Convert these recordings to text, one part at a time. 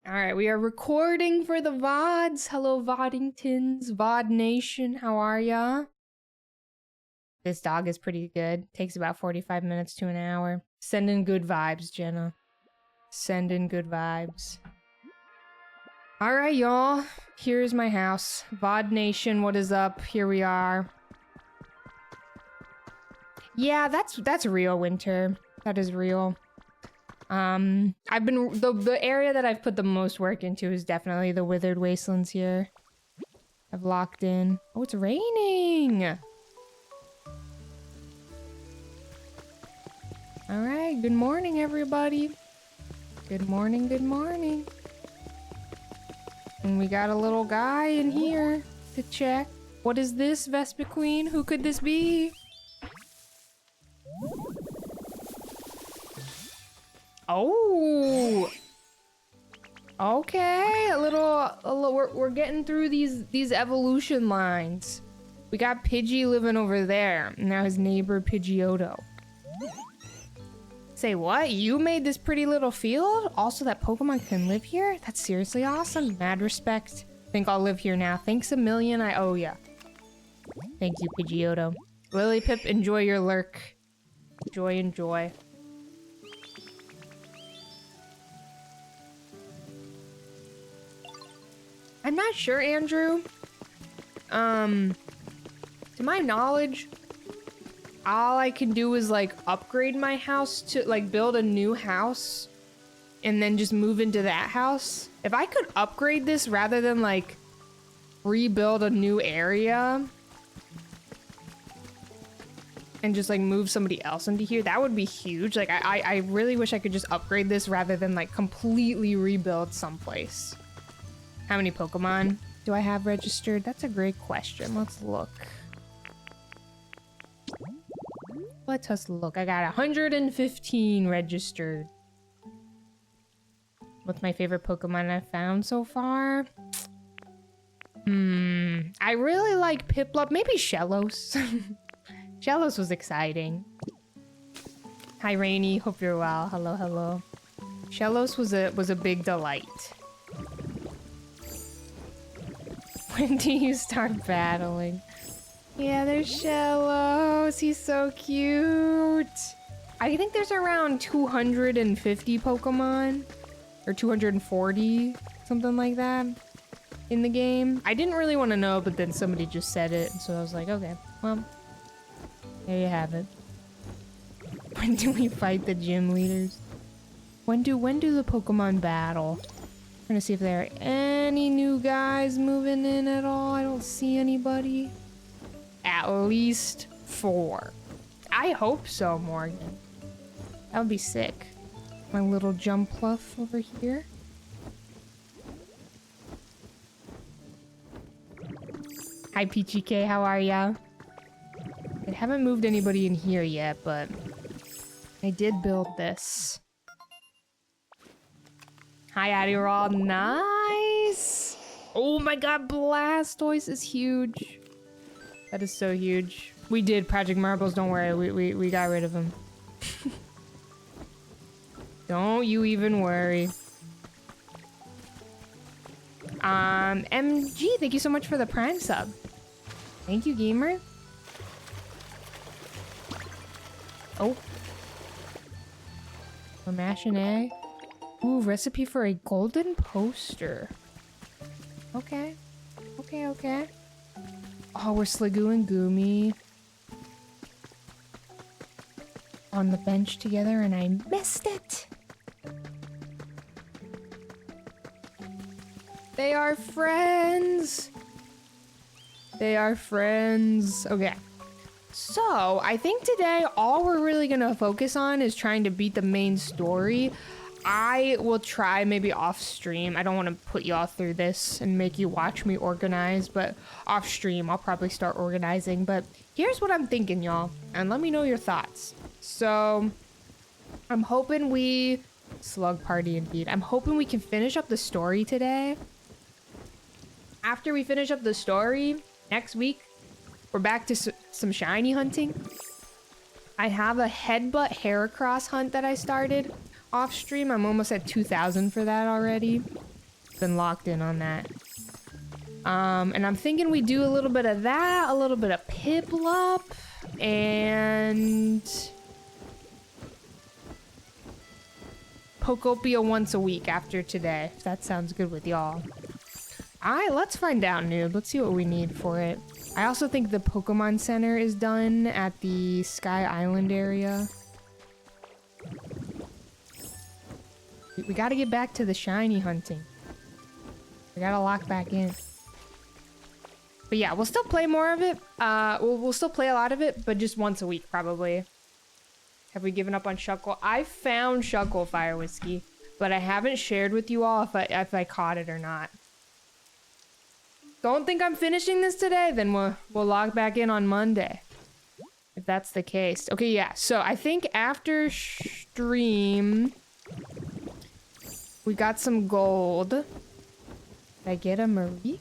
All right, we are recording for the VODs. Hello, Voddingtons, VOD Nation. How are ya? This dog is pretty good. Takes about 45 minutes to an hour. Send in good vibes, Jenna. Send in good vibes. All right, y'all. Here's my house. VOD Nation, what is up? Here we are. Yeah, that's real, Winter. That is real. I've been the area that I've put the most work into is definitely the Withered Wastelands here. I've locked in. Oh, it's raining. All right, good morning, everybody. Good morning, good morning. And we got a little guy in here to check. What is this, Vespa Queen? Who could this be? Oh, okay. We're getting through these evolution lines. We got Pidgey living over there. Now his neighbor Pidgeotto. Say what? You made this pretty little field? Also, that Pokemon can live here? That's seriously awesome. Mad respect. Think I'll live here now. Thanks a million. I owe ya. Thank you, Pidgeotto. Lilipip, enjoy your lurk. Enjoy. I'm not sure, Andrew. To my knowledge, all I can do is like upgrade my house to like build a new house and then just move into that house. If I could upgrade this rather than like rebuild a new area and just like move somebody else into here, that would be huge. Like I really wish I could just upgrade this rather than like completely rebuild someplace. How many Pokemon do I have registered? That's a great question. Let's look. Let us look. I got 115 registered. What's my favorite Pokemon I've found so far? I really like Piplup. Maybe Shellos. Shellos was exciting. Hi, Rainy. Hope you're well. Hello. Shellos was a big delight. When do you start battling? Yeah, there's Shellos. He's so cute. I think there's around 250 Pokemon. Or 240. Something like that. In the game. I didn't really want to know, but then somebody just said it. So I was like, okay, well. There you have it. When do we fight the gym leaders? When do the Pokemon battle? I'm gonna see if there are any new guys moving in at all. I don't see anybody. At least 4. I hope so, Morgan. That would be sick. My little Jumpluff over here. Hi, PGK. How are ya? I haven't moved anybody in here yet, but I did build this. Hi, Adderall. Nice. Oh my god, Blastoise is huge. That is so huge. We did Project Marbles, don't worry. We got rid of him. Don't you even worry. MG, thank you so much for the Prime sub. Thank you, gamer. Oh. We're mashing A. Ooh, recipe for a golden poster. Okay. Okay. Oh, we're Sliggoo and Goomy on the bench together and I missed it. They are friends. Okay. So, I think today all we're really gonna focus on is trying to beat the main story. I will try maybe off stream. I don't want to put y'all through this and make you watch me organize, but off stream I'll probably start organizing. But here's what I'm thinking, y'all, and let me know your thoughts. So, I'm hoping Slug Party indeed. I'm hoping we can finish up the story today. After we finish up the story, next week, we're back to some shiny hunting. I have a Headbutt Heracross hunt that I started off stream. I'm almost at 2,000 for that already. been locked in on that. And I'm thinking we do a little bit of that, a little bit of Piplup, and Pokopia once a week after today, if that sounds good with y'all. Alright, let's find out, noob. Let's see what we need for it. I also think the Pokemon Center is done at the Sky Island area. We gotta get back to the shiny hunting. We gotta lock back in. But yeah, we'll still play more of it. We'll still play a lot of it, but just once a week, probably. Have we given up on Shuckle? I found Shuckle, Fire Whiskey, but I haven't shared with you all if I caught it or not. Don't think I'm finishing this today, then we'll log back in on Monday. If that's the case. Okay, yeah, so I think after stream, we got some gold. Did I get a Mareep?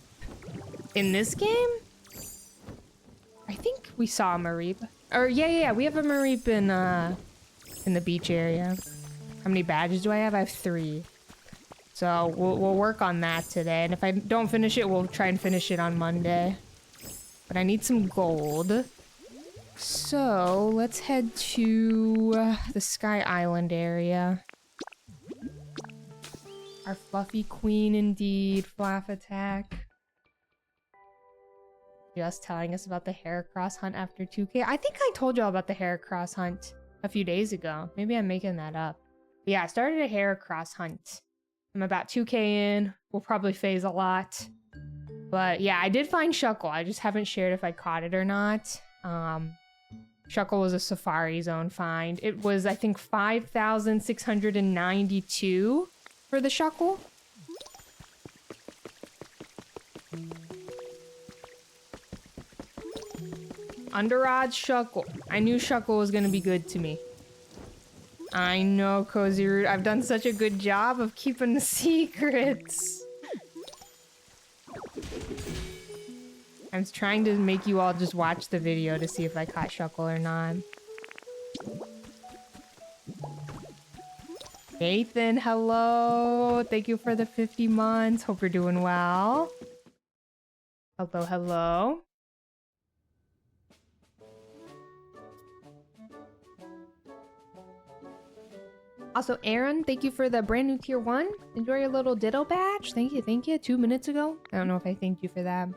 In this game? I think we saw a Mareep. Or yeah, we have a Mareep in the beach area. How many badges do I have? I have 3. So we'll work on that today. And if I don't finish it, we'll try and finish it on Monday. But I need some gold. So let's head to the Sky Island area. Our fluffy queen indeed, Flaff Attack. Just telling us about the Heracross hunt after 2K. I think I told y'all about the Heracross hunt a few days ago. Maybe I'm making that up. But yeah, I started a Heracross hunt. I'm about 2K in. We'll probably phase a lot. But yeah, I did find Shuckle. I just haven't shared if I caught it or not. Shuckle was a Safari Zone find. It was, I think, 5,692 for the Shuckle. Under odds Shuckle. I knew Shuckle was gonna be good to me. I know, Cozy Root. I've done such a good job of keeping the secrets. I'm trying to make you all just watch the video to see if I caught Shuckle or not. Nathan, hello. Thank you for the 50 months. Hope you're doing well. Hello, hello. Also, Aaron, thank you for the brand new tier 1. Enjoy your little ditto badge. Thank you. 2 minutes ago. I don't know if I thanked you for that.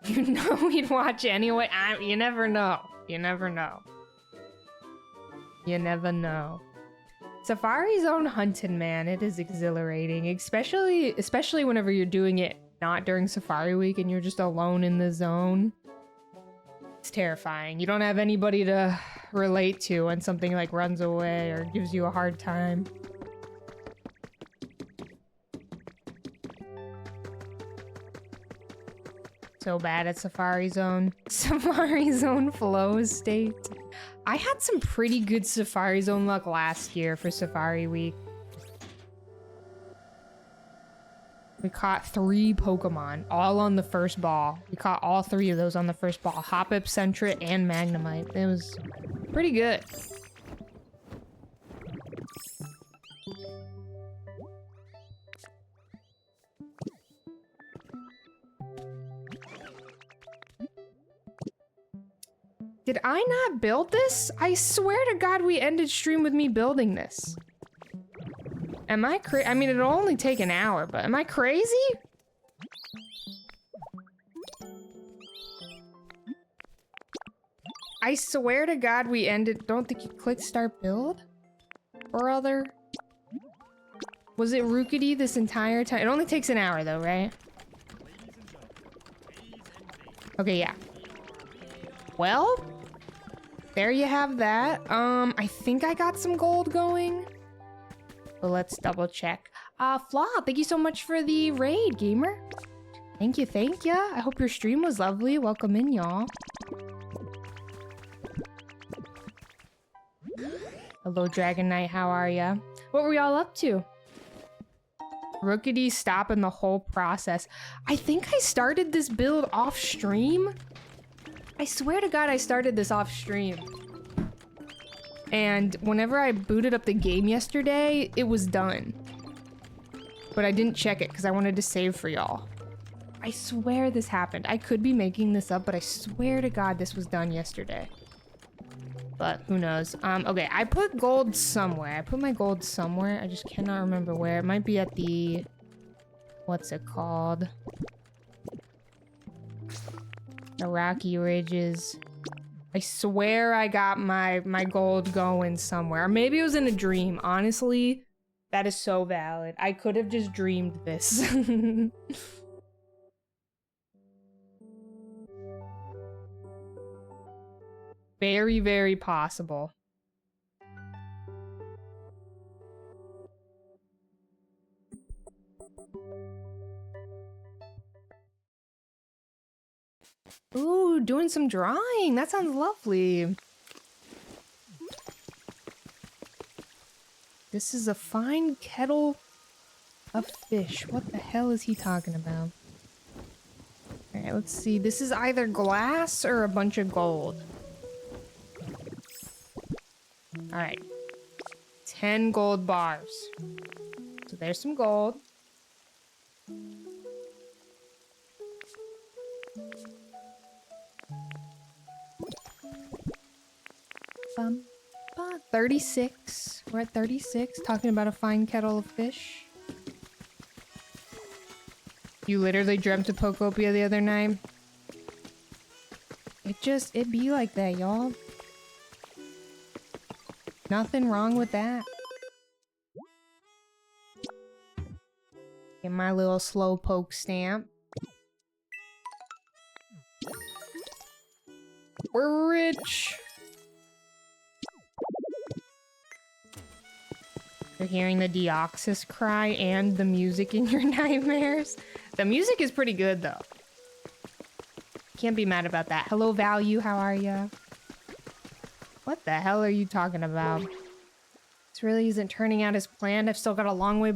You know we'd watch anyway. You never know. You never know. You never know. Safari Zone hunting, man. It is exhilarating. Especially whenever you're doing it not during Safari Week and you're just alone in the zone. It's terrifying. You don't have anybody to relate to when something like runs away or gives you a hard time. So bad at Safari Zone. Safari Zone flow state. I had some pretty good Safari Zone luck last year for Safari Week. We caught 3 Pokemon, all on the first ball. We caught all 3 of those on the first ball. Hoppip, Sentret, and Magnemite. It was pretty good. Did I not build this? I swear to God we ended stream with me building this. Am I I mean, it'll only take an hour, but am I crazy? I swear to God we ended... Don't think you clicked start build? Or other? Was it Rookity this entire time? It only takes an hour though, right? Okay, yeah. Well, there you have that. I think I got some gold going. But let's double check. Flaw, thank you so much for the raid, gamer. Thank you, thank you. I hope your stream was lovely. Welcome in, y'all. Hello, Dragon Knight, how are ya? What were y'all up to? Rookity stopping the whole process. I think I started this build off stream. I swear to God I started this off stream. And whenever I booted up the game yesterday, it was done. But I didn't check it because I wanted to save for y'all. I swear this happened. I could be making this up, but I swear to God this was done yesterday. But who knows? Okay, I put gold somewhere. I put my gold somewhere. I just cannot remember where. It might be at the... What's it called? The Rocky Ridges. I swear I got my gold going somewhere. Or maybe it was in a dream. Honestly, that is so valid. I could have just dreamed this. Very, very possible. Ooh, doing some drawing. That sounds lovely. This is a fine kettle of fish. What the hell is he talking about? Alright, let's see. This is either glass or a bunch of gold. Alright. 10 gold bars. So there's some gold. Bum. 36. We're at 36, talking about a fine kettle of fish. You literally dreamt of Pokopia the other night. It be like that, y'all. Nothing wrong with that. Get my little slow poke stamp. We're rich. You're hearing the Deoxys cry and the music in your nightmares. The music is pretty good, though. Can't be mad about that. Hello, Value. How are ya? What the hell are you talking about? This really isn't turning out as planned. I've still got a long way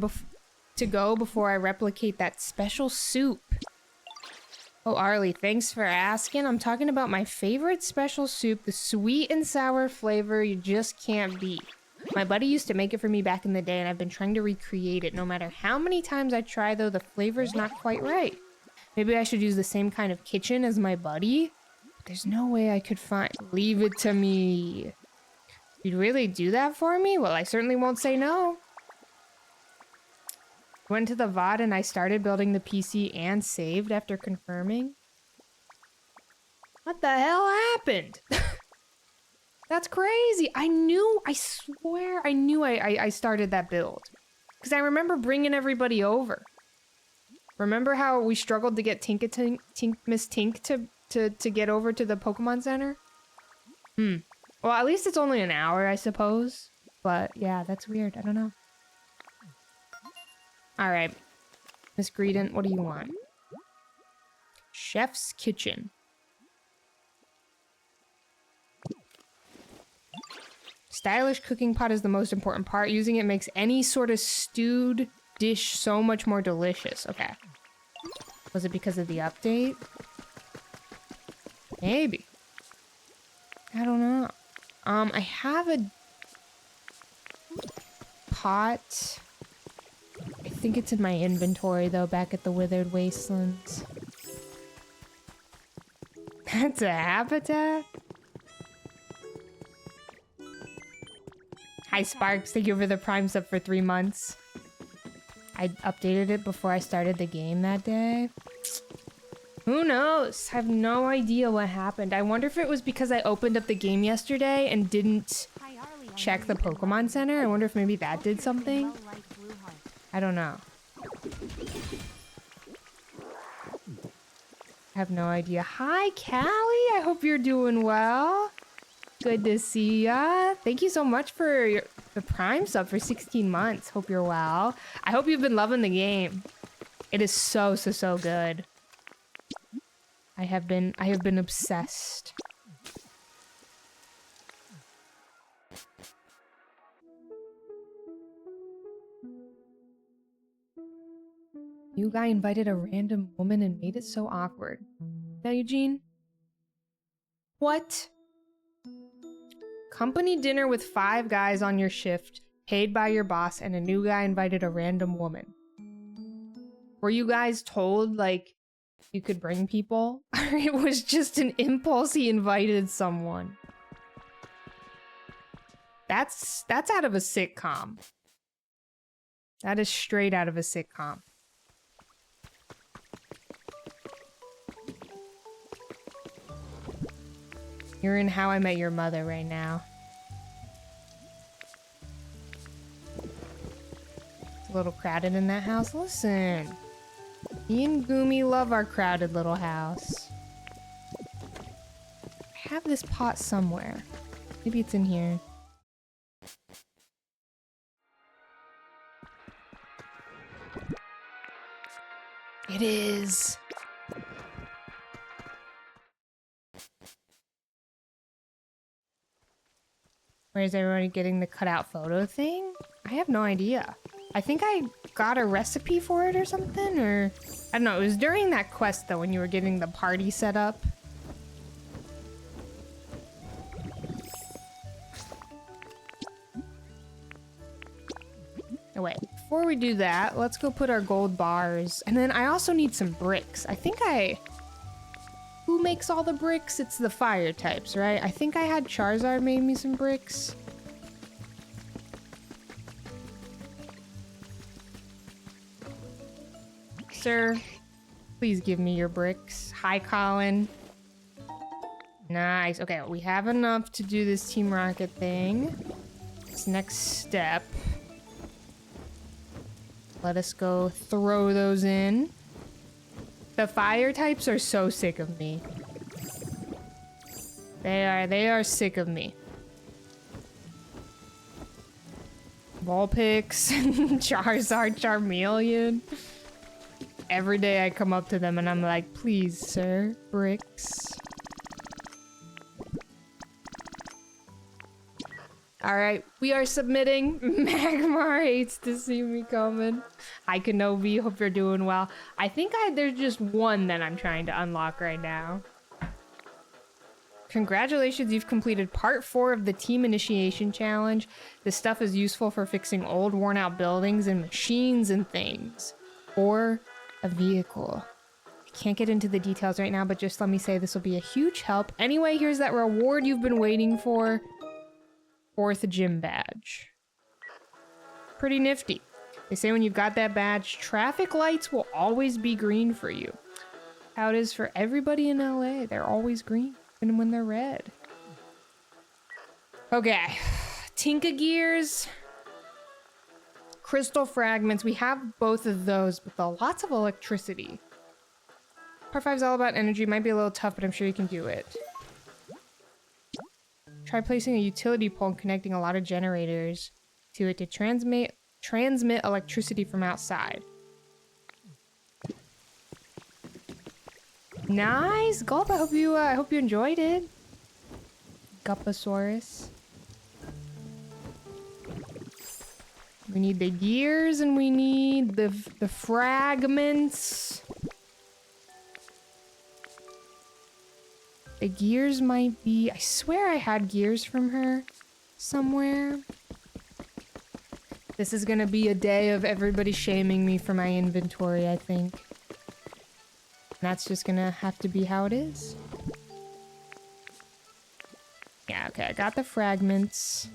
to go before I replicate that special soup. Oh, Arlie, thanks for asking. I'm talking about my favorite special soup, the sweet and sour flavor you just can't beat. My buddy used to make it for me back in the day, and I've been trying to recreate it. No matter how many times I try, though, the flavor's not quite right. Maybe I should use the same kind of kitchen as my buddy? But there's no way I could find... Leave it to me. You'd really do that for me? Well, I certainly won't say no. Went to the VOD and I started building the PC and saved after confirming. What the hell happened? That's crazy. I swear I knew I started that build. Because I remember bringing everybody over. Remember how we struggled to get Miss Tink to get over to the Pokemon Center? Well, at least it's only an hour, I suppose. But yeah, that's weird. I don't know. Alright. Miss Greedent, what do you want? Chef's Kitchen. Stylish cooking pot is the most important part. Using it makes any sort of stewed dish so much more delicious. Okay. Was it because of the update? Maybe. I don't know. I have a pot. I think it's in my inventory, though, back at the Withered Wastelands. That's a habitat? Hi, Sparks. Thank you for the Prime sub for 3 months. I updated it before I started the game that day. Who knows? I have no idea what happened. I wonder if it was because I opened up the game yesterday and didn't check the Pokemon Center. I wonder if maybe that did something. I don't know. I have no idea. Hi, Callie. I hope you're doing well. Good to see ya. Thank you so much for the Prime sub for 16 months. Hope you're well. I hope you've been loving the game. It is so good. I have been obsessed. You guy invited a random woman and made it so awkward. Now, Eugene? What? company dinner with 5 guys on your shift, paid by your boss, and a new guy invited a random woman. Were you guys told, like, you could bring people? Or it was just an impulse he invited someone? That's out of a sitcom. That is straight out of a sitcom. You're in How I Met Your Mother right now. It's a little crowded in that house. Listen. Me and Goomy love our crowded little house. I have this pot somewhere. Maybe it's in here. It is. Where's everybody getting the cutout photo thing? I have no idea. I think I got a recipe for it or something, or... I don't know, it was during that quest, though, when you were getting the party set up. Oh, wait. Before we do that, let's go put our gold bars. And then I also need some bricks. I think Who makes all the bricks? It's the fire types, right? I think I had Charizard made me some bricks. Sir, please give me your bricks. Hi, Colin. Nice. Okay, we have enough to do this Team Rocket thing. This next step. Let us go throw those in. The fire types are so sick of me. They are sick of me. Vulpix, Charizard, Charmeleon. Every day I come up to them and I'm like, please, sir, bricks. All right, we are submitting. Magmar hates to see me coming. Hi, Kenobi, hope you're doing well. I think there's just one that I'm trying to unlock right now. Congratulations, you've completed part 4 of the Team Initiation Challenge. This stuff is useful for fixing old, worn-out buildings and machines and things. Or a vehicle. I can't get into the details right now, but just let me say this will be a huge help. Anyway, here's that reward you've been waiting for. 4th gym badge. Pretty nifty. They say when you've got that badge, traffic lights will always be green for you. How it is for everybody in LA. They're always green, even when they're red. Okay. Tinka Gears. Crystal fragments. We have both of those, but lots of electricity. Part 5 is all about energy. Might be a little tough, but I'm sure you can do it. Try placing a utility pole and connecting a lot of generators to it to transmit electricity from outside. Nice, Gulp. I hope you enjoyed it. Gulpasaurus. We need the gears and we need the fragments. The gears might be... I swear I had gears from her somewhere. This is gonna be a day of everybody shaming me for my inventory, I think. And that's just gonna have to be how it is. Yeah, okay, I got the fragments.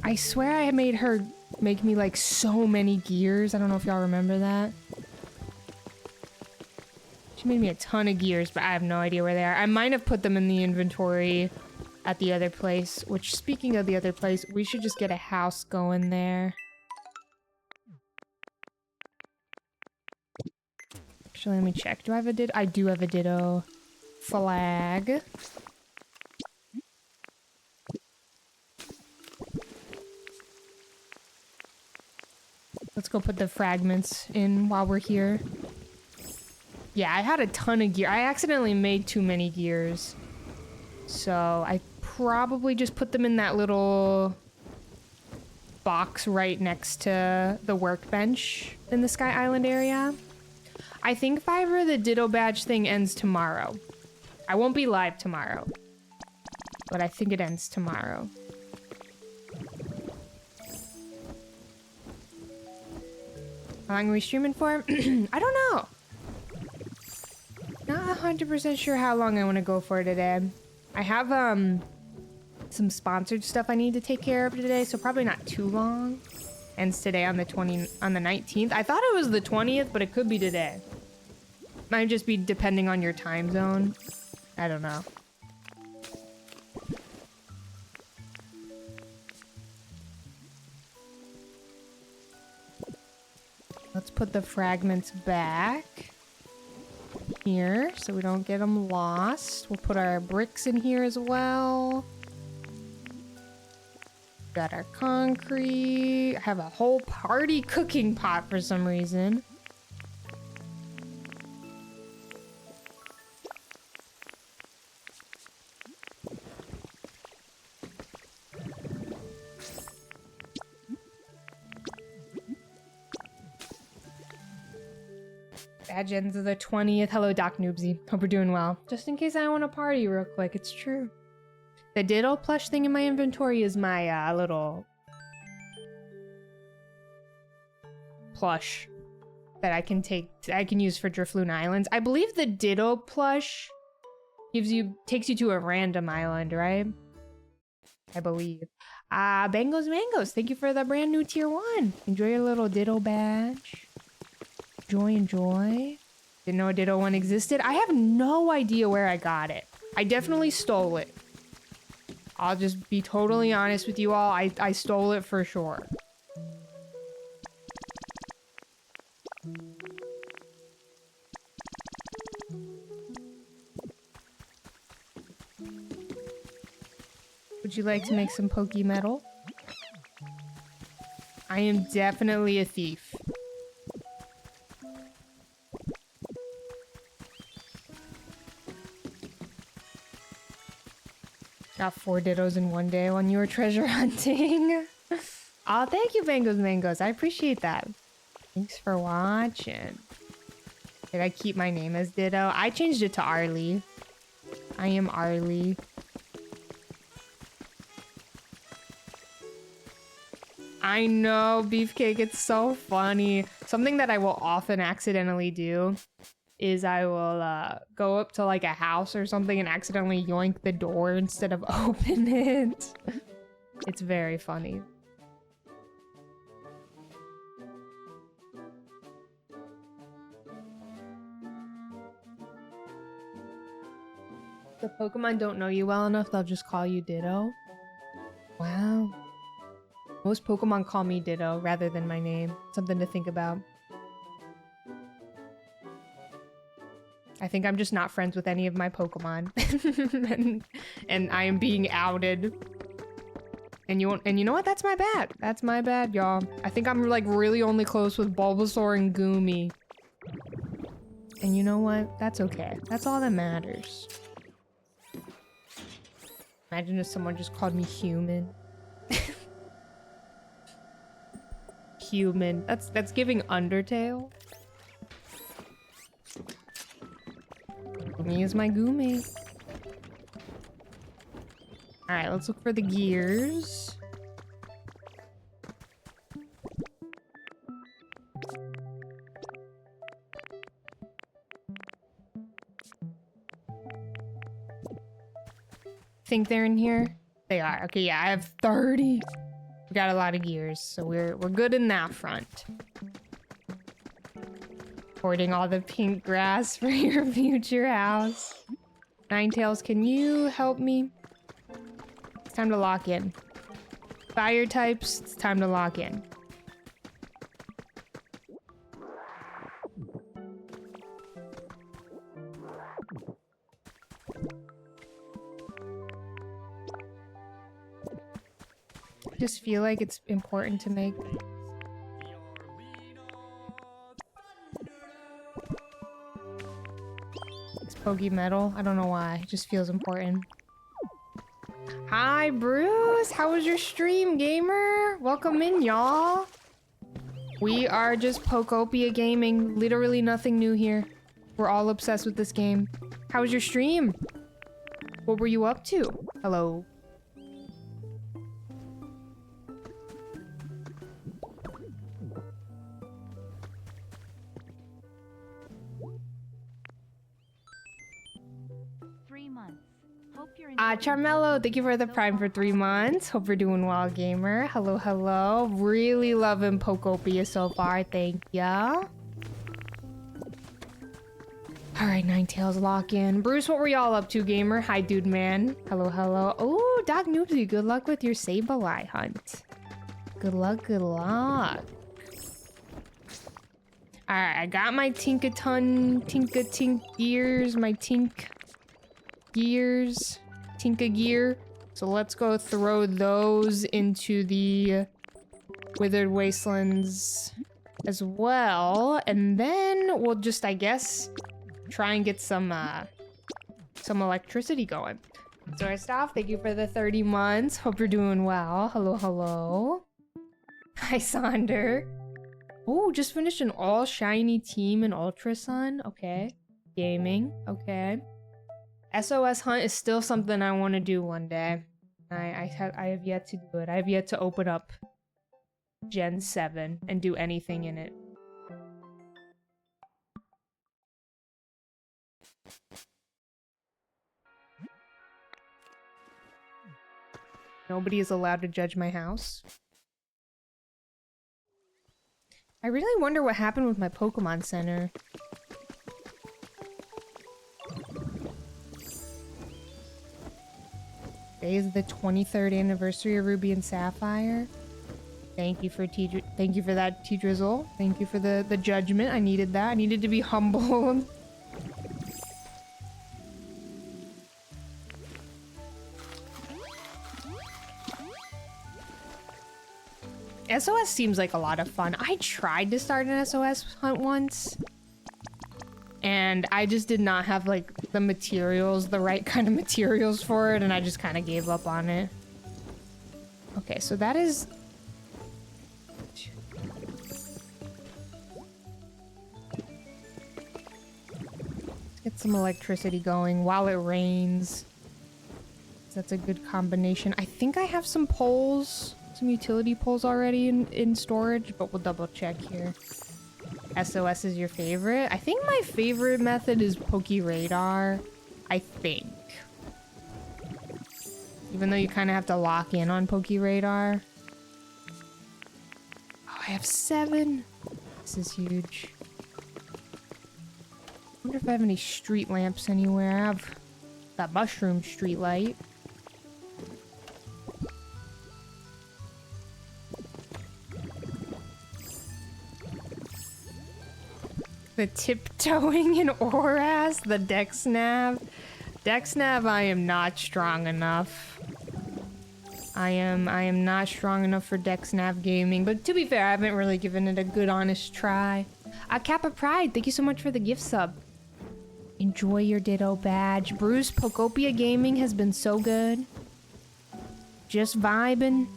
I swear I made her make me like so many gears. I don't know if y'all remember that. She made me a ton of gears, but I have no idea where they are. I might have put them in the inventory at the other place, which, speaking of the other place, we should just get a house going there. Actually, let me check. Do I have a ditto? I do have a ditto flag. Let's go put the fragments in while we're here. Yeah, I had a ton of gear. I accidentally made too many gears. So I probably just put them in that little box right next to the workbench in the Sky Island area. I think Fiverr, the Ditto badge thing ends tomorrow. I won't be live tomorrow, but I think it ends tomorrow. How long are we streaming for? I don't know. Not 100% sure how long I want to go for today. I have some sponsored stuff I need to take care of today, so probably not too long. Ends today on the 19th. I thought it was the 20th, but it could be today. Might just be depending on your time zone. I don't know. Let's put the fragments back here so we don't get them lost. We'll put our bricks in here as well. Got our concrete. I have a whole party cooking pot for some reason. Badge ends of the 20th. Hello, Doc Noobsy. Hope you're doing well. Just in case I want to party real quick, it's true. The Ditto plush thing in my inventory is my little plush that I can use for Drifloon Islands. I believe the Ditto plush takes you to a random island, right? I believe. Bangos Mangoes, thank you for the brand new tier 1. Enjoy your little Ditto badge. Enjoy. Didn't know a Ditto one existed. I have no idea where I got it. I definitely stole it. I'll just be totally honest with you all. I stole it for sure. Would you like to make some Poke Metal? I am definitely a thief. Got 4 Dittos in one day when you were treasure hunting. Oh, thank you, Bangos Mangoes. I appreciate that. Thanks for watching. Did I keep my name as Ditto? I changed it to Arlie. I am Arlie. I know, Beefcake. It's so funny. Something that I will often accidentally do is I will go up to like a house or something and accidentally yoink the door instead of open it. It's very funny. The Pokemon don't know you well enough, they'll just call you Ditto. Wow. Most Pokemon call me Ditto rather than my name. Something to think about. I think I'm just not friends with any of my Pokemon. and I am being outed. And you know what? That's my bad. That's my bad, y'all. I think I'm like really only close with Bulbasaur and Goomy. And you know what? That's okay. That's all that matters. Imagine if someone just called me human. Human. That's giving Undertale. Goomy is my Goomy. Alright, let's look for the gears. Think they're in here? They are. Okay, yeah, I have 30. We got a lot of gears, so we're good in that front. Hoarding all the pink grass for your future house. Ninetales, can you help me? It's time to lock in. Fire types, it's time to lock in. I just feel like it's important to make it's Poke Metal. I don't know why. It just feels important. Hi, Bruce. How was your stream, gamer? Welcome in, y'all. We are just Pokopia gaming. Literally nothing new here. We're all obsessed with this game. How was your stream? What were you up to? Hello. Charmello, thank you for the Prime for 3 months. Hope you're doing well, gamer. Hello, hello. Really loving Pokopia so far. Thank ya. Alright, Ninetales, lock in. Bruce, what were y'all up to, gamer? Hi, dude, man. Hello, hello. Oh, Doc Noobsy, good luck with your Sableye hunt. Good luck, good luck. Alright, I got my Tink gears, my Tink gears. Tinka gear. So let's go throw those into the Withered Wastelands as well. And then we'll just, I guess, try and get some electricity going. So Stoff, thank you for the 30 months. Hope you're doing well. Hello, hello. Hi, Sonder. Oh, just finished an all shiny team in Ultra Sun. Okay. Gaming. Okay. SOS hunt is still something I want to do one day. I have yet to do it. I have yet to open up Gen 7 and do anything in it. Nobody is allowed to judge my house. I really wonder what happened with my Pokemon Center. Today is the 23rd anniversary of Ruby and Sapphire. Thank you for that, T-Drizzle. Thank you for the judgment. I needed that. I needed to be humbled. SOS seems like a lot of fun. I tried to start an SOS hunt once. And I just did not have, like, the materials, the right kind of materials for it, and I just kind of gave up on it. Okay, so that is... Let's get some electricity going while it rains. That's a good combination. I think I have some poles, some utility poles already in storage, but we'll double check here. SOS is your favorite? I think my favorite method is Pokeradar. I think. Even though you kind of have to lock in on Pokeradar. Oh, I have 7. This is huge. I wonder if I have any street lamps anywhere. I have that mushroom street light. The tiptoeing in Oras, the Dexnav. Dexnav, I am not strong enough. I am not strong enough for Dexnav gaming, but to be fair, I haven't really given it a good honest try. Kappa Pride, thank you so much for the gift sub. Enjoy your Ditto badge. Bruce, Pokopia gaming has been so good. Just vibing.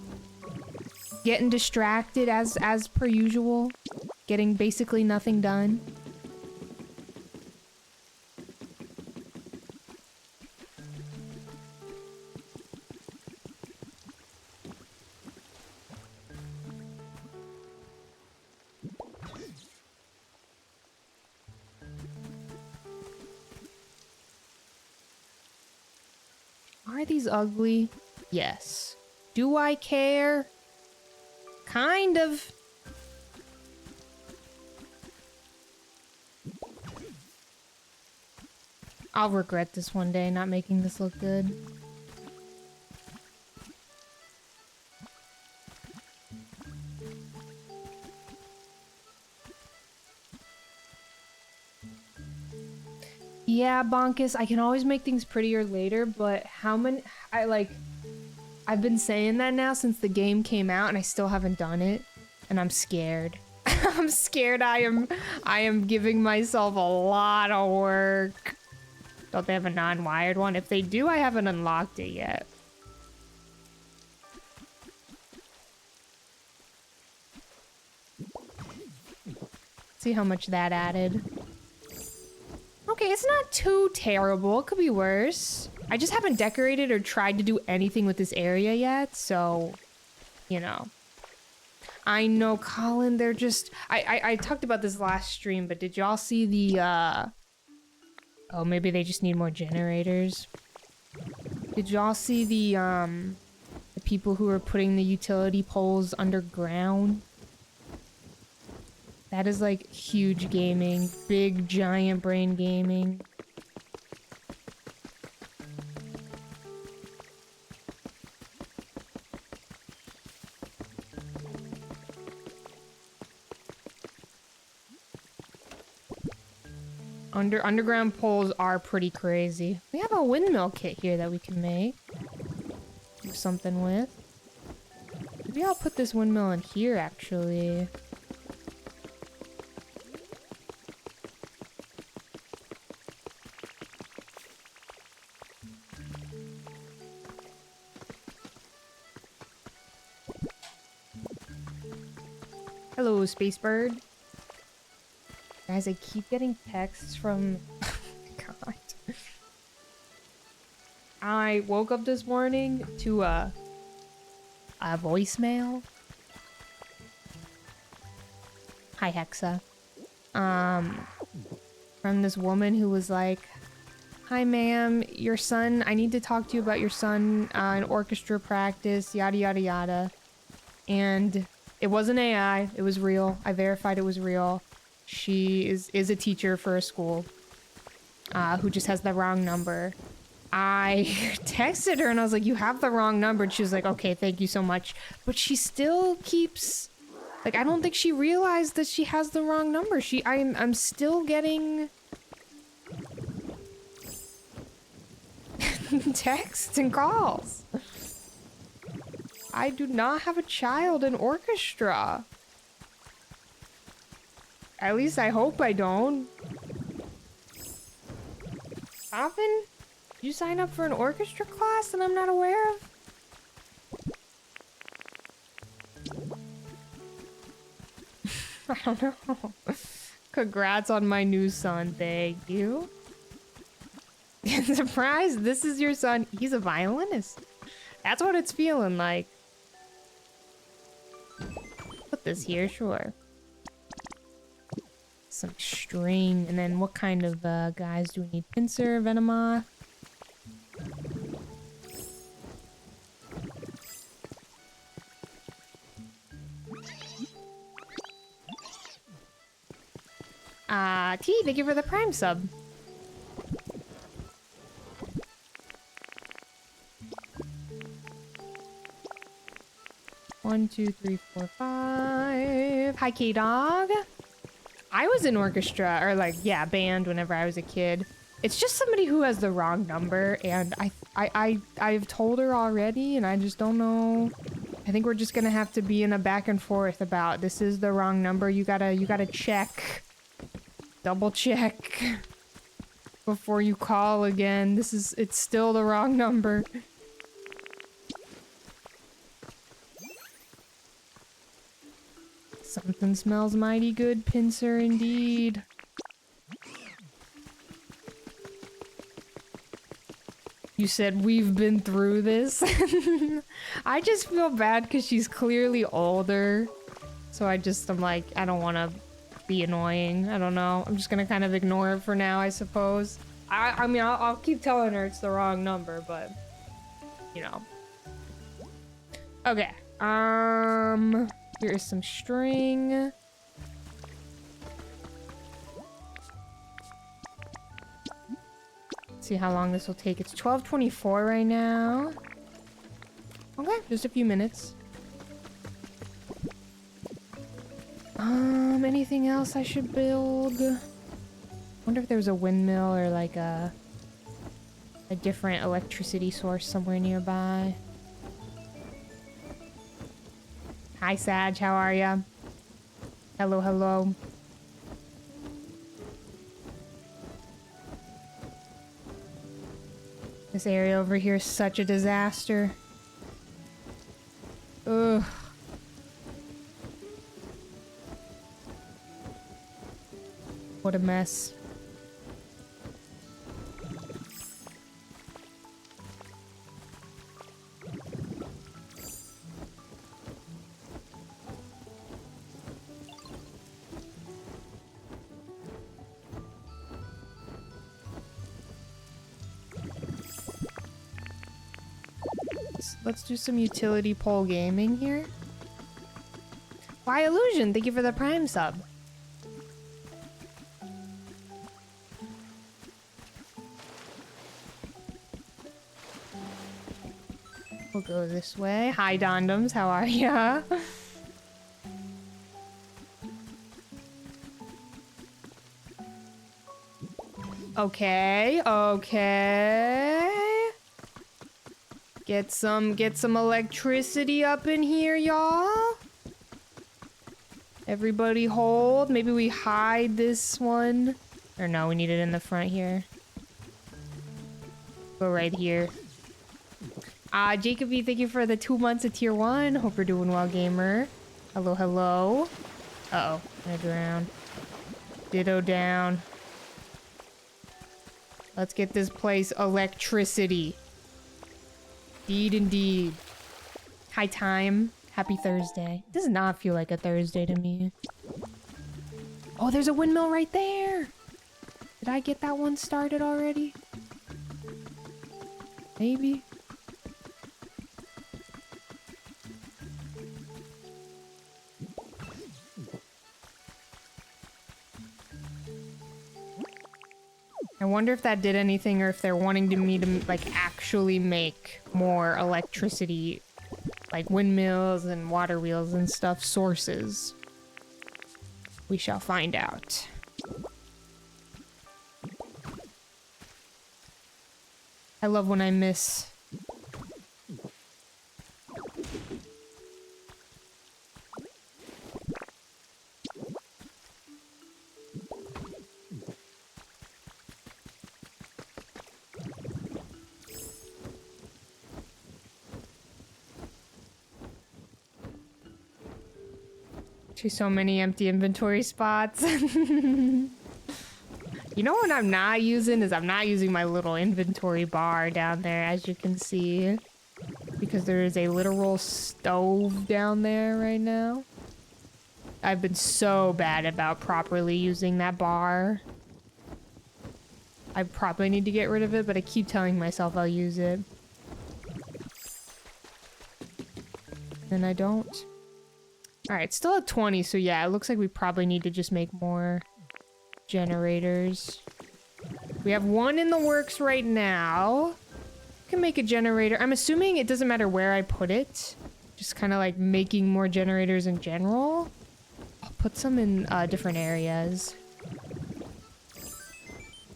Getting distracted as per usual. Getting basically nothing done. Are these ugly? Yes. Do I care? Kind of. I'll regret this one day, not making this look good. Yeah, Bonkus, I can always make things prettier later, but how many... I've been saying that now since the game came out, and I still haven't done it, and I'm scared. I'm scared I am giving myself a lot of work. Don't they have a non-wired one? If they do, I haven't unlocked it yet. See how much that added. Okay, it's not too terrible. It could be worse. I just haven't decorated or tried to do anything with this area yet, so, you know. I know, Colin, they're just... I talked about this last stream, but did y'all see the, Oh, maybe they just need more generators. Did y'all see the people who are putting the utility poles underground? That is, like, huge gaming. Big, giant brain gaming. Underground poles are pretty crazy. We have a windmill kit here that we can make. Do something with. Maybe I'll put this windmill in here, actually. Hello, Space Bird. Guys, I keep getting texts from... God. I woke up this morning to a voicemail. Hi, Hexa. From this woman who was like, "Hi, ma'am, your son, I need to talk to you about your son in orchestra practice, yada, yada, yada." And it wasn't AI, it was real. I verified it was real. She is a teacher for a school who just has the wrong number. I texted her and I was like, "You have the wrong number." And she was like, "Okay, thank you so much." But she still keeps... Like, I don't think she realized that she has the wrong number. I'm still getting... texts and calls. I do not have a child in orchestra. At least I hope I don't. Often? You sign up for an orchestra class that I'm not aware of? I don't know. Congrats on my new son, thank you. Surprise, this is your son. He's a violinist. That's what it's feeling like. Put this here, sure. Some string, and then what kind of guys do we need? Pincer, Venomoth. T, thank you for the Prime sub. One, two, three, four, five. Hi, K-Dog. I was in orchestra, or like, yeah, band whenever I was a kid. It's just somebody who has the wrong number, and I've told her already, and I just don't know. I think we're just gonna have to be in a back and forth about this is the wrong number. You gotta check. Double check. Before you call again. It's still the wrong number. Something smells mighty good, Pincer, indeed. You said we've been through this. I just feel bad because she's clearly older. So I'm like, I don't want to be annoying. I don't know. I'm just going to kind of ignore it for now, I suppose. I mean, I'll keep telling her it's the wrong number, but, you know. Okay. Here is some string. See how long this will take. It's 12:24 right now. Okay, just a few minutes. Anything else I should build? Wonder if there's a windmill or like a different electricity source somewhere nearby. Hi, Sag, how are ya? Hello, hello. This area over here is such a disaster. Ugh. What a mess. Let's do some utility pole gaming here. Why Illusion? Thank you for the Prime sub. We'll go this way. Hi, Dondoms. How are ya? Okay, okay. Get some electricity up in here, y'all. Everybody hold. Maybe we hide this one. Or no, we need it in the front here. Go right here. Jacoby, thank you for the 2 months of tier 1. Hope you're doing well, gamer. Hello, hello. Uh-oh, I'm gonna drown. Ditto down. Let's get this place electricity. Indeed, indeed. Hi, time. Happy Thursday. Does not feel like a Thursday to me. Oh, there's a windmill right there. Did I get that one started already? Maybe. I wonder if that did anything or if they're wanting me to like actually make more electricity, like windmills and water wheels and stuff sources. We shall find out. I love when I miss. So many empty inventory spots. You know what I'm not using is I'm not using my little inventory bar down there, as you can see, because there is a literal stove down there right now. I've been so bad about properly using that bar. I probably need to get rid of it, but I keep telling myself I'll use it. And I don't. Alright, still at 20, so yeah, it looks like we probably need to just make more generators. We have one in the works right now. We can make a generator. I'm assuming it doesn't matter where I put it. Just kind of like making more generators in general. I'll put some in different areas.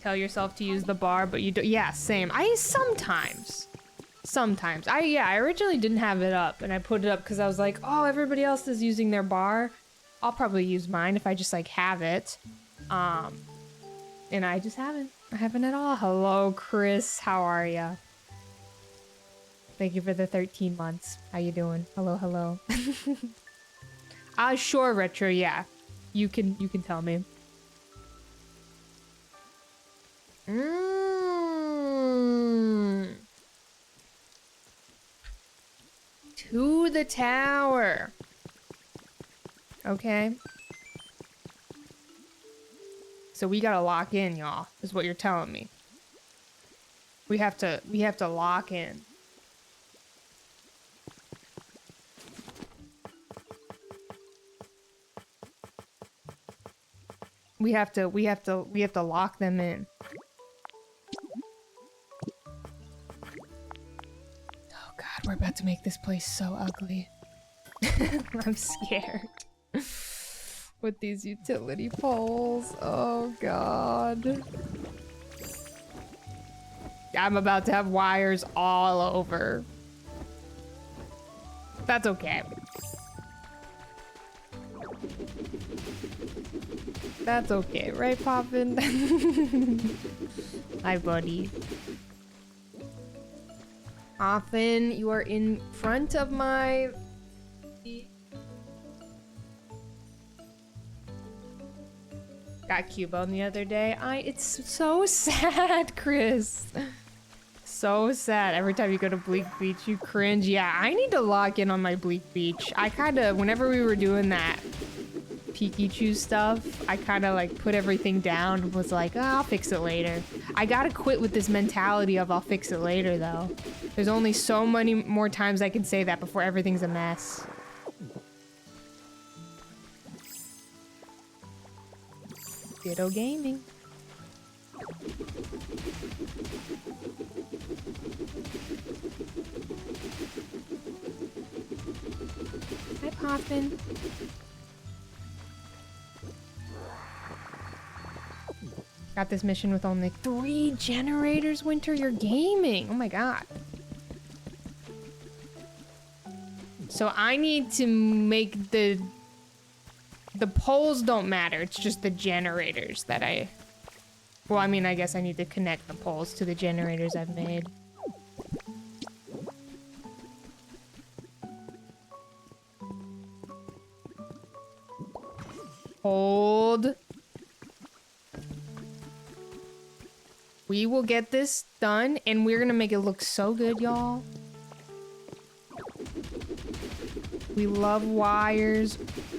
Tell yourself to use the bar, but you don't. Yeah, same. Sometimes. I originally didn't have it up, and I put it up because I was like, oh, everybody else is using their bar. I'll probably use mine if I just like have it. And I just haven't. I haven't at all. Hello, Chris. How are ya? Thank you for the 13 months. How you doing? Hello, hello. Sure, Retro. Yeah, you can tell me. To the tower. Okay. So we gotta lock in, y'all, is what you're telling me. We have to lock in. We have to lock them in. Oh god, we're about to make this place so ugly. I'm scared. With these utility poles. Oh god. I'm about to have wires all over. That's okay. That's okay, right, Poppin? Hi, buddy. Often you are in front of my... Got Cubone the other day. It's so sad, Chris. So sad. Every time you go to Bleak Beach, you cringe. Yeah, I need to lock in on my Bleak Beach. I kind of, whenever we were doing that Pikachu stuff, I kind of like put everything down and was like, oh, I'll fix it later. I gotta quit with this mentality of I'll fix it later, though. There's only so many more times I can say that before everything's a mess. Ditto Gaming. Hi, Poppin'. Got this mission with only 3 generators, Winter. You're gaming. Oh my god. So I need to make the poles don't matter. It's just the generators that well, I mean, I guess I need to connect the poles to the generators I've made. Hold. We will get this done, and we're gonna make it look so good, y'all. We love wires.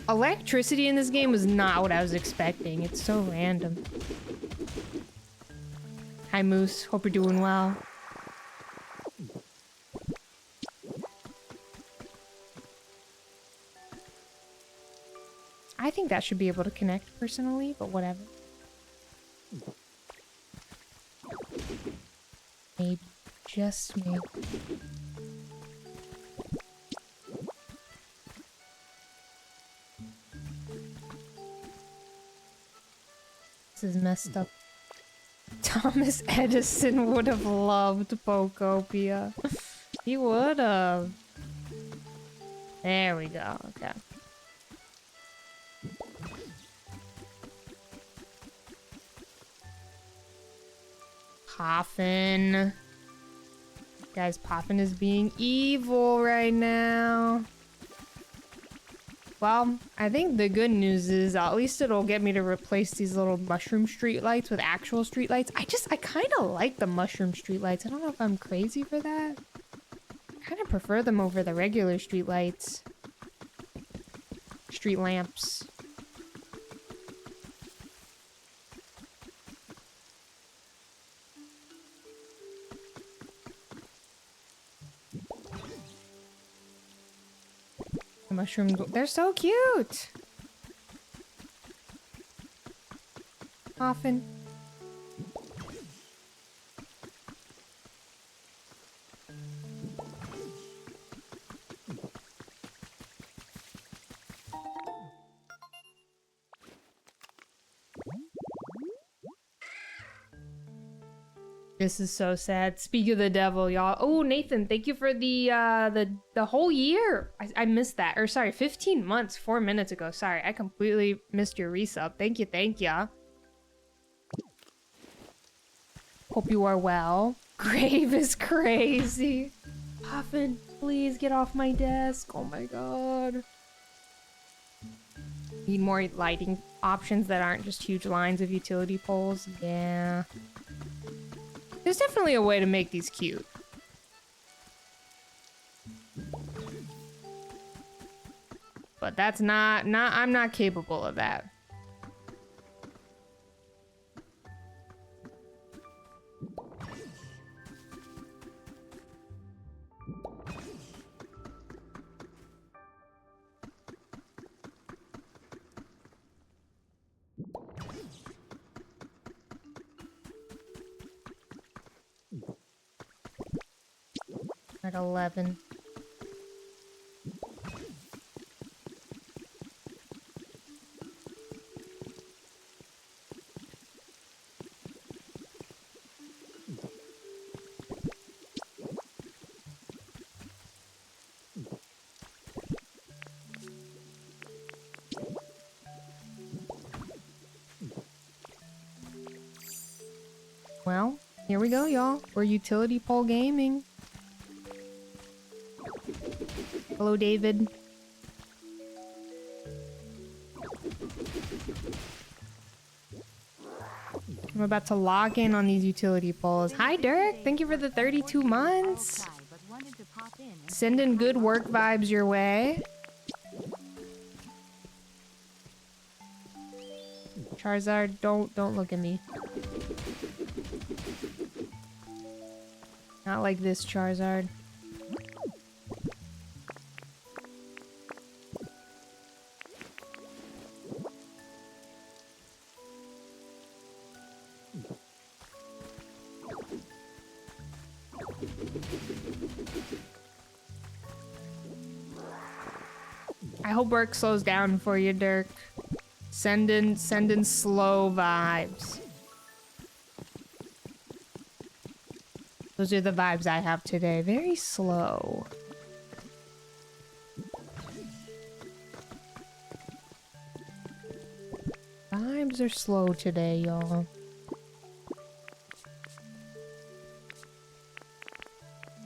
Electricity in this game was not what I was expecting. It's so random. Hi, Moose. Hope you're doing well. I think that should be able to connect personally, but whatever. Maybe. Just maybe. This is messed up. Thomas Edison would have loved Pokopia. He would have. There we go. Okay. Poffin. Guys, Poffin is being evil right now. Well, I think the good news is at least it'll get me to replace these little mushroom streetlights with actual streetlights. I kind of like the mushroom streetlights. I don't know if I'm crazy for that. I kind of prefer them over the regular streetlights. Street lamps. The mushrooms, they're so cute. Often. This is so sad. Speak of the devil, y'all. Oh, Nathan, thank you for the whole year. I missed that. Or sorry, 15 months, 4 minutes ago. Sorry, I completely missed your resub. Thank you, thank ya. Hope you are well. Grave is crazy. Puffin, please get off my desk. Oh my god. Need more lighting options that aren't just huge lines of utility poles. Yeah. There's definitely a way to make these cute. But that's I'm not capable of that. At 11. Well, here we go, y'all. We're utility pole gaming. Hello, David. I'm about to log in on these utility poles. Hi, Dirk. Thank you for the 32 months. Sending good work vibes your way. Charizard, don't look at me. Not like this, Charizard. I hope work slows down for you, Dirk. Sending slow vibes. Those are the vibes I have today. Very slow. Vibes are slow today, y'all.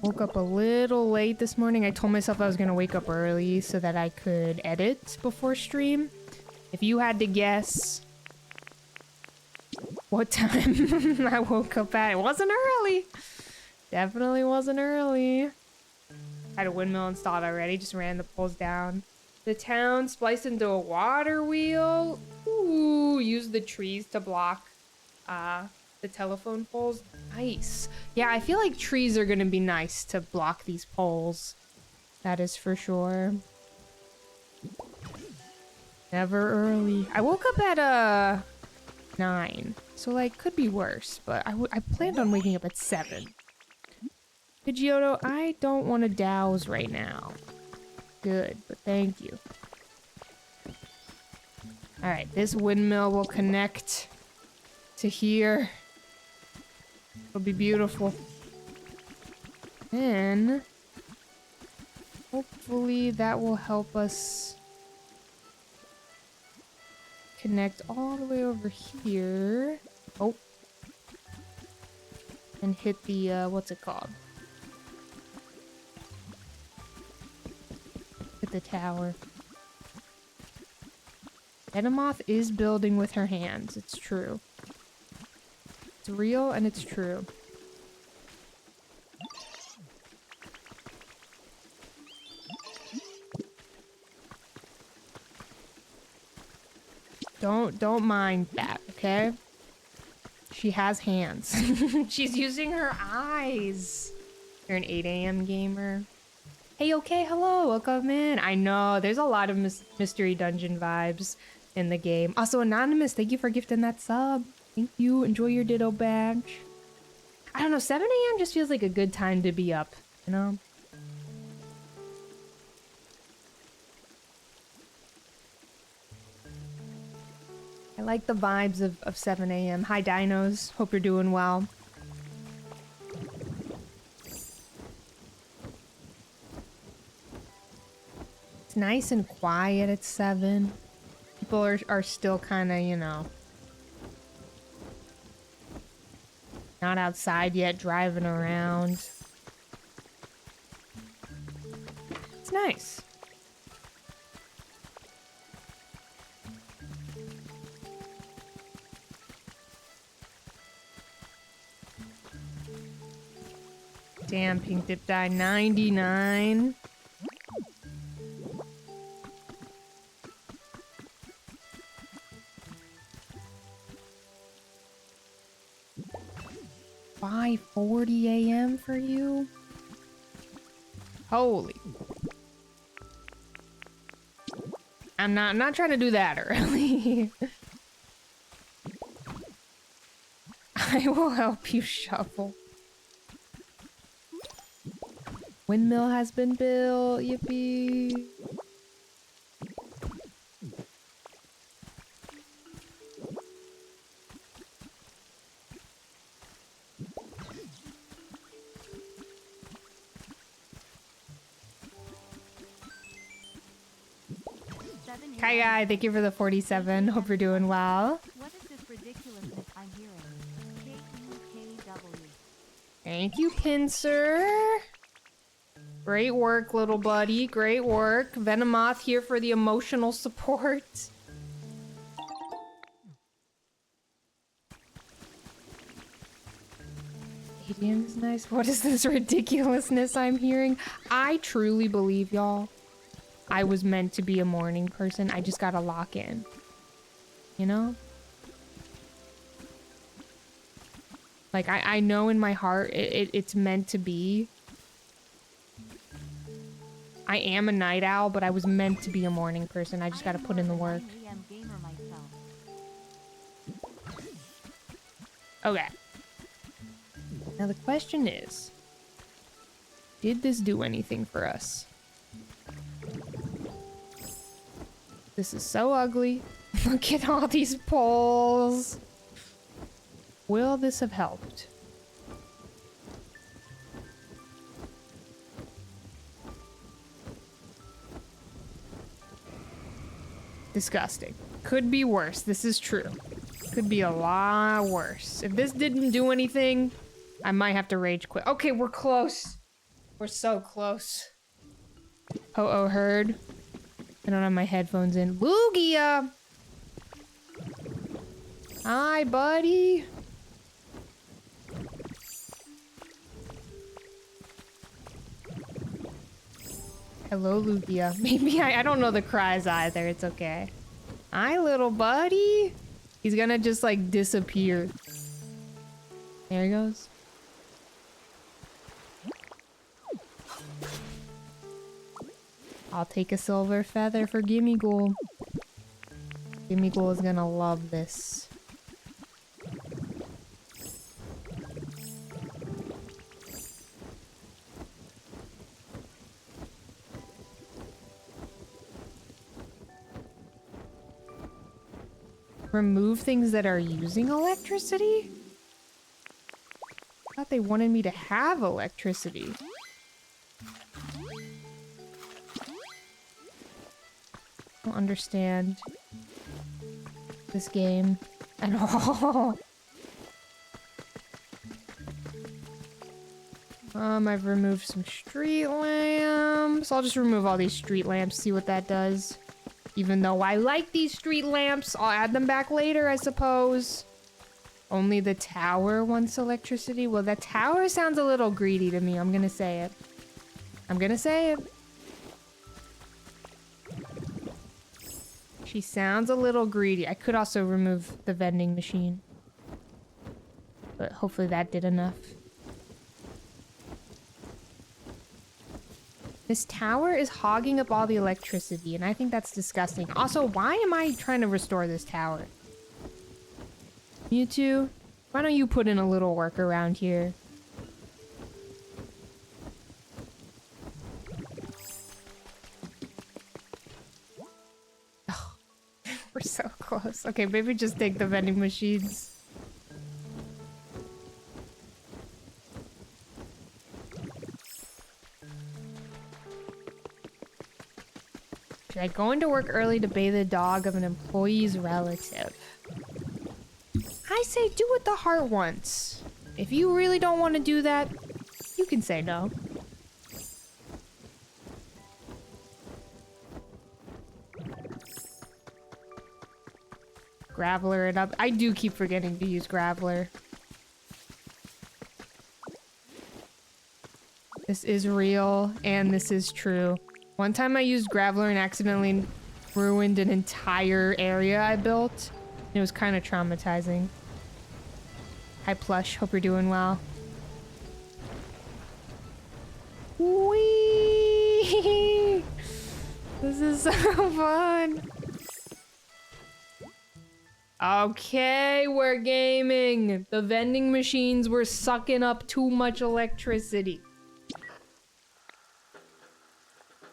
Woke up a little late this morning. I told myself I was gonna wake up early so that I could edit before stream. If you had to guess what time I woke up at, it wasn't early. Definitely wasn't early. Had a windmill installed already, just ran the poles down. The town spliced into a water wheel. Ooh, use the trees to block the telephone poles. Nice. Yeah, I feel like trees are gonna be nice to block these poles. That is for sure. Never early. I woke up at 9, so like could be worse, but I planned on waking up at 7. Pidgeotto, I don't want to douse right now. Good, but thank you. Alright, this windmill will connect to here. It'll be beautiful. Then, hopefully that will help us connect all the way over here. Oh. And hit the, what's it called? Hit the tower. Venomoth is building with her hands. It's true. It's real and it's true. Don't mind that, okay? She has hands. She's using her eyes. You're an 8 a.m. gamer. Hey, okay, hello, welcome in. I know, there's a lot of mystery dungeon vibes in the game. Also, Anonymous, thank you for gifting that sub. Thank you, enjoy your Ditto badge. I don't know, 7 a.m. just feels like a good time to be up, you know? I like the vibes of 7 a.m. Hi, Dinos. Hope you're doing well. It's nice and quiet at 7. People are still kind of, you know, not outside yet, driving around. It's nice. Damn, Pink Dip died 99. $5:40 a.m. for you? Holy. I'm not trying to do that early. I will help you shovel. Windmill has been built. Yippee. Hi guy, thank you for the 47. Hope you're doing well. What is this ridiculousness I'm hearing? K-U-K-W. Thank you, Pincer. Great work, little buddy. Great work. Venomoth here for the emotional support. Medium is nice. What is this ridiculousness I'm hearing? I truly believe, y'all, I was meant to be a morning person. I just gotta lock in. You know? Like, I know in my heart it's meant to be. I am a night owl, but I was meant to be a morning person. I just gotta put in the work. Okay. Now the question is, did this do anything for us? This is so ugly. Look at all these poles. Will this have helped? Disgusting. Could be worse. This is true. Could be a lot worse. If this didn't do anything, I might have to rage quit. Okay, we're close. We're so close. Oh, heard. I don't have my headphones in. Lugia! Hi, buddy. Hello, Lugia. Maybe I don't know the cries either. It's okay. Hi, little buddy. He's gonna just like disappear. There he goes. I'll take a silver feather for Gimmighoul. Gimmighoul is gonna love this. Remove things that are using electricity? I thought they wanted me to have electricity. I don't understand this game at all. I've removed some street lamps. I'll just remove all these street lamps, see what that does. Even though I like these street lamps, I'll add them back later, I suppose. Only the tower wants electricity? Well, the tower sounds a little greedy to me. I'm gonna say it. I'm gonna say it. She sounds a little greedy. I could also remove the vending machine. But hopefully that did enough. This tower is hogging up all the electricity, and I think that's disgusting. Also, why am I trying to restore this tower? Mewtwo, why don't you put in a little work around here? Oh, we're so close. Okay, maybe just take the vending machines. Should I go into work early to bathe the dog of an employee's relative? I say do what the heart wants. If you really don't want to do that, you can say no. Graveler it up. I do keep forgetting to use Graveler. This is real, and this is true. One time I used Graveler and accidentally ruined an entire area I built. It was kind of traumatizing. Hi Plush, hope you're doing well. Whee! This is so fun. Okay, we're gaming. The vending machines were sucking up too much electricity.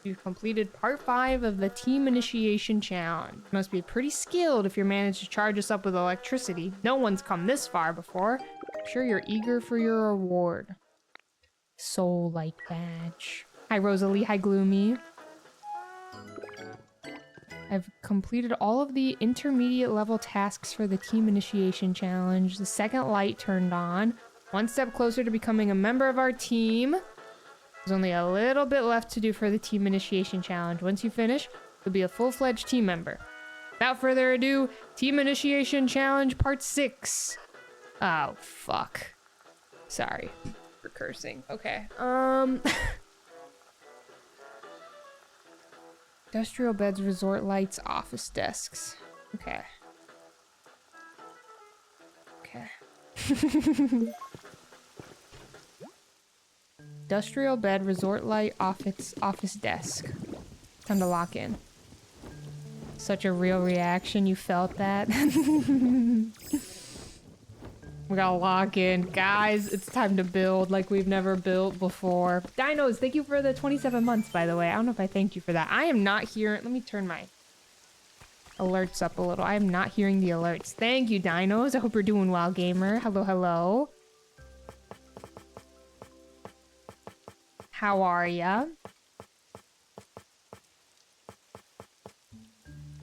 You've completed part 5 of the Team Initiation Challenge. You must be pretty skilled if you manage to charge us up with electricity. No one's come this far before. I'm sure you're eager for your reward. Soul-like badge. Hi Rosalie, hi Gloomy. I've completed all of the intermediate level tasks for the Team Initiation Challenge. The second light turned on. One step closer to becoming a member of our team. There's only a little bit left to do for the Team Initiation Challenge. Once you finish, you'll be a full-fledged team member. Without further ado, Team Initiation Challenge Part 6. Oh, fuck. Sorry for cursing. Okay. Industrial beds, resort lights, office desks. Okay. Okay. Industrial bed, resort light, office desk. Time to lock in. Such a real reaction, you felt that? We gotta lock in. Guys, it's time to build like we've never built before. Dinos, thank you for the 27 months, by the way. I don't know if I thanked you for that. I am not hearing... Let me turn my alerts up a little. I am not hearing the alerts. Thank you, Dinos. I hope you're doing well, gamer. Hello, hello. How are ya?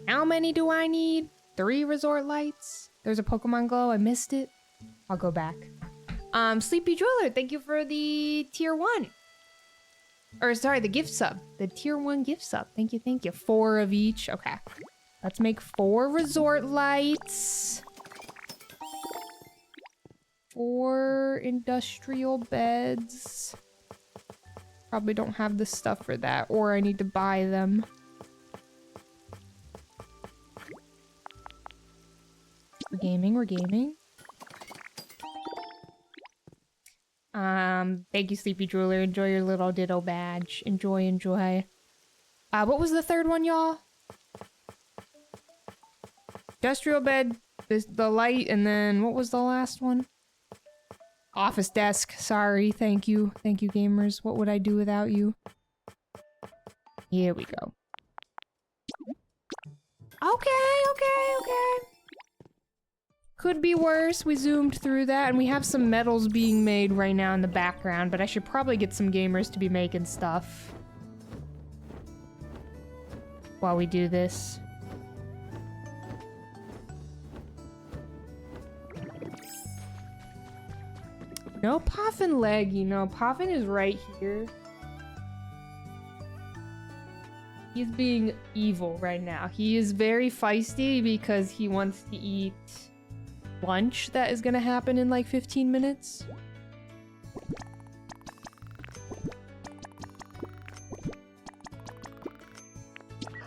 How many do I need? 3 resort lights? There's a Pokemon Glow. I missed it. I'll go back. Sleepy Jeweler, thank you for the tier 1. Or sorry, the gift sub. The tier 1 gift sub. Thank you, thank you. 4 of each. Okay. Let's make 4 resort lights. 4 industrial beds. Probably don't have the stuff for that, or I need to buy them. We're gaming, we're gaming. Thank you, Sleepy Jeweler. Enjoy your little ditto badge. Enjoy, enjoy. What was the third one, y'all? Industrial bed, the light, and then what was the last one? Office desk. Sorry, thank you. Thank you, gamers. What would I do without you? Here we go. Okay. Could be worse. We zoomed through that, and we have some metals being made right now in the background, but I should probably get some gamers to be making stuff while we do this. No Poffin leg, you know. Poffin is right here. He's being evil right now. He is very feisty because he wants to eat lunch that is gonna happen in like 15 minutes.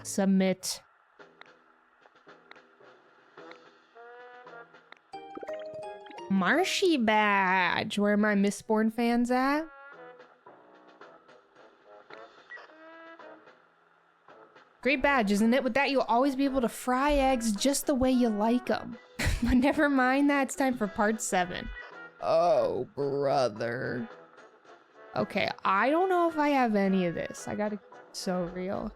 Submit. Marshy badge. Where are my Mistborn fans at? Great badge, isn't it? With that, you'll always be able to fry eggs just the way you like them. But never mind that, it's time for part 7. Oh, brother. Okay, I don't know if I have any of this. I gotta... So real.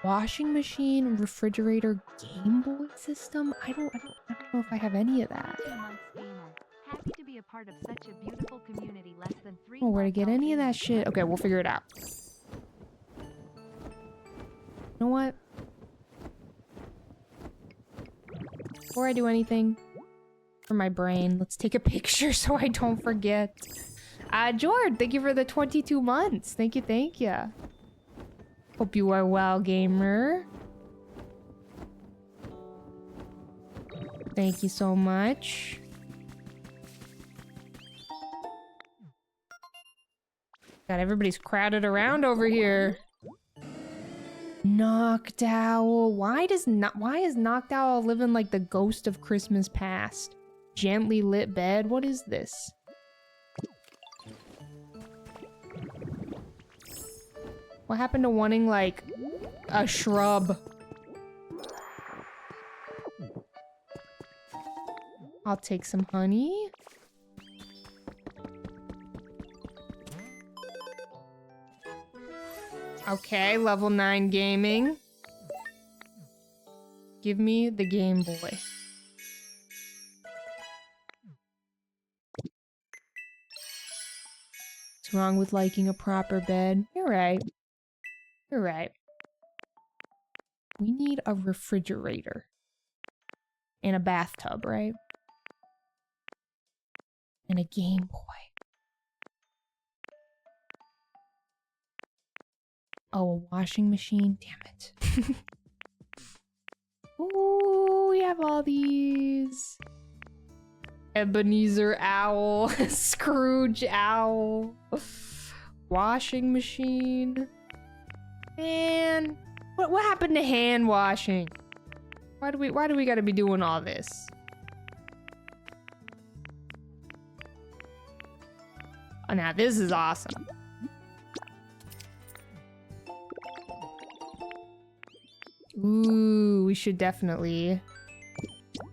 Washing machine, refrigerator, Game Boy system? I don't know if I have any of that. 2 months gamer. Happy to be a part of such a beautiful community. Less than 3 Oh, where to months get old any of gamer. that shit? Okay, we'll figure it out. You know what? Before I do anything for my brain, let's take a picture so I don't forget. Jord, thank you for the 22 months. Thank you, thank you. Hope you are well, gamer. Thank you so much. God, everybody's crowded around over here. Knocked Owl. Why is Knocked Owl living like the ghost of Christmas past? Gently lit bed. What is this? What happened to wanting like a shrub? I'll take some honey. Okay, level 9 gaming. Give me the Game Boy. What's wrong with liking a proper bed? You're right. You're right. We need a refrigerator. And a bathtub, right? And a Game Boy. Oh, a washing machine? Damn it. Ooh, we have all these. Ebenezer Owl. Scrooge Owl. Washing machine. Man, what happened to hand washing? Why do we gotta be doing all this? Oh, now this is awesome. Ooh, we should definitely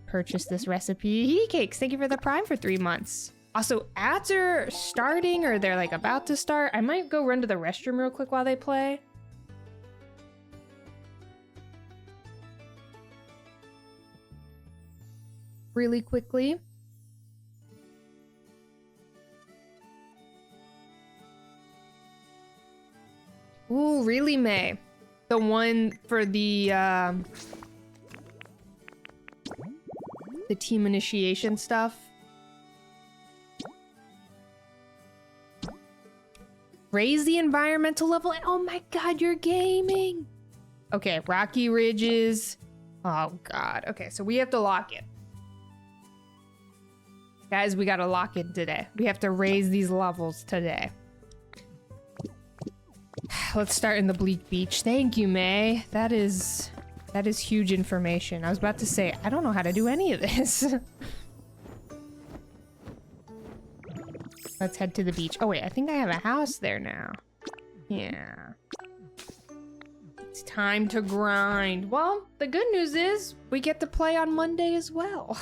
purchase this recipe. Heaty cakes, thank you for the Prime for 3 months. Also, ads are starting, or they're like about to start. I might go run to the restroom real quick while they play. Really quickly. Ooh, really, May? The one for the team initiation stuff. Raise the environmental level. Oh my god, you're gaming. Okay, Rocky Ridges. Oh god. Okay, so we have to lock it. Guys, we gotta lock it today. We have to raise these levels today. Let's start in the Bleak Beach. Thank you, May. That is huge information. I was about to say, I don't know how to do any of this. Let's head to the beach. Oh wait, I think I have a house there now. Yeah. It's time to grind. Well, the good news is we get to play on Monday as well.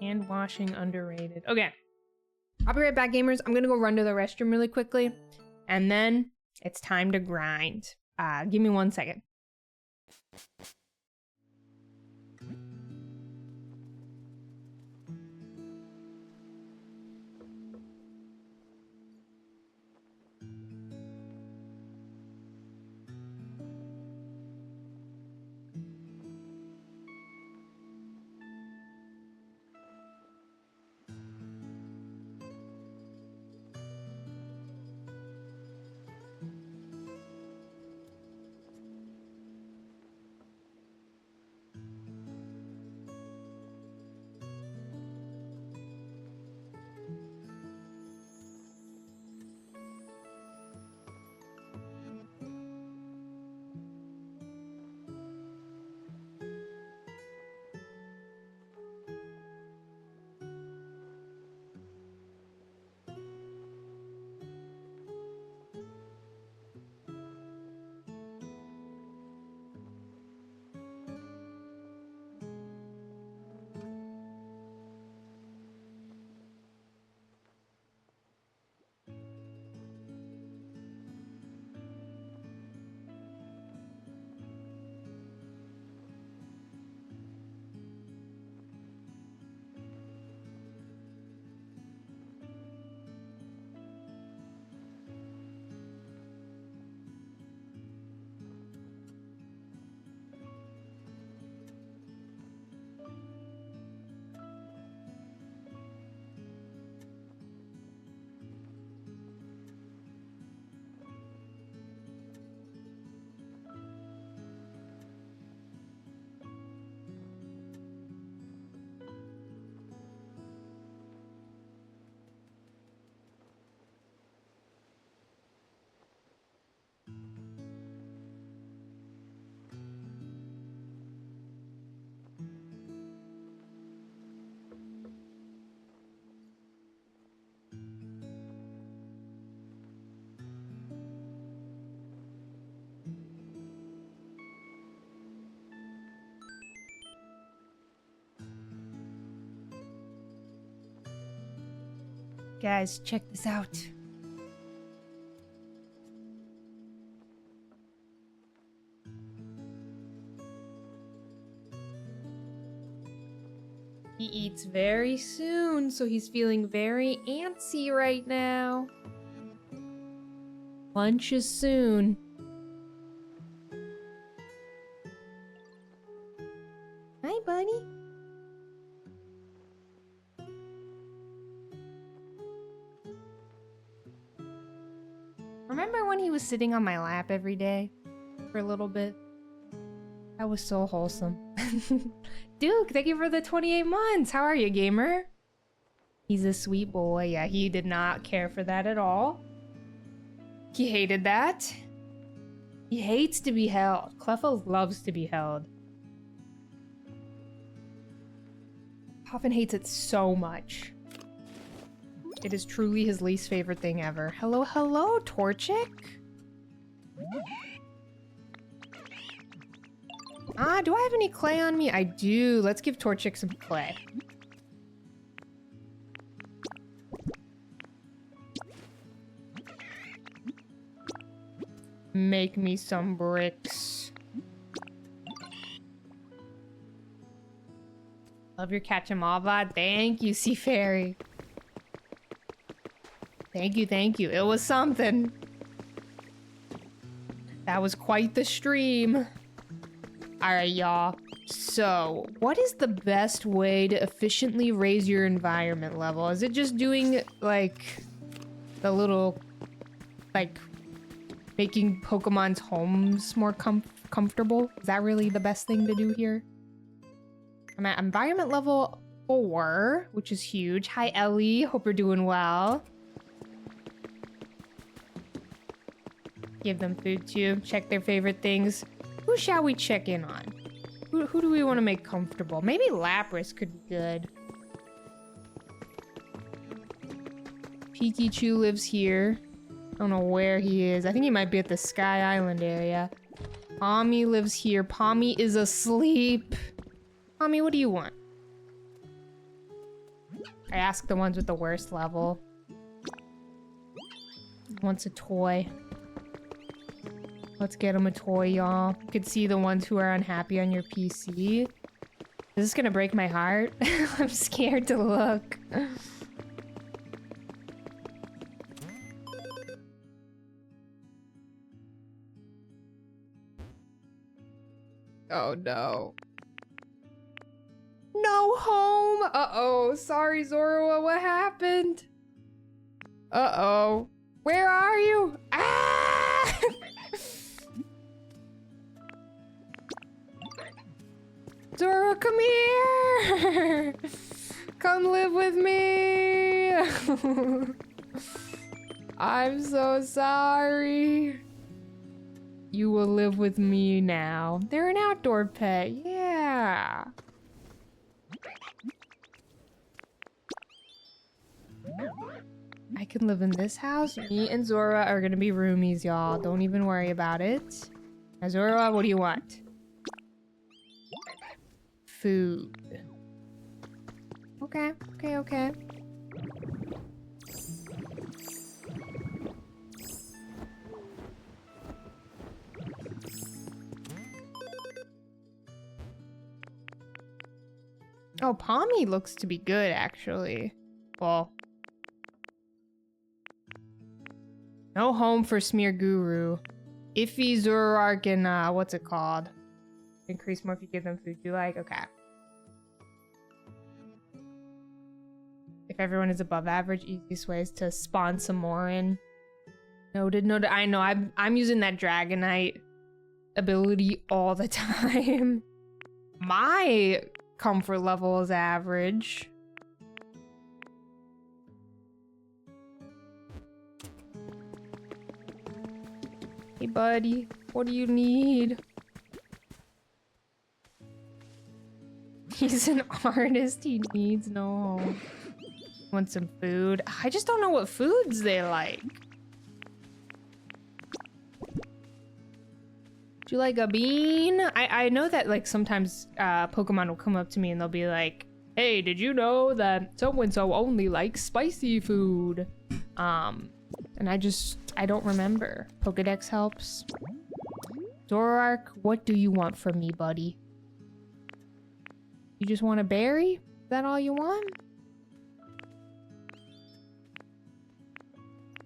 Hand washing underrated. Okay. I'll be right back, gamers. I'm gonna go run to the restroom really quickly. And then it's time to grind. Give me 1 second. Guys, check this out. He eats very soon, so he's feeling very antsy right now. Lunch is soon. Hi, buddy. was sitting on my lap every day for a little bit. That was so wholesome. Duke, thank you for the 28 months. How are you, gamer? He's a sweet boy. Yeah, he did not care for that at all. He hated that. He hates to be held. Cleffa loves to be held. Puffin hates it so much. It is truly his least favorite thing ever. Hello, hello, Torchic? Ah, do I have any clay on me? I do. Let's give Torchic some clay. Make me some bricks. Love your catch 'em all VOD. Thank you, Sea Fairy. Thank you, thank you. It was something. That was quite the stream. Alright, y'all. So, what is the best way to efficiently raise your environment level? Is it just doing, like, the little, like, making Pokemon's homes more comfortable? Is that really the best thing to do here? I'm at environment level 4, which is huge. Hi, Ellie. Hope you're doing well. Give them food too. Check their favorite things. Who shall we check in on? Who do we want to make comfortable? Maybe Lapras could be good. Pikachu lives here. I don't know where he is. I think he might be at the Sky Island area. Pommy lives here. Pommy is asleep. Pommy, what do you want? I ask the ones with the worst level. Wants a toy. Let's get him a toy, y'all. You could see the ones who are unhappy on your PC. Is this gonna break my heart? I'm scared to look. Oh no. No home! Uh-oh. Sorry, Zorua. What happened? Uh-oh. Where are you? Ah! Zorua, come here! Come live with me! I'm so sorry. You will live with me now. They're an outdoor pet. Yeah. I can live in this house. Me and Zora are gonna be roomies, y'all. Don't even worry about it. Now, Zora, what do you want? Food. Okay, okay, okay. Oh, Pommy looks to be good, actually. Well, no home for Smear Guru. Iffy, Zoroark, and what's it called? Increase more if you give them food you like. Okay. If everyone is above average, easiest way is to spawn some more in. Noted, noted. I know. I'm using that Dragonite ability all the time. My comfort level is average. Hey, buddy. What do you need? He's an artist. He needs no home. Want some food? I just don't know what foods they like. Do you like a bean? I know that like sometimes Pokemon will come up to me and they'll be like, hey, did you know that so-and-so only likes spicy food? And I don't remember. Pokedex helps. Zoroark, what do you want from me, buddy? You just want a berry? Is that all you want?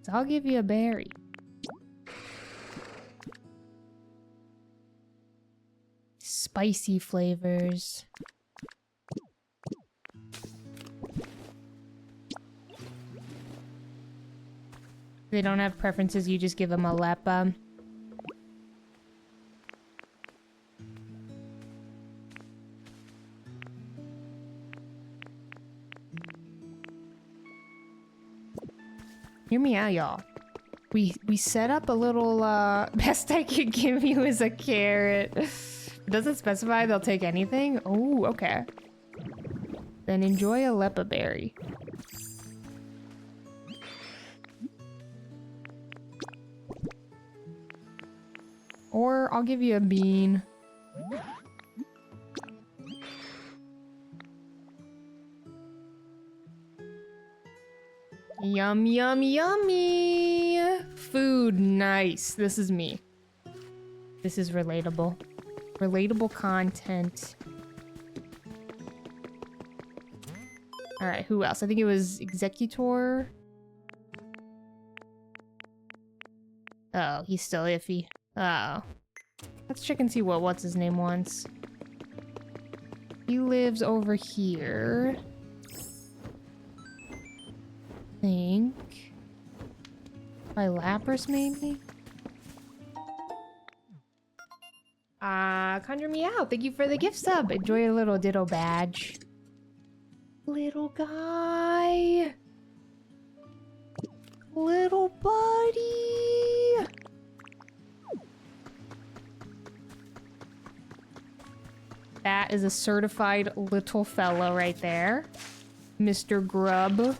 So I'll give you a berry. Spicy flavors. They don't have preferences, you just give them a Leppa. Hear me out, y'all. We set up a little, best I could give you is a carrot. Does it specify they'll take anything? Oh, okay. Then enjoy a Leppa berry. Or I'll give you a bean. Yum, yum, yummy! Food, nice. This is me. This is relatable. Relatable content. Alright, who else? I think it was Executor. Oh, he's still iffy. Oh. Let's check and see what what's his name wants. He lives over here. Think. By Lapras, maybe? Conjure me out. Thank you for the gift sub. Enjoy your little ditto badge. Little guy. Little buddy. That is a certified little fella right there. Mr. Grub.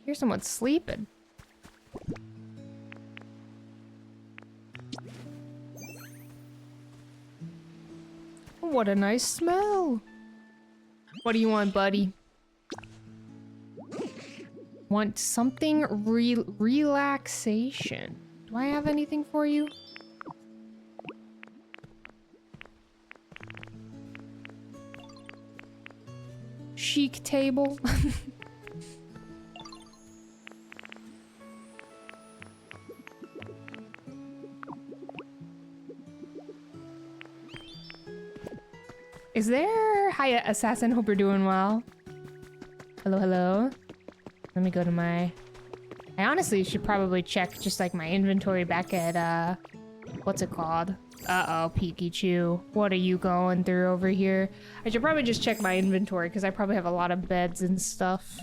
Hear someone sleeping. What a nice smell. What do you want, buddy? Want something relaxation. Do I have anything for you? Chic table. Is there... Hi, Assassin. Hope you're doing well. Hello, hello. Let me go to my... I honestly should probably check just like my inventory back at, what's it called? Uh-oh, Pikachu. What are you going through over here? I should probably just check my inventory because I probably have a lot of beds and stuff.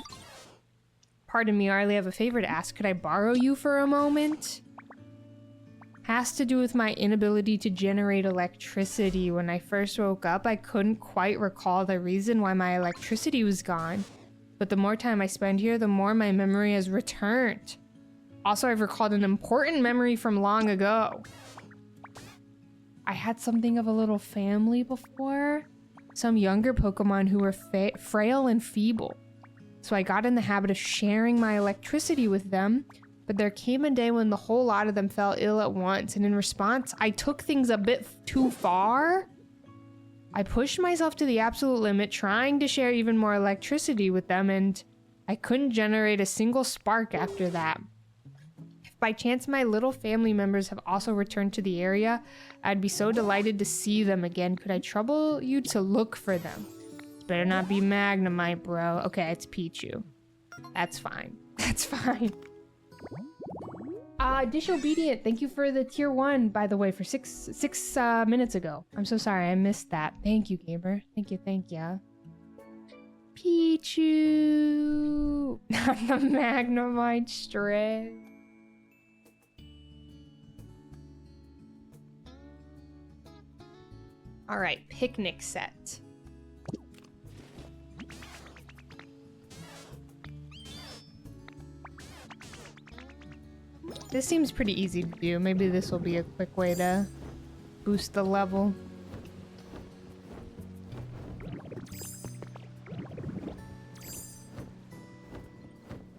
Pardon me, Arlie. I have a favor to ask. Could I borrow you for a moment? Has to do with my inability to generate electricity. When I first woke up, I couldn't quite recall the reason why my electricity was gone. But the more time I spend here, the more my memory has returned. Also, I've recalled an important memory from long ago. I had something of a little family before. Some younger Pokemon who were frail and feeble. So I got in the habit of sharing my electricity with them. But there came a day when the whole lot of them fell ill at once, and in response, I took things a bit too far. I pushed myself to the absolute limit, trying to share even more electricity with them, and I couldn't generate a single spark after that. If by chance my little family members have also returned to the area, I'd be so delighted to see them again. Could I trouble you to look for them? It better not be Magnemite, bro. Okay, it's Pichu. That's fine. That's fine. Disobedient, thank you for the tier 1, by the way, for six minutes ago. I'm so sorry, I missed that. Thank you, gamer. Thank you, thank you. Pichu! Not the Magnemite stray. Alright, picnic set. This seems pretty easy to do. Maybe this will be a quick way to boost the level.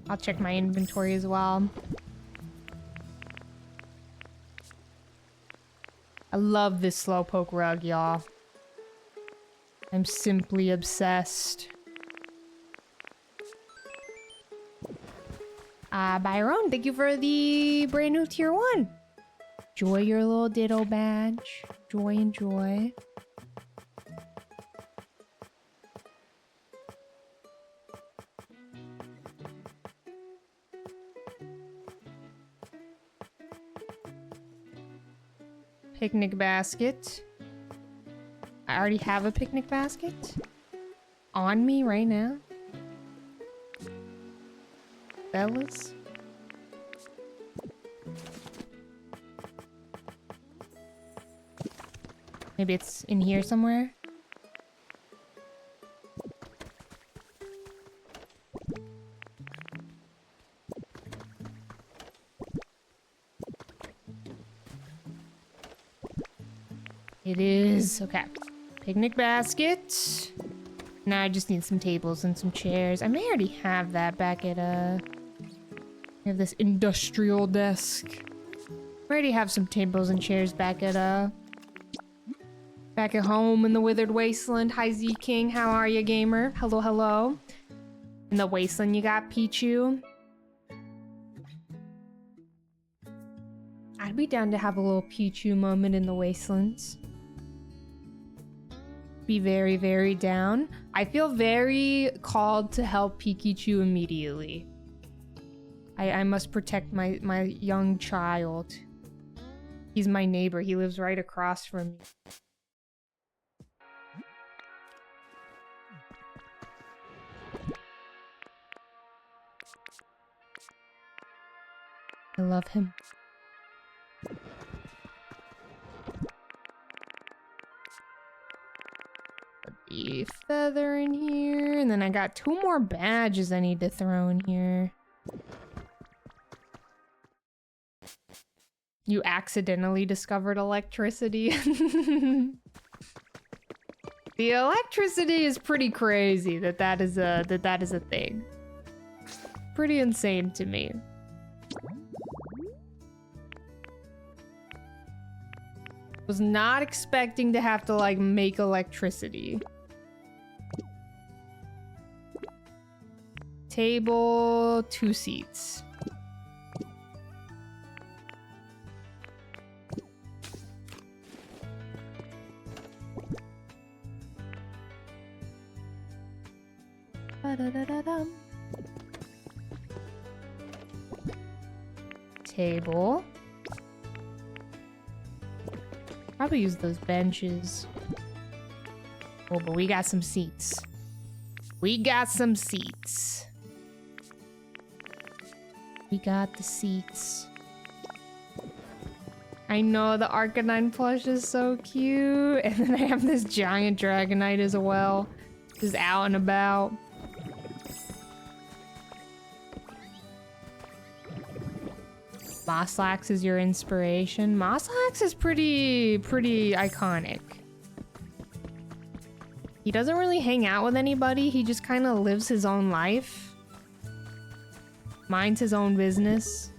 I'll check my inventory as well. I love this Slowpoke rug, y'all. I'm simply obsessed. Byron, thank you for the brand new tier 1. Enjoy your little ditto badge. Enjoy. Picnic basket. I already have a picnic basket on me right now. Fellas. Maybe it's in here somewhere. It is. Okay. Picnic basket. Now I just need some tables and some chairs. I may already have that back at we have this industrial desk. I already have some tables and chairs back at home in the withered wasteland. Hi Z King, how are you, gamer? Hello. In the wasteland you got Pichu. I'd be down to have a little Pichu moment in the wastelands. Be very, very down. I feel very called to help Pikachu immediately. I must protect my young child. He's my neighbor. He lives right across from me. I love him. The feather in here, and then I got 2 more badges I need to throw in here. You accidentally discovered electricity. The electricity is pretty crazy that is a thing. Pretty insane to me. Was not expecting to have to like make electricity. Table, 2 seats. Ba-da-da-da-dum. Table. Probably use those benches. Oh, but we got some seats. We got some seats. We got the seats. I know the Arcanine plush is so cute. And then I have this giant Dragonite as well. Just out and about. Mosslax is your inspiration. Mosslax is pretty iconic. He doesn't really hang out with anybody. He just kind of lives his own life. Minds his own business.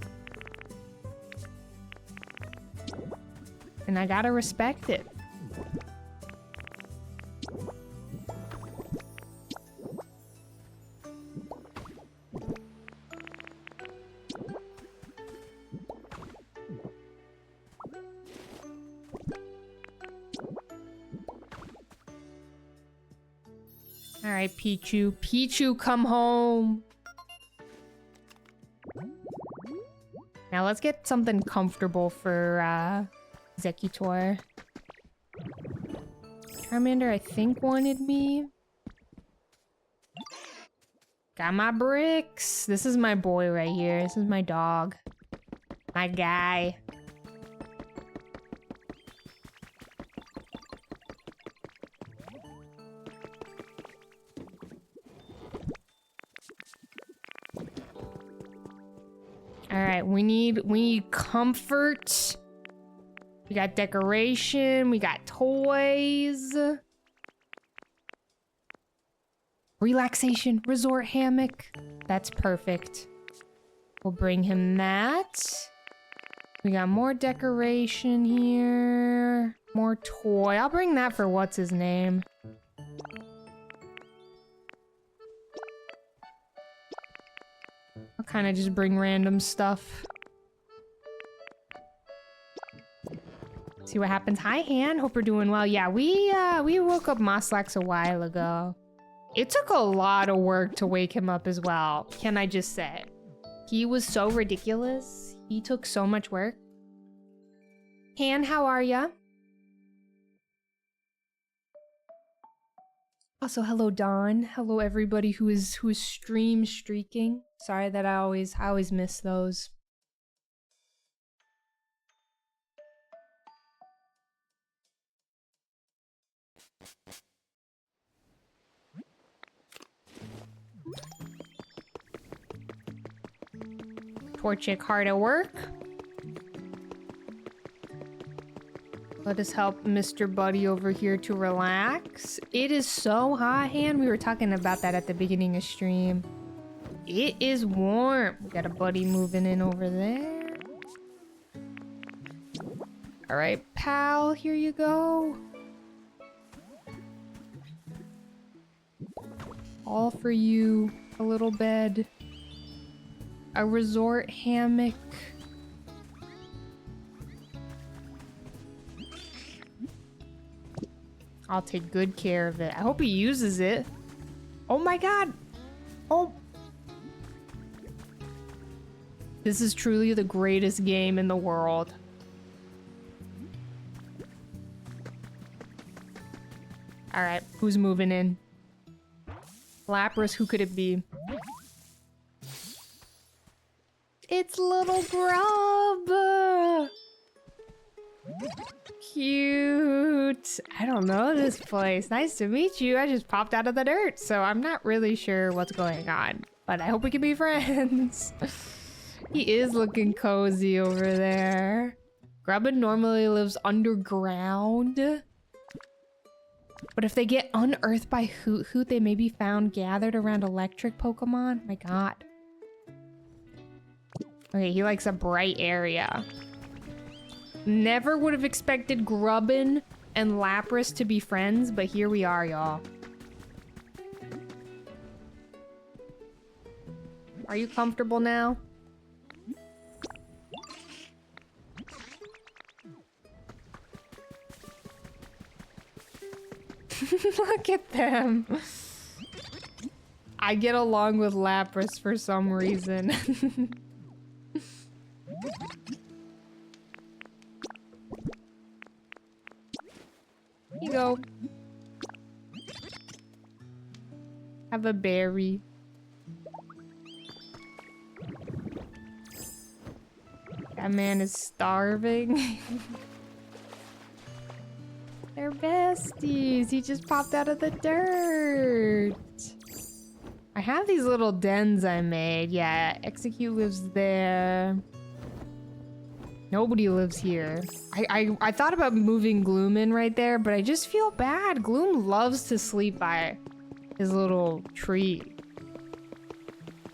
And I gotta respect it. Alright, Pichu. Pichu, come home. Now let's get something comfortable for Executor. Charmander, I think, wanted me. Got my bricks. This is my boy right here. This is my dog. My guy. Alright, we need comfort. We got decoration, we got toys. Relaxation, resort hammock. That's perfect. We'll bring him that. We got more decoration here. More toy. I'll bring that for what's his name. kind of just bring random stuff. See what happens. Hi, Han. Hope you're doing well. Yeah, we woke up Moslax a while ago. It took a lot of work to wake him up as well, can I just say. He was so ridiculous. He took so much work. Han, how are ya? Also, hello Don. Hello everybody who is stream streaking. Sorry that I always miss those. Torchic hard at work. Let us help Mr. Buddy over here to relax. It is so hot, Han. We were talking about that at the beginning of stream. It is warm. We got a buddy moving in over there. All right, pal, here you go. All for you. A little bed. A resort hammock. I'll take good care of it. I hope he uses it. Oh my god! Oh! This is truly the greatest game in the world. Alright, who's moving in? Lapras, who could it be? It's little Grub! Cute. I don't know this place. Nice to meet you. I just popped out of the dirt, so I'm not really sure what's going on. But I hope we can be friends. He is looking cozy over there. Grubbin normally lives underground. But if they get unearthed by Hoot Hoot, they may be found gathered around electric Pokemon. My god. Okay, he likes a bright area. Never would have expected Grubbin and Lapras to be friends, but here we are, y'all. Are you comfortable now? Look at them. I get along with Lapras for some reason. Here you go. Have a berry. That man is starving. They're besties. He just popped out of the dirt. I have these little dens I made. Yeah, Execute lives there. Nobody lives here. I thought about moving Gloom in right there, but I just feel bad. Gloom loves to sleep by his little tree.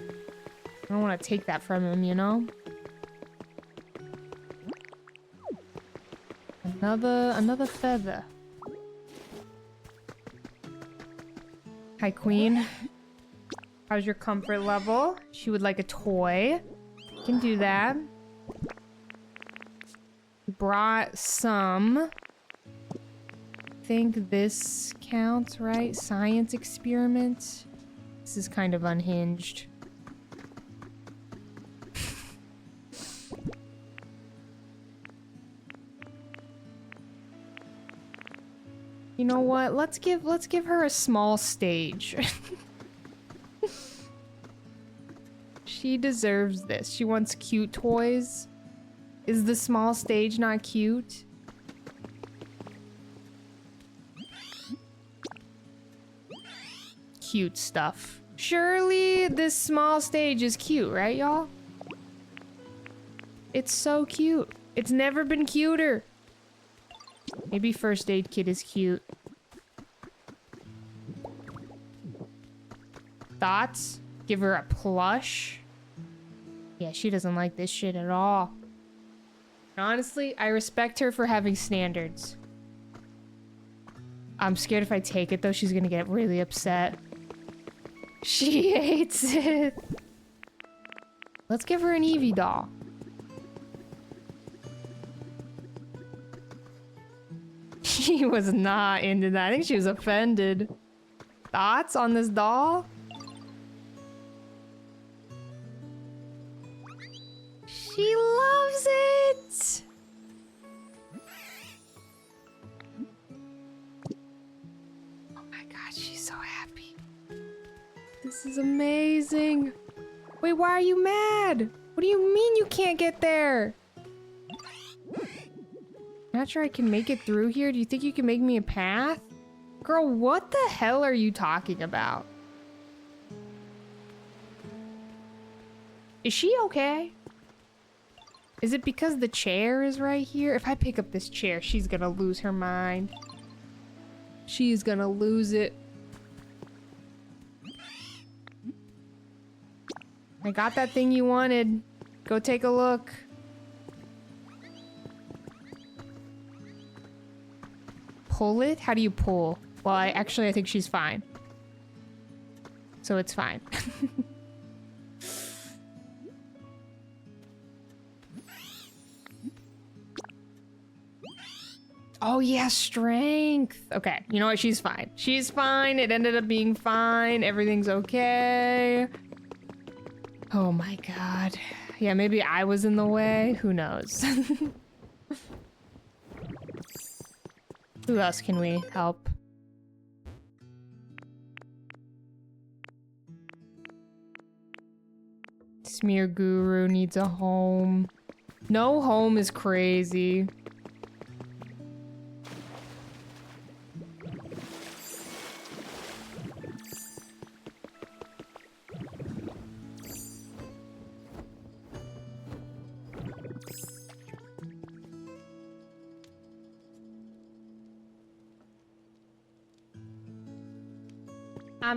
I don't want to take that from him, you know? Another feather. Hi, Queen. How's your comfort level? She would like a toy. Can do that. Brought some. Think this counts, right? Science experiment. This is kind of unhinged. You know what? Let's give her a small stage. She deserves this. She wants cute toys. Is the small stage not cute? Cute stuff. Surely this small stage is cute, right, y'all? It's so cute. It's never been cuter. Maybe first aid kit is cute. Thoughts? Give her a plush? Yeah, she doesn't like this shit at all. Honestly, I respect her for having standards. I'm scared if I take it though, she's gonna get really upset. She hates it. Let's give her an Eevee doll. She was not into that. I think she was offended. Thoughts on this doll? She loves it! Oh my god, she's so happy. This is amazing. Wait, why are you mad? What do you mean you can't get there? Not sure I can make it through here. Do you think you can make me a path? Girl, what the hell are you talking about? Is she okay? Is it because the chair is right here? If I pick up this chair, she's gonna lose her mind. She's gonna lose it. I got that thing you wanted. Go take a look. Pull it? How do you pull? Well, I think she's fine. So it's fine. Oh yeah, strength. Okay, you know what? She's fine. She's fine. It ended up being fine. Everything's okay. Oh my god. Yeah, maybe I was in the way. Who knows? Who else can we help? Smear Guru needs a home. No home is crazy.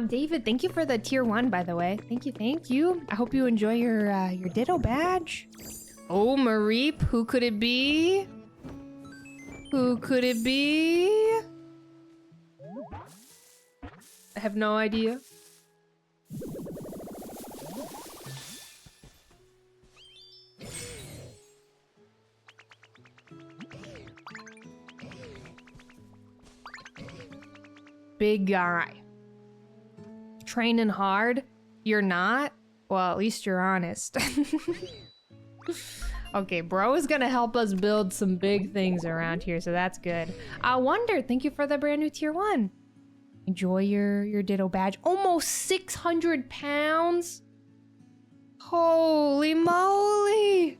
David, thank you for the tier 1, by the way. Thank you, thank you. I hope you enjoy your Ditto badge. Oh, Mareep, who could it be? Who could it be? I have no idea. Big guy. Training hard? You're not? Well, at least you're honest. Okay, bro is gonna help us build some big things around here, so that's good. Wonder, thank you for the brand new tier 1. Enjoy your Ditto badge. Almost 600 pounds? Holy moly!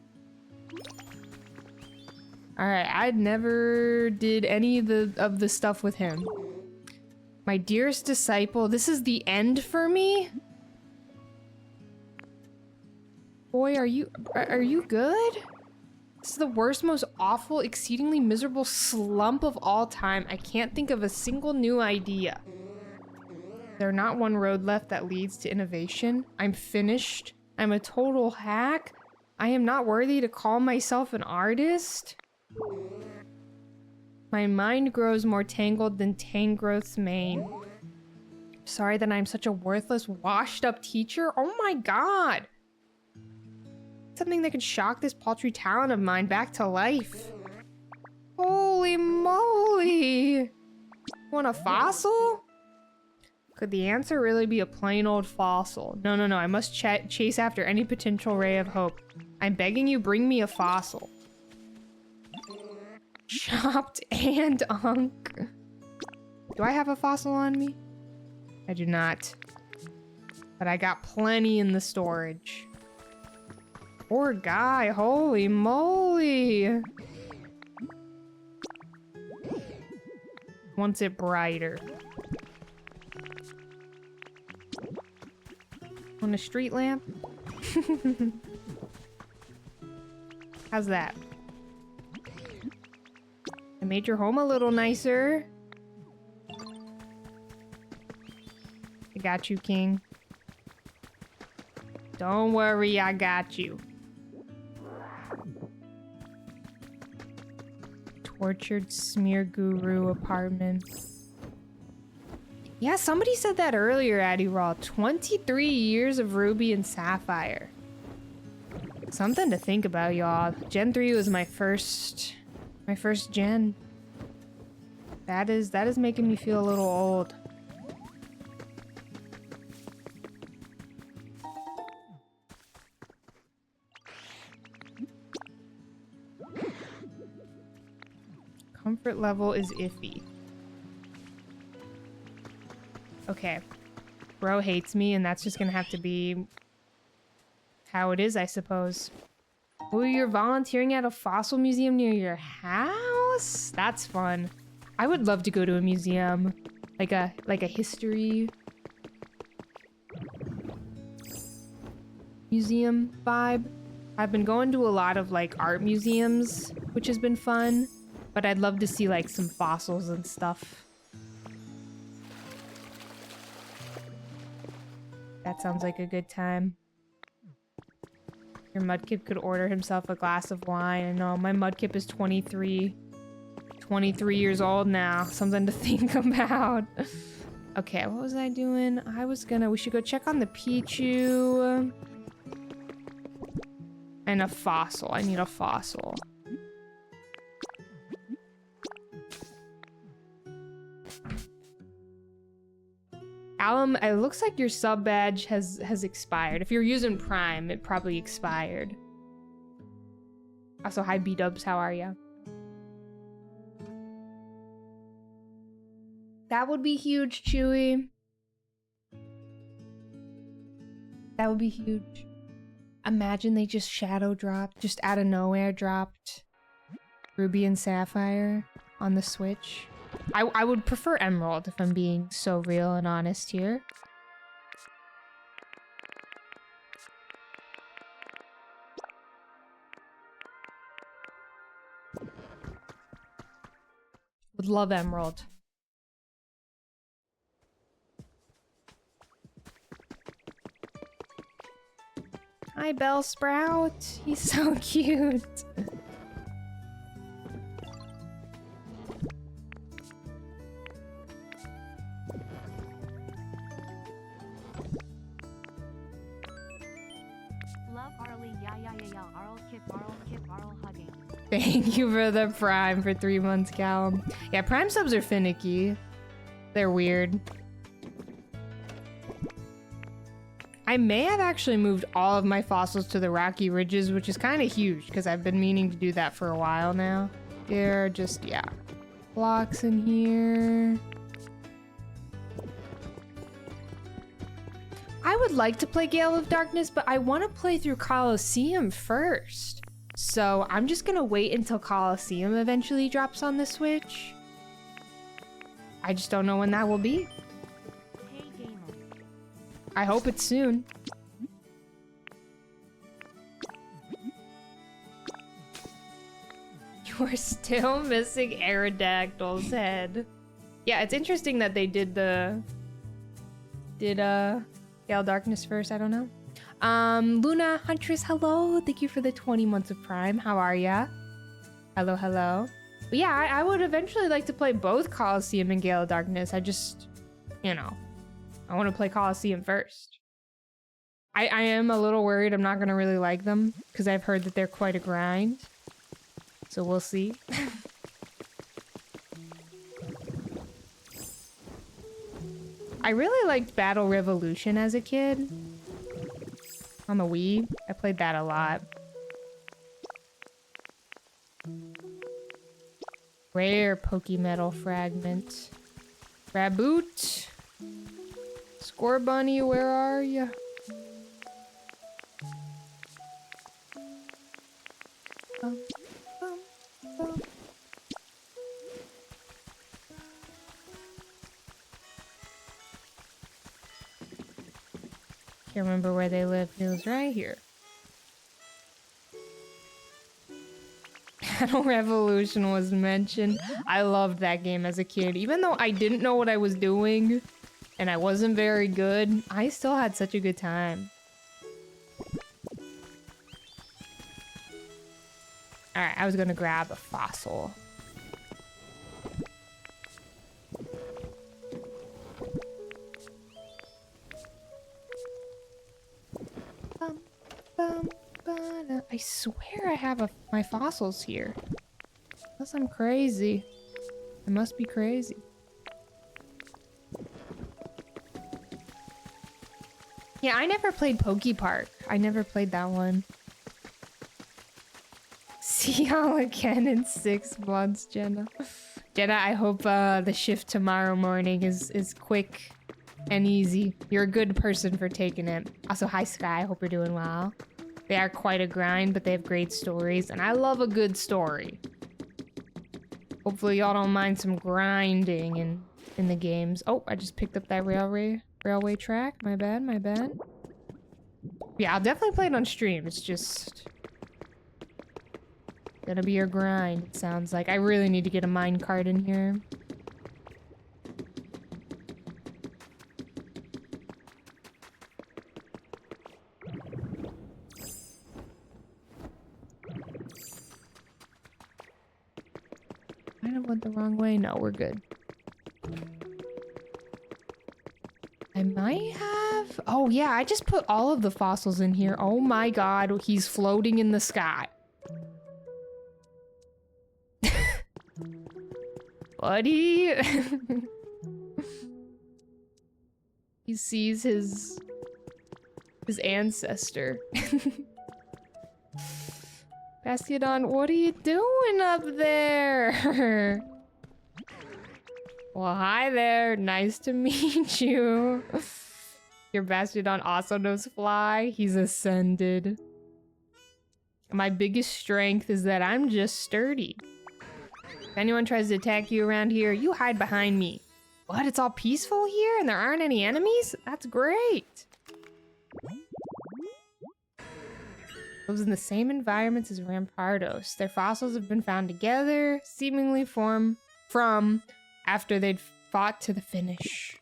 Alright, I never did any of the stuff with him. My dearest disciple, this is the end for me? Boy, are you good? This is the worst, most awful, exceedingly miserable slump of all time. I can't think of a single new idea. There's not one road left that leads to innovation. I'm finished. I'm a total hack. I am not worthy to call myself an artist. My mind grows more tangled than Tangrowth's mane. Sorry that I'm such a worthless, washed-up teacher. Oh my god! Something that could shock this paltry talent of mine back to life. Holy moly! Want a fossil? Could the answer really be a plain old fossil? No, I must chase after any potential ray of hope. I'm begging you, bring me a fossil. Chopped and unk. Do I have a fossil on me? I do not. But I got plenty in the storage. Poor guy, holy moly. Wants it brighter. Want a street lamp? How's that? I made your home a little nicer. I got you, King. Don't worry, I got you. Tortured Smear Guru apartment. Yeah, somebody said that earlier, Addy Raw. 23 years of Ruby and Sapphire. Something to think about, y'all. Gen 3 was my first gen. That is making me feel a little old. Comfort level is iffy. Okay. Bro hates me, and that's just gonna have to be how it is, I suppose. Oh, you're volunteering at a fossil museum near your house? That's fun. I would love to go to a museum. Like a history museum vibe. I've been going to a lot of like art museums, which has been fun. But I'd love to see like some fossils and stuff. That sounds like a good time. Your Mudkip could order himself a glass of wine. I know, my Mudkip is 23. 23 years old now. Something to think about. Okay, what was I doing? We should go check on the Pichu. And a fossil. I need a fossil. Alum, it looks like your sub badge has expired. If you're using Prime, it probably expired. Also, hi B-dubs, how are ya? That would be huge, Chewy. That would be huge. Imagine they just shadow dropped, just out of nowhere dropped Ruby and Sapphire on the Switch. I would prefer Emerald if I'm being so real and honest here. Would love Emerald. Hi, Bellsprout. He's so cute. Love Arlie, yeah, Arl Kip, Arl hugging. Thank you for the Prime for 3 months, Callum. Yeah, Prime subs are finicky. They're weird. I may have actually moved all of my fossils to the Rocky Ridges, which is kind of huge because I've been meaning to do that for a while now. There are just, yeah, blocks in here. I would like to play Gale of Darkness, but I want to play through Coliseum first. So I'm just gonna wait until Coliseum eventually drops on the Switch. I just don't know when that will be. Hey gamer. I hope it's soon. You're still missing Aerodactyl's head. Yeah, it's interesting that they did Gale Darkness first, I don't know. Luna Huntress, hello. Thank you for the 20 months of Prime. How are ya? Hello, hello. But yeah, I would eventually like to play both Coliseum and Gale of Darkness. I just, you know, I want to play Coliseum first. I am a little worried I'm not going to really like them because I've heard that they're quite a grind. So we'll see. I really liked Battle Revolution as a kid. On the Wii, I played that a lot. Rare Pokemetal fragment. Raboot. Score Bunny, where are ya? Bum, bum, bum. Can't remember where they lived. It was right here. Battle Revolution was mentioned. I loved that game as a kid. Even though I didn't know what I was doing and I wasn't very good, I still had such a good time. Alright, I was gonna grab a fossil. Bum, bum, ba-da. I swear I have my fossils here. Unless I'm crazy. I must be crazy. Yeah, I never played Pokepark. I never played that one. See y'all again in 6 months, Jenna. Jenna, I hope the shift tomorrow morning is quick and easy. You're a good person for taking it. Also, hi Sky, I hope you're doing well. They are quite a grind, but they have great stories, and I love a good story. Hopefully y'all don't mind some grinding in the games. Oh, I just picked up that railway track. My bad, my bad. Yeah, I'll definitely play it on stream. It's just gonna be a grind, it sounds like. I really need to get a mine cart in here. Might have went the wrong way. No, we're good. I might have... Oh, yeah, I just put all of the fossils in here. Oh my god, he's floating in the sky. Buddy! He sees his ancestor. Bastiodon, what are you doing up there? Well, hi there. Nice to meet you. Your Bastiodon also knows fly. He's ascended. My biggest strength is that I'm just sturdy. If anyone tries to attack you around here, you hide behind me. What? It's all peaceful here and there aren't any enemies? That's great. Lives in the same environments as Rampardos. Their fossils have been found together, seemingly from after they'd fought to the finish.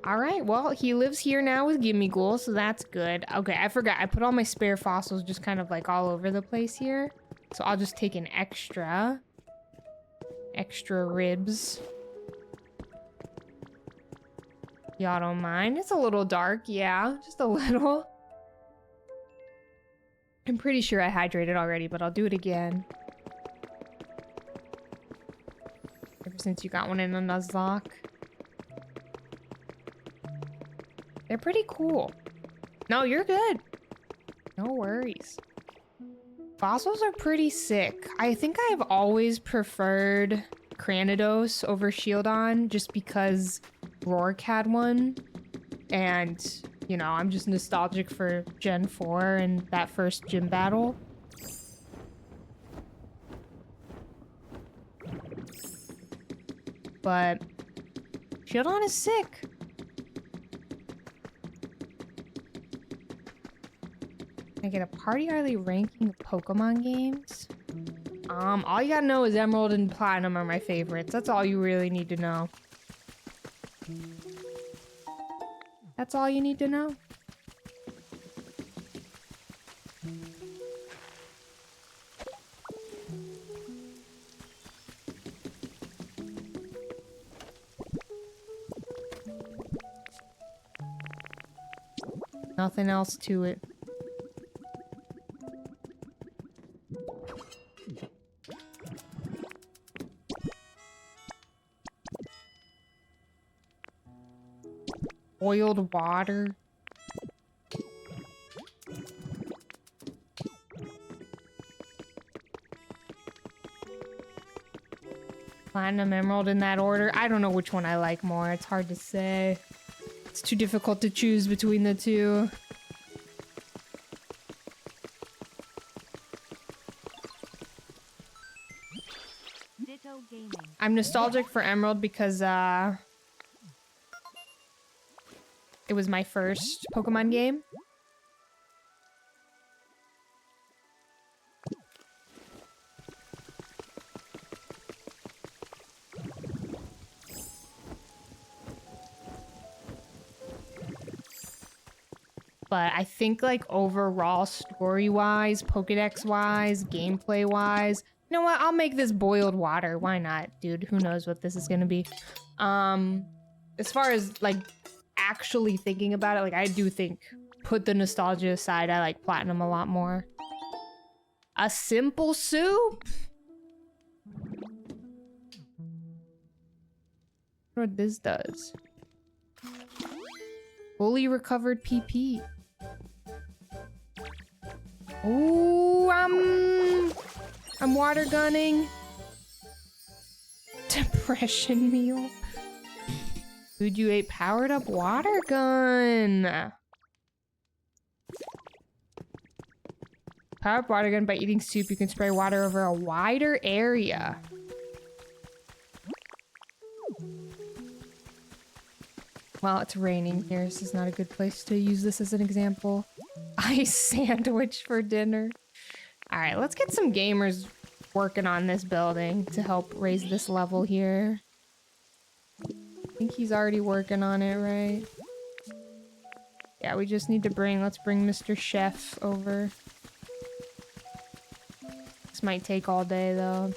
Alright, well, he lives here now with Gimme Ghoul, so that's good. Okay, I forgot. I put all my spare fossils just kind of like all over the place here. So I'll just take an extra ribs. Y'all don't mind? It's a little dark, yeah, just a little. I'm pretty sure I hydrated already, but I'll do it again. Ever since you got one in a Nuzlocke. They're pretty cool. No, you're good. No worries. Fossils are pretty sick. I think I've always preferred Cranidos over Shieldon just because Rourke had one. And, you know, I'm just nostalgic for Gen 4 and that first gym battle. But Shieldon is sick. Can I get a party early ranking of Pokemon games? All you gotta know is Emerald and Platinum are my favorites. That's all you really need to know. That's all you need to know. Nothing else to it. Boiled water. Platinum, Emerald in that order. I don't know which one I like more. It's hard to say. It's too difficult to choose between the two. Ditto Gaming. I'm nostalgic for Emerald because it was my first Pokemon game. But I think like overall story-wise, Pokedex-wise, gameplay-wise, you know what? I'll make this boiled water. Why not, dude? Who knows what this is gonna be? As far as like actually thinking about it, like I do think put the nostalgia aside, I like platinum a lot more. A simple soup? What this does. Fully recovered PP. Ooh, I'm water gunning. Depression meal. Food you ate powered up water gun. Power up water gun by eating soup. You can spray water over a wider area. Well, it's raining here. This is not a good place to use this as an example. Ice sandwich for dinner. All right, let's get some gamers working on this building to help raise this level here. I think he's already working on it, right? Yeah, we just need to let's bring Mr. Chef over. This might take all day, though.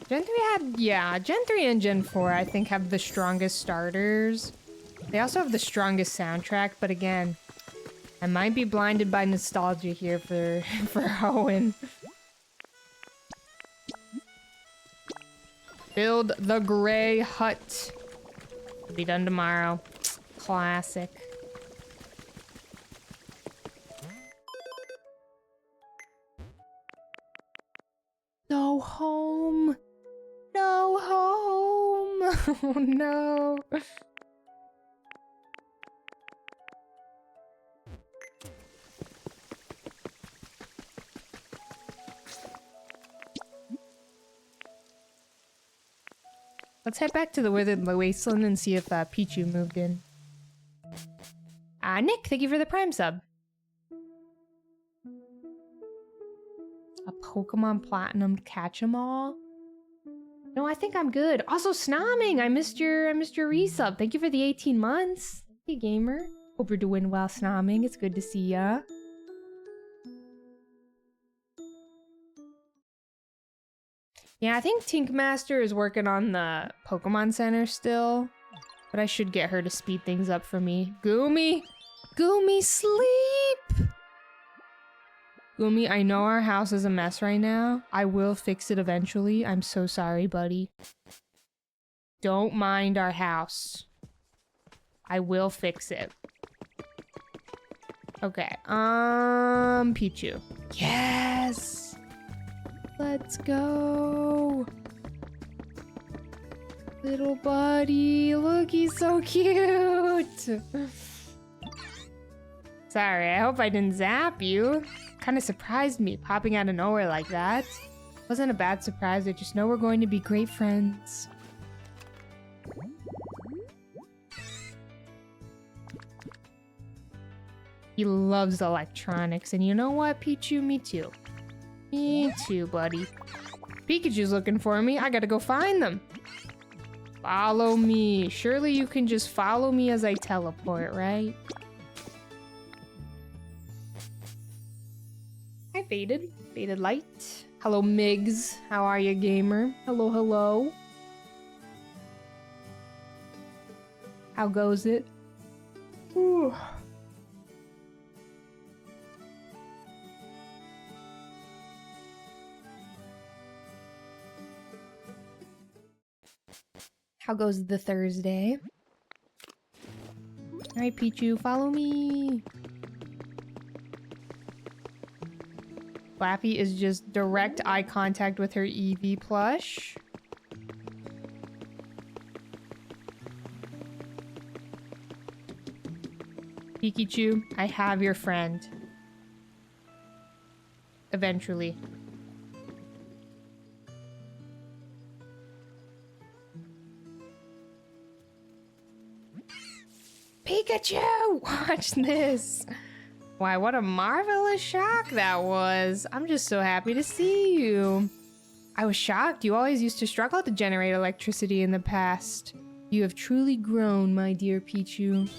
Gen 3 had, yeah, Gen 3 and Gen 4 I think have the strongest starters. They also have the strongest soundtrack, but again, I might be blinded by nostalgia here for Owen. Build the gray hut. It'll be done tomorrow. Classic. No home. No home. Oh no. Let's head back to the Withered Wasteland and see if Pichu moved in. Nick, thank you for the Prime sub. A Pokemon Platinum Catch-em-all? No, I think I'm good. Also, Snomming, I missed your resub. Thank you for the 18 months. Hey, gamer. Hope you're doing well, Snomming. It's good to see ya. Yeah, I think Tinkmaster is working on the Pokemon Center still. But I should get her to speed things up for me. Goomy! Goomy, sleep! Goomy, I know our house is a mess right now. I will fix it eventually. I'm so sorry, buddy. Don't mind our house. I will fix it. Okay, Pichu. Yes! Let's go! Little buddy, look, he's so cute! Sorry, I hope I didn't zap you. Kind of surprised me, popping out of nowhere like that. Wasn't a bad surprise, I just know we're going to be great friends. He loves electronics, and you know what, Pichu? Me too. Me too, buddy. Pikachu's looking for me. I gotta go find them. Follow me. Surely you can just follow me as I teleport, right? Hi, Faded. Faded Light. Hello, Migs. How are you, gamer? Hello, hello. How goes it? Ooh. How goes the Thursday? Alright, Pichu, follow me. Flappy is just direct eye contact with her Eevee plush. Pikachu, I have your friend. Eventually. Pikachu! Watch this! Why, what a marvelous shock that was. I'm just so happy to see you. I was shocked. You always used to struggle to generate electricity in the past. You have truly grown, my dear Pichu.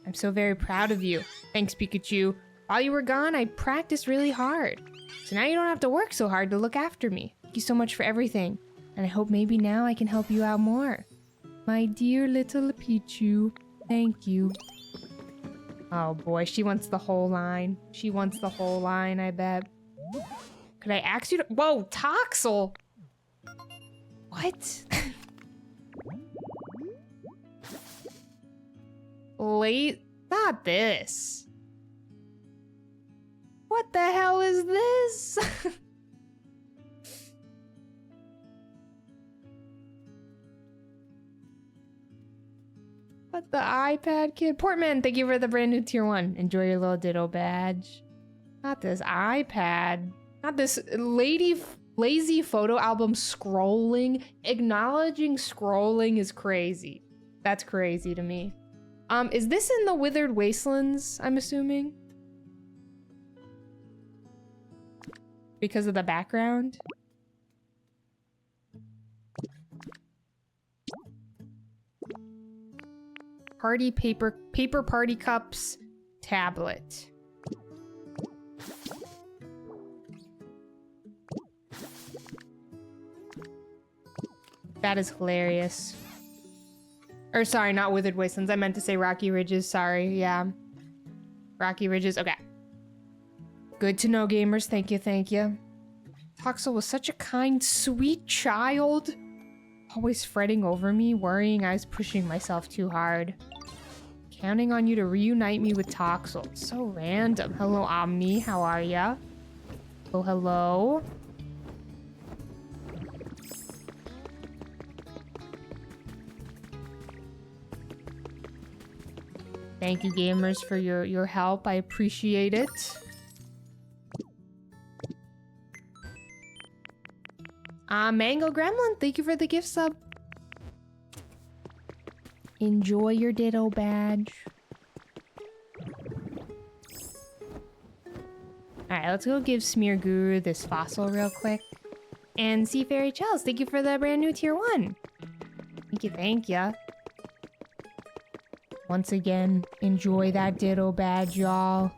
I'm so very proud of you. Thanks, Pikachu. While you were gone, I practiced really hard. So now you don't have to work so hard to look after me. Thank you so much for everything. And I hope maybe now I can help you out more. My dear little Pichu, thank you. Oh boy, she wants the whole line. She wants the whole line, I bet. Could I ask you to— Whoa, Toxel! What? Late? Not this. What the hell is this? What the iPad kid? Portman, thank you for the brand new tier 1. Enjoy your little ditto badge. Not this iPad. Not this lazy photo album scrolling. Acknowledging scrolling is crazy. That's crazy to me. Is this in the Withered Wastelands, I'm assuming? Because of the background? Party paper party cups, tablet. That is hilarious. Or sorry, not Withered Wastelands. I meant to say Rocky Ridges. Sorry, yeah. Rocky Ridges, okay. Good to know, gamers. Thank you, thank you. Toxel was such a kind, sweet child. Always fretting over me, worrying I was pushing myself too hard. Counting on you to reunite me with Toxel. So random. Hello, Omni. How are ya? Oh, hello. Thank you, gamers, for your help. I appreciate it. Mango Gremlin, thank you for the gift sub. Enjoy your ditto badge. Alright, let's go give Smear Guru this fossil real quick. And Sea Fairy Chels, thank you for the brand new tier 1. Thank you, thank ya. Once again, enjoy that ditto badge, y'all.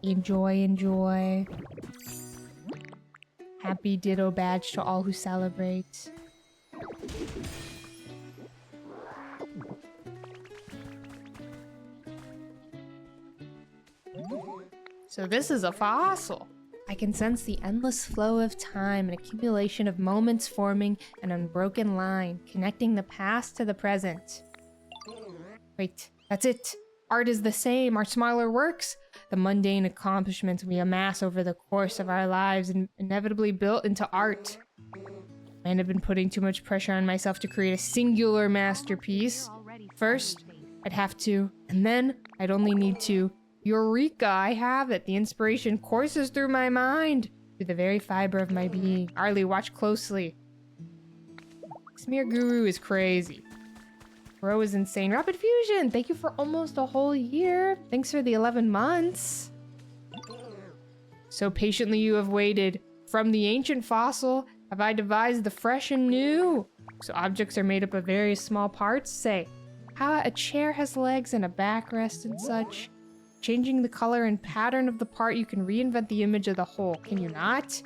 Enjoy, enjoy. Happy ditto badge to all who celebrate. So this is a fossil. I can sense the endless flow of time, an accumulation of moments forming an unbroken line, connecting the past to the present. Wait, that's it. Art is the same, our smaller works. The mundane accomplishments we amass over the course of our lives inevitably built into art. I have been putting too much pressure on myself to create a singular masterpiece. First, I'd have to, and then I'd only need to. Eureka, I have it. The inspiration courses through my mind, through the very fiber of my being. Arlie, watch closely. Smear Guru is crazy. Bro is insane. Rapid Fusion, thank you for almost a whole year. Thanks for the 11 months. So patiently you have waited. From the ancient fossil, have I devised the fresh and new? So objects are made up of various small parts. Say, how a chair has legs and a backrest and such. Changing the color and pattern of the part, you can reinvent the image of the whole. Can you not?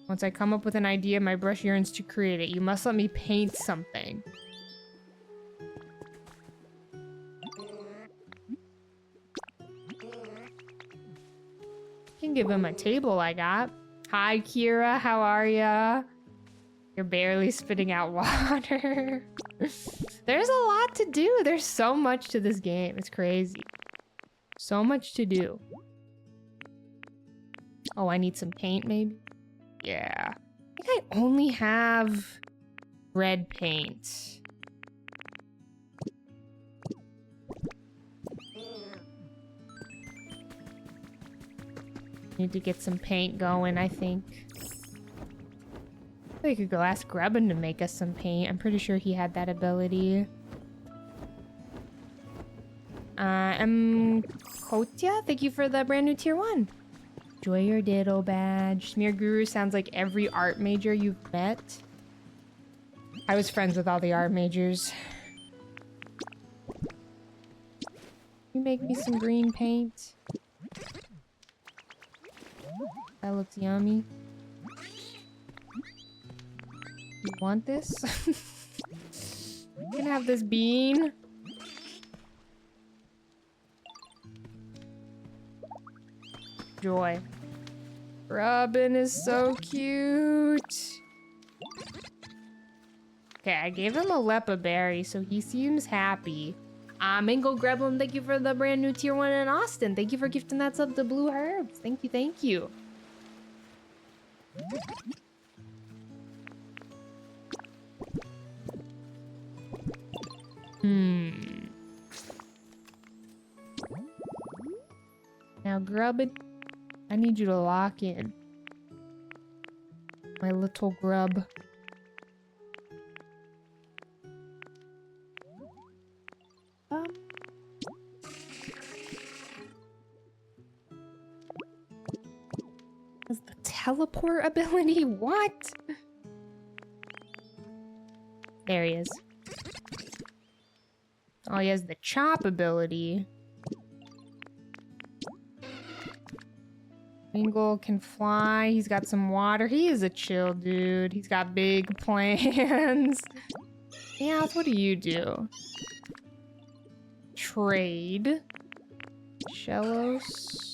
Once I come up with an idea, my brush yearns to create it. You must let me paint something. Can give him a table I got. Hi, Kira. How are ya? You're barely spitting out water. There's a lot to do. There's so much to this game. It's crazy. So much to do. Oh, I need some paint, maybe? Yeah. I think I only have red paint. Need to get some paint going, I think. We could go ask Grubbin to make us some paint. I'm pretty sure he had that ability. Kotia, thank you for the brand new tier 1. Enjoy your ditto badge. Smear Guru sounds like every art major you've met. I was friends with all the art majors. You make me some green paint. That looks yummy. You want this? You can have this bean. Joy. Robin is so cute. Okay, I gave him a lepa berry, so he seems happy. Mango Greblin, thank you for the brand new tier 1 in Austin. Thank you for gifting that sub to Blue Herbs. Thank you, thank you. Now, Grubbin, I need you to lock in. My little grub. Has the teleport ability? What? There he is. Oh, he has the chop ability. Wingle can fly. He's got some water. He is a chill dude. He's got big plans. Yeah, what do you do? Trade. Shellos.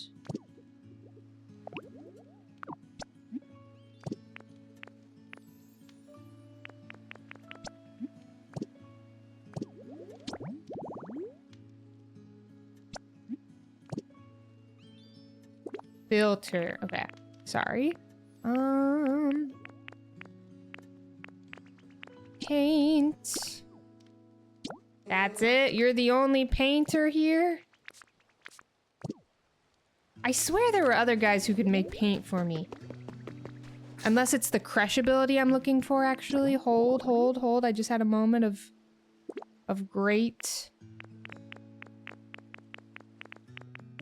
Filter. Okay. Sorry. Paint. That's it? You're the only painter here? I swear there were other guys who could make paint for me. Unless it's the crush ability I'm looking for, actually. Hold, hold, hold. I just had a moment of great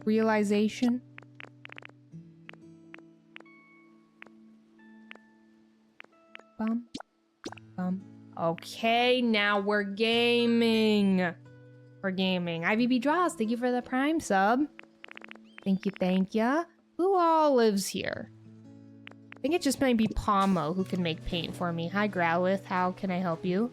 realization. Bum, bum. Okay, now we're gaming. We're gaming. IVB Draws, thank you for the Prime sub. Thank you, thank ya. Who all lives here? I think it just might be Pomo who can make paint for me. Hi, Growlith. How can I help you?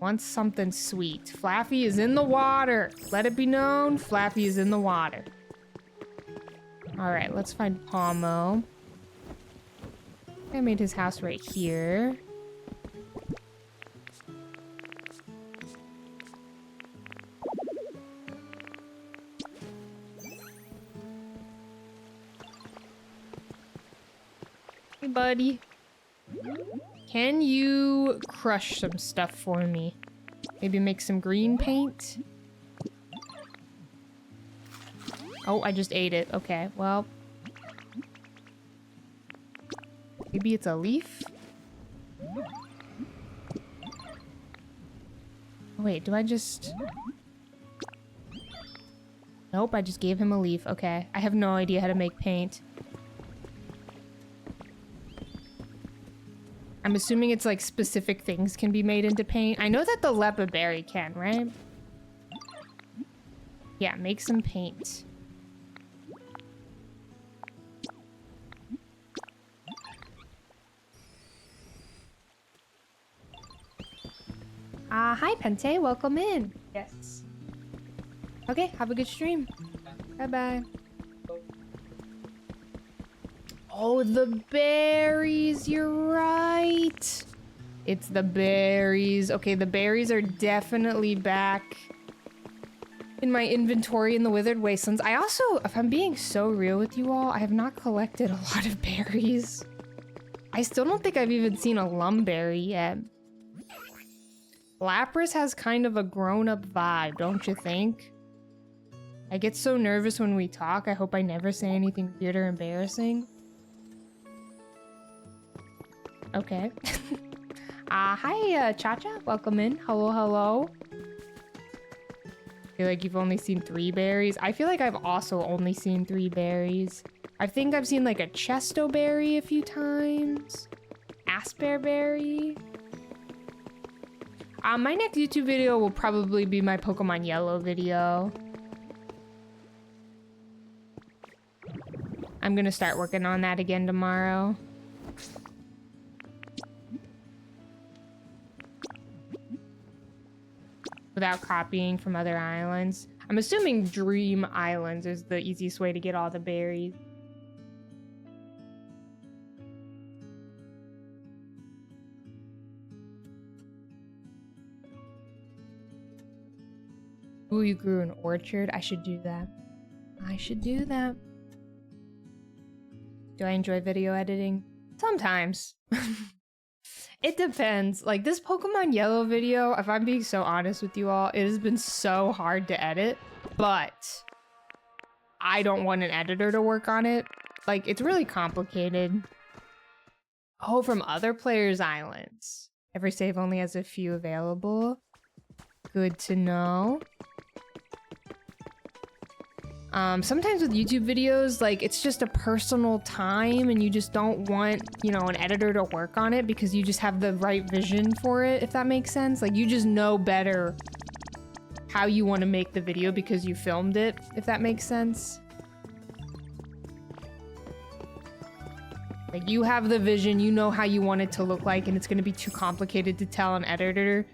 Wants something sweet. Flaffy is in the water. Let it be known, Flaffy is in the water. Alright, let's find Pomo. I made his house right here. Hey, buddy. Can you crush some stuff for me? Maybe make some green paint? Oh, I just ate it. Okay, well. Maybe it's a leaf? Wait, do I just... Nope, I just gave him a leaf. Okay, I have no idea how to make paint. I'm assuming it's like specific things can be made into paint. I know that the lepa berry can, right? Yeah, make some paint. Hi Pente, welcome in. Yes. Okay, have a good stream. Bye-bye. Oh, the berries, you're right. It's the berries. Okay, the berries are definitely back in my inventory in the Withered Wastelands. I also, if I'm being so real with you all, I have not collected a lot of berries. I still don't think I've even seen a lumberry yet. Lapras has kind of a grown-up vibe, don't you think? I get so nervous when we talk. I hope I never say anything weird or embarrassing. Okay. Hi, Cha-Cha. Welcome in. Hello, hello. I feel like you've only seen 3 berries. I feel like I've also only seen 3 berries. I think I've seen like a Chesto berry a few times. Asper berry. My next YouTube video will probably be my Pokemon Yellow video. I'm gonna start working on that again tomorrow. Without copying from other islands. I'm assuming Dream Islands is the easiest way to get all the berries. Ooh, you grew an orchard? I should do that. I should do that. Do I enjoy video editing? Sometimes. It depends. Like this Pokemon Yellow video, if I'm being so honest with you all, it has been so hard to edit, but I don't want an editor to work on it. Like it's really complicated. Oh, from other players' islands. Every save only has a few available. Good to know. Sometimes with YouTube videos, like it's just a personal time and you just don't want, you know, an editor to work on it because you just have the right vision for it, if that makes sense. Like you just know better how you want to make the video because you filmed it, if that makes sense. Like you have the vision, you know how you want it to look like, and it's going to be too complicated to tell an editor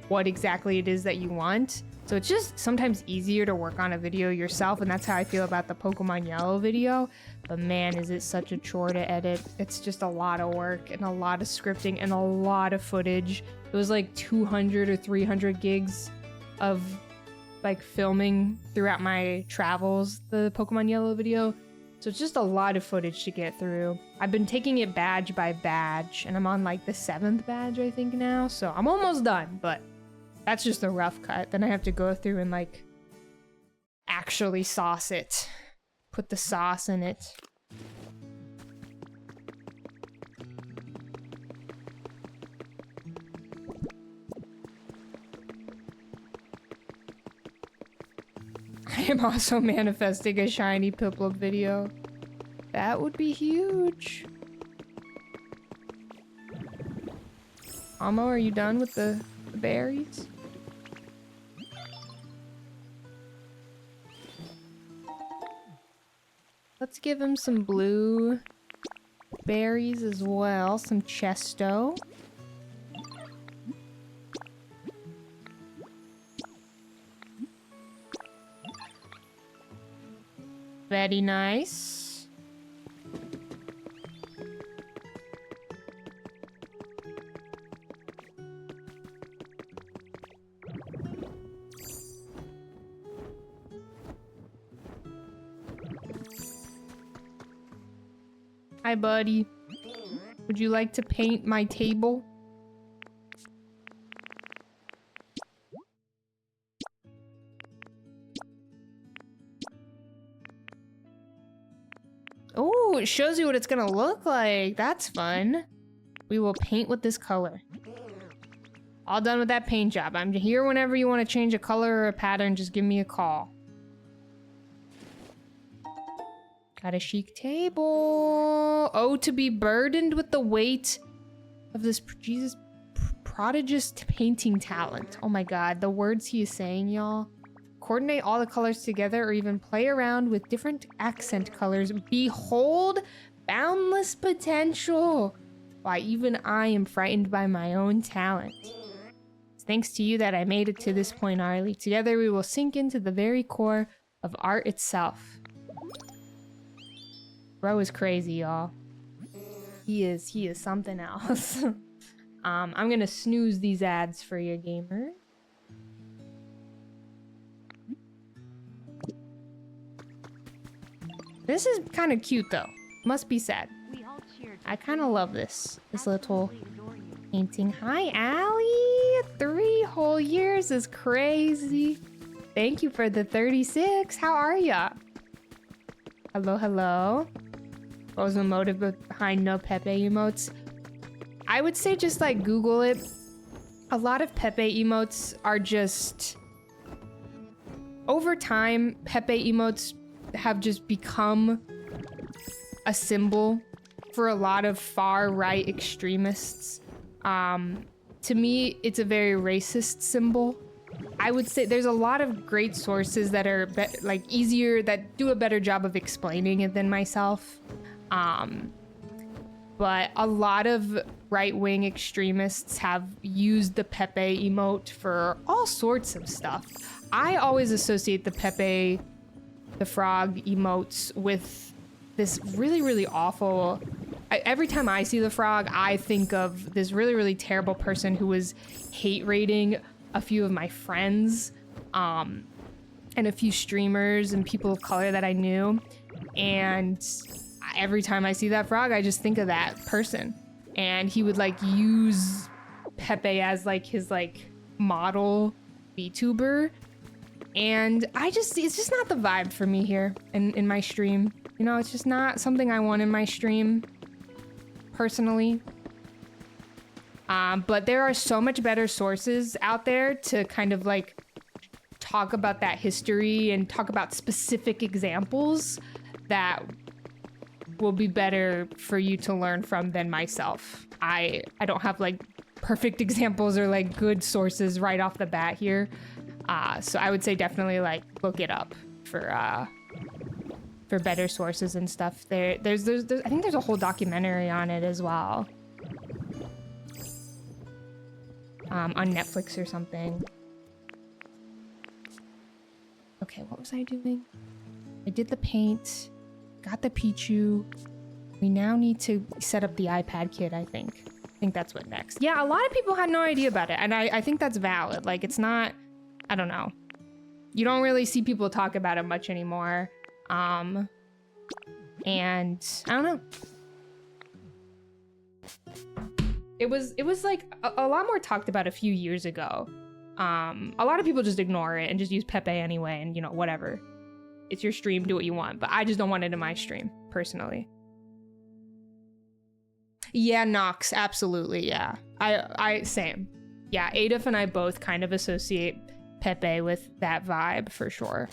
what exactly it is that you want. So it's just sometimes easier to work on a video yourself, and that's how I feel about the Pokemon Yellow video. But man, is it such a chore to edit. It's just a lot of work and a lot of scripting and a lot of footage. It was like 200 or 300 gigs of like filming throughout my travels, the Pokemon Yellow video. So it's just a lot of footage to get through. I've been taking it badge by badge, and I'm on like the 7th badge, I think now. So I'm almost done, but that's just a rough cut. Then I have to go through and like actually sauce it. Put the sauce in it. I am also manifesting a shiny Piplup video. That would be huge. Amo, are you done with the berries? Let's give him some blue berries as well. Some Chesto. Very nice. Hi, buddy. Would you like to paint my table? Oh, it shows you what it's gonna look like. That's fun. We will paint with this color. All done with that paint job. I'm here whenever you want to change a color or a pattern. Just give me a call. Got a chic table. Oh, to be burdened with the weight of this prodigious painting talent. Oh my god, the words he is saying, y'all. Coordinate all the colors together or even play around with different accent colors. Behold boundless potential. Why, even I am frightened by my own talent. It's thanks to you that I made it to this point, Arlie. Together we will sink into the very core of art itself. Bro is crazy, y'all. He is something else. I'm gonna snooze these ads for you, gamer. This is kind of cute, though. Must be sad. I kind of love this little painting. Hi, Allie! 3 whole years is crazy. Thank you for the 36. How are ya? Hello, hello. What was the motive behind no Pepe emotes? I would say just like Google it. A lot of Pepe emotes are just... Over time, Pepe emotes have just become a symbol for a lot of far-right extremists. to me, it's a very racist symbol. I would say there's a lot of great sources that are like easier, that do a better job of explaining it than myself. But a lot of right-wing extremists have used the Pepe emote for all sorts of stuff. I always associate the Pepe the Frog emotes with this really, really awful... every time I see the frog, I think of this really, really terrible person who was hate raiding a few of my friends, and a few streamers and people of color that I knew. And every time I see that frog, I just think of that person. And he would like use Pepe as like his like model VTuber. And it's just not the vibe for me here in my stream. You know, it's just not something I want in my stream, personally. But there are so much better sources out there to kind of like talk about that history and talk about specific examples that will be better for you to learn from than myself. I don't have like perfect examples or like good sources right off the bat here. So I would say definitely like look it up for better sources and stuff. There's I think there's a whole documentary on it as well. On Netflix or something. Okay, what was I doing? I did the paint, got the Pichu. We now need to set up the iPad kit, I think. I think that's what next. Yeah, a lot of people had no idea about it, and I think that's valid. Like, it's not, I don't know. You don't really see people talk about it much anymore. And I don't know. It was like a lot more talked about a few years ago. A lot of people just ignore it and just use Pepe anyway, and you know, whatever. It's your stream, do what you want, but I just don't want it in my stream, personally. Yeah, Nox, absolutely, yeah. I same. Yeah, Adolf and I both kind of associate Pepe with that vibe, for sure.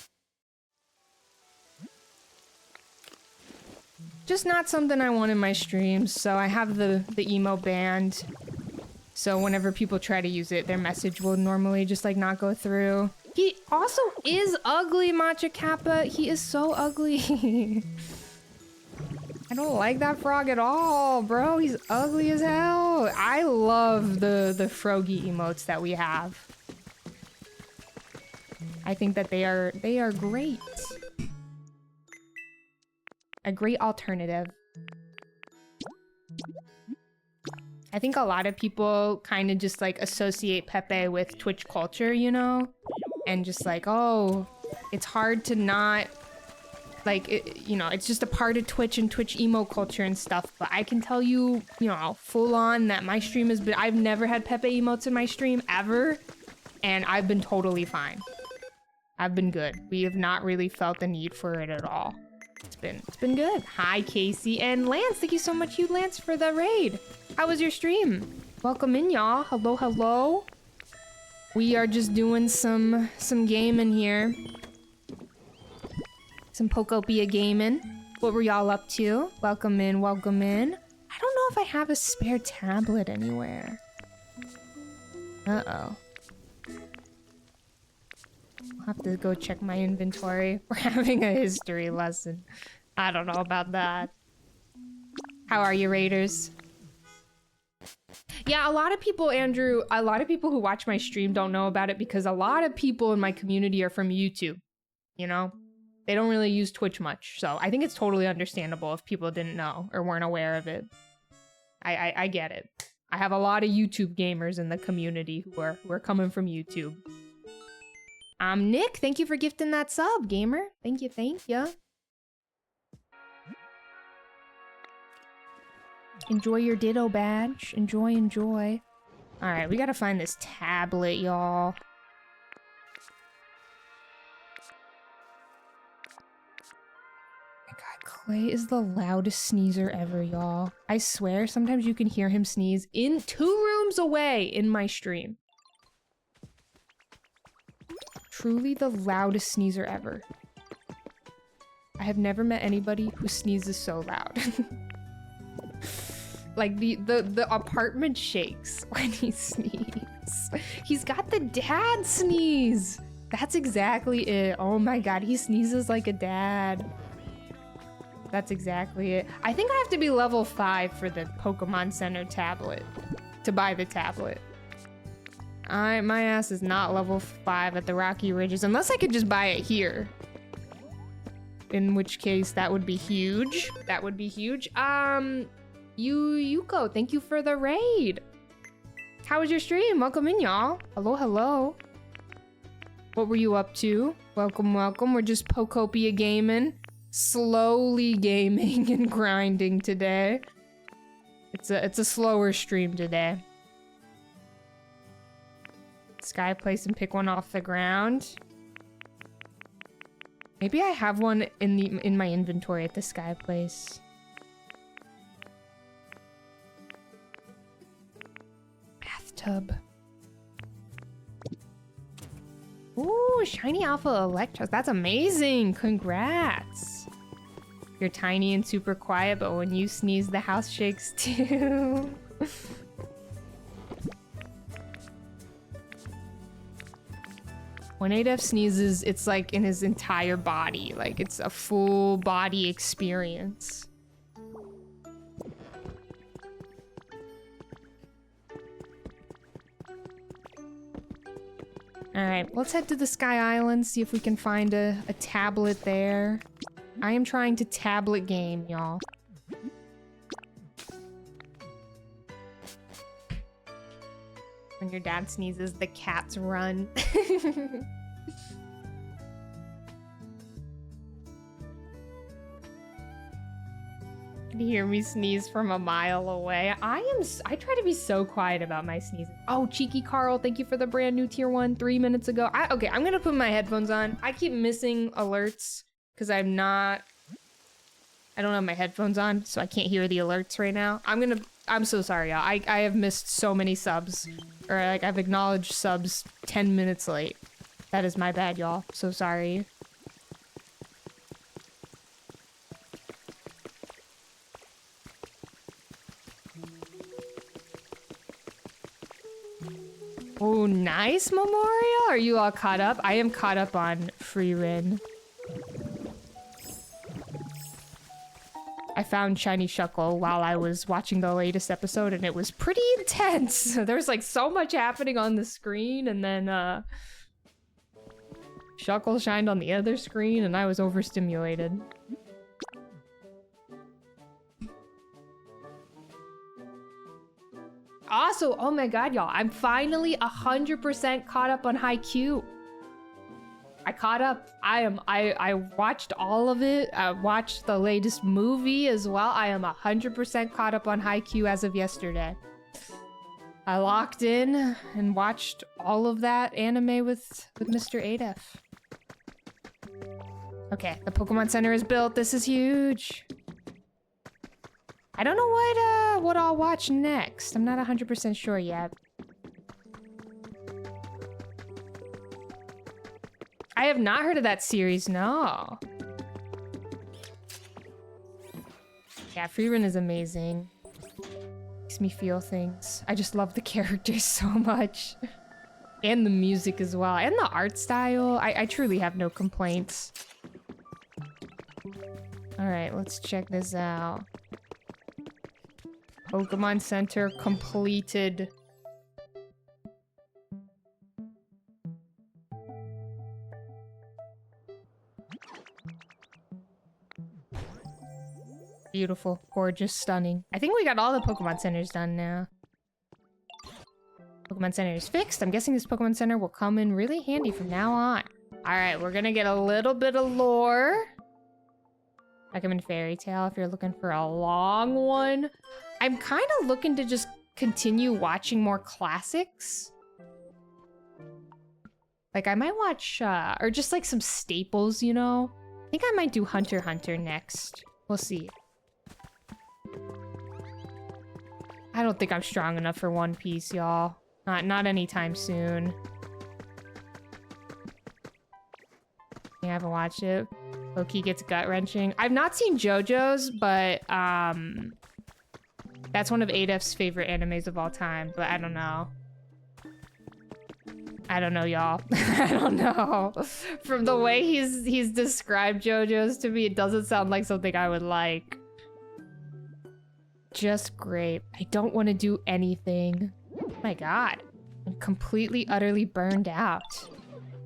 Just not something I want in my streams, so I have the emo banned. So whenever people try to use it, their message will normally just like not go through. He also is ugly, Matcha Kappa. He is so ugly. I don't like that frog at all, bro. He's ugly as hell. I love the froggy emotes that we have. I think that they are great. A great alternative. I think a lot of people kind of just like associate Pepe with Twitch culture, you know? And just like, oh, it's hard to not, like, you know, it's just a part of Twitch and Twitch emo culture and stuff. But I can tell you, you know, full on that my stream has been, I've never had Pepe emotes in my stream ever. And I've been totally fine. I've been good. We have not really felt the need for it at all. It's been good. Hi, Casey and Lance. Thank you so much, you Lance, for the raid. How was your stream? Welcome in, y'all. Hello, hello. We are just doing some gaming here. Some Pokopia gaming. What were y'all up to? Welcome in, welcome in. I don't know if I have a spare tablet anywhere. Uh-oh. I'll have to go check my inventory. We're having a history lesson. I don't know about that. How are you, Raiders? Yeah, a lot of people, Andrew, a lot of people who watch my stream don't know about it because a lot of people in my community are from YouTube, you know? They don't really use Twitch much, so I think it's totally understandable if people didn't know or weren't aware of it. I get it. I have a lot of YouTube gamers in the community who are coming from YouTube. Nick, thank you for gifting that sub, gamer. Thank you, thank you. Enjoy your Ditto badge. Enjoy, enjoy. Alright, we gotta find this tablet, y'all. My god, Clay is the loudest sneezer ever, y'all. I swear, sometimes you can hear him sneeze in 2 rooms away in my stream. Truly the loudest sneezer ever. I have never met anybody who sneezes so loud. Like the apartment shakes when he sneezes. He's got the dad sneeze. That's exactly it. Oh my god, he sneezes like a dad. That's exactly it. I think I have to be level 5 for the Pokemon Center tablet to buy the tablet. My ass is not level 5 at the Rocky Ridges unless I could just buy it here. In which case that would be huge. That would be huge. Yuko, thank you for the raid. How was your stream? Welcome in, y'all. Hello, hello. What were you up to? Welcome, welcome. We're just Pokopia gaming. Slowly gaming and grinding today. It's a slower stream today. Sky place and pick one off the ground. Maybe I have one in my inventory at the Sky place. Bathtub. Ooh, shiny alpha Electros. That's amazing. Congrats. You're tiny and super quiet, but when you sneeze, the house shakes too. When Adef sneezes, it's like in his entire body. Like it's a full body experience. All right, let's head to the Sky Island, see if we can find a tablet there. I am trying to tablet game, y'all. When your dad sneezes, the cats run. You can hear me sneeze from a mile away. I try to be so quiet about my sneezing. Oh, Cheeky Carl, thank you for the brand new tier 1 3 minutes ago. Okay, I'm gonna put my headphones on. I keep missing alerts because I don't have my headphones on, so I can't hear the alerts right now. I'm so sorry, y'all. I have missed so many subs. Or, like, I've acknowledged subs 10 minutes late. That is my bad, y'all. So sorry. Oh, nice, Memorial! Are you all caught up? I am caught up on Free Rin. I found Shiny Shuckle while I was watching the latest episode, and it was pretty intense. There was like so much happening on the screen, and then Shuckle shined on the other screen, and I was overstimulated. Also, oh my god, y'all, I'm finally 100% caught up on Haikyuu. I caught up. I watched all of it. I watched the latest movie as well. I am 100% caught up on Haikyuu as of yesterday. I locked in and watched all of that anime with Mr. Adef. Okay, the Pokemon Center is built. This is huge. I don't know what I'll watch next. I'm not 100% sure yet. I have not heard of that series, no. Yeah, Freerun is amazing. Makes me feel things. I just love the characters so much. And the music as well. And the art style. I truly have no complaints. Alright, let's check this out. Pokemon Center completed. Beautiful, gorgeous, stunning. I think we got all the Pokemon Centers done now. Pokemon Center is fixed. I'm guessing this Pokemon Center will come in really handy from now on. Alright, we're gonna get a little bit of lore. Recommend Fairy Tail if you're looking for a long one. I'm kind of looking to just continue watching more classics. Like, I might watch, or just like some staples, you know? I think I might do Hunter x Hunter next. We'll see. I don't think I'm strong enough for One Piece, y'all. Not anytime soon. I haven't watched it. Loki gets gut-wrenching. I've not seen JoJo's, but That's one of Adef's favorite animes of all time, but I don't know. I don't know, y'all. I don't know. From the way he's described JoJo's to me, it doesn't sound like something I would like. Just great. I don't want to do anything. Oh my god. I'm completely, utterly burned out.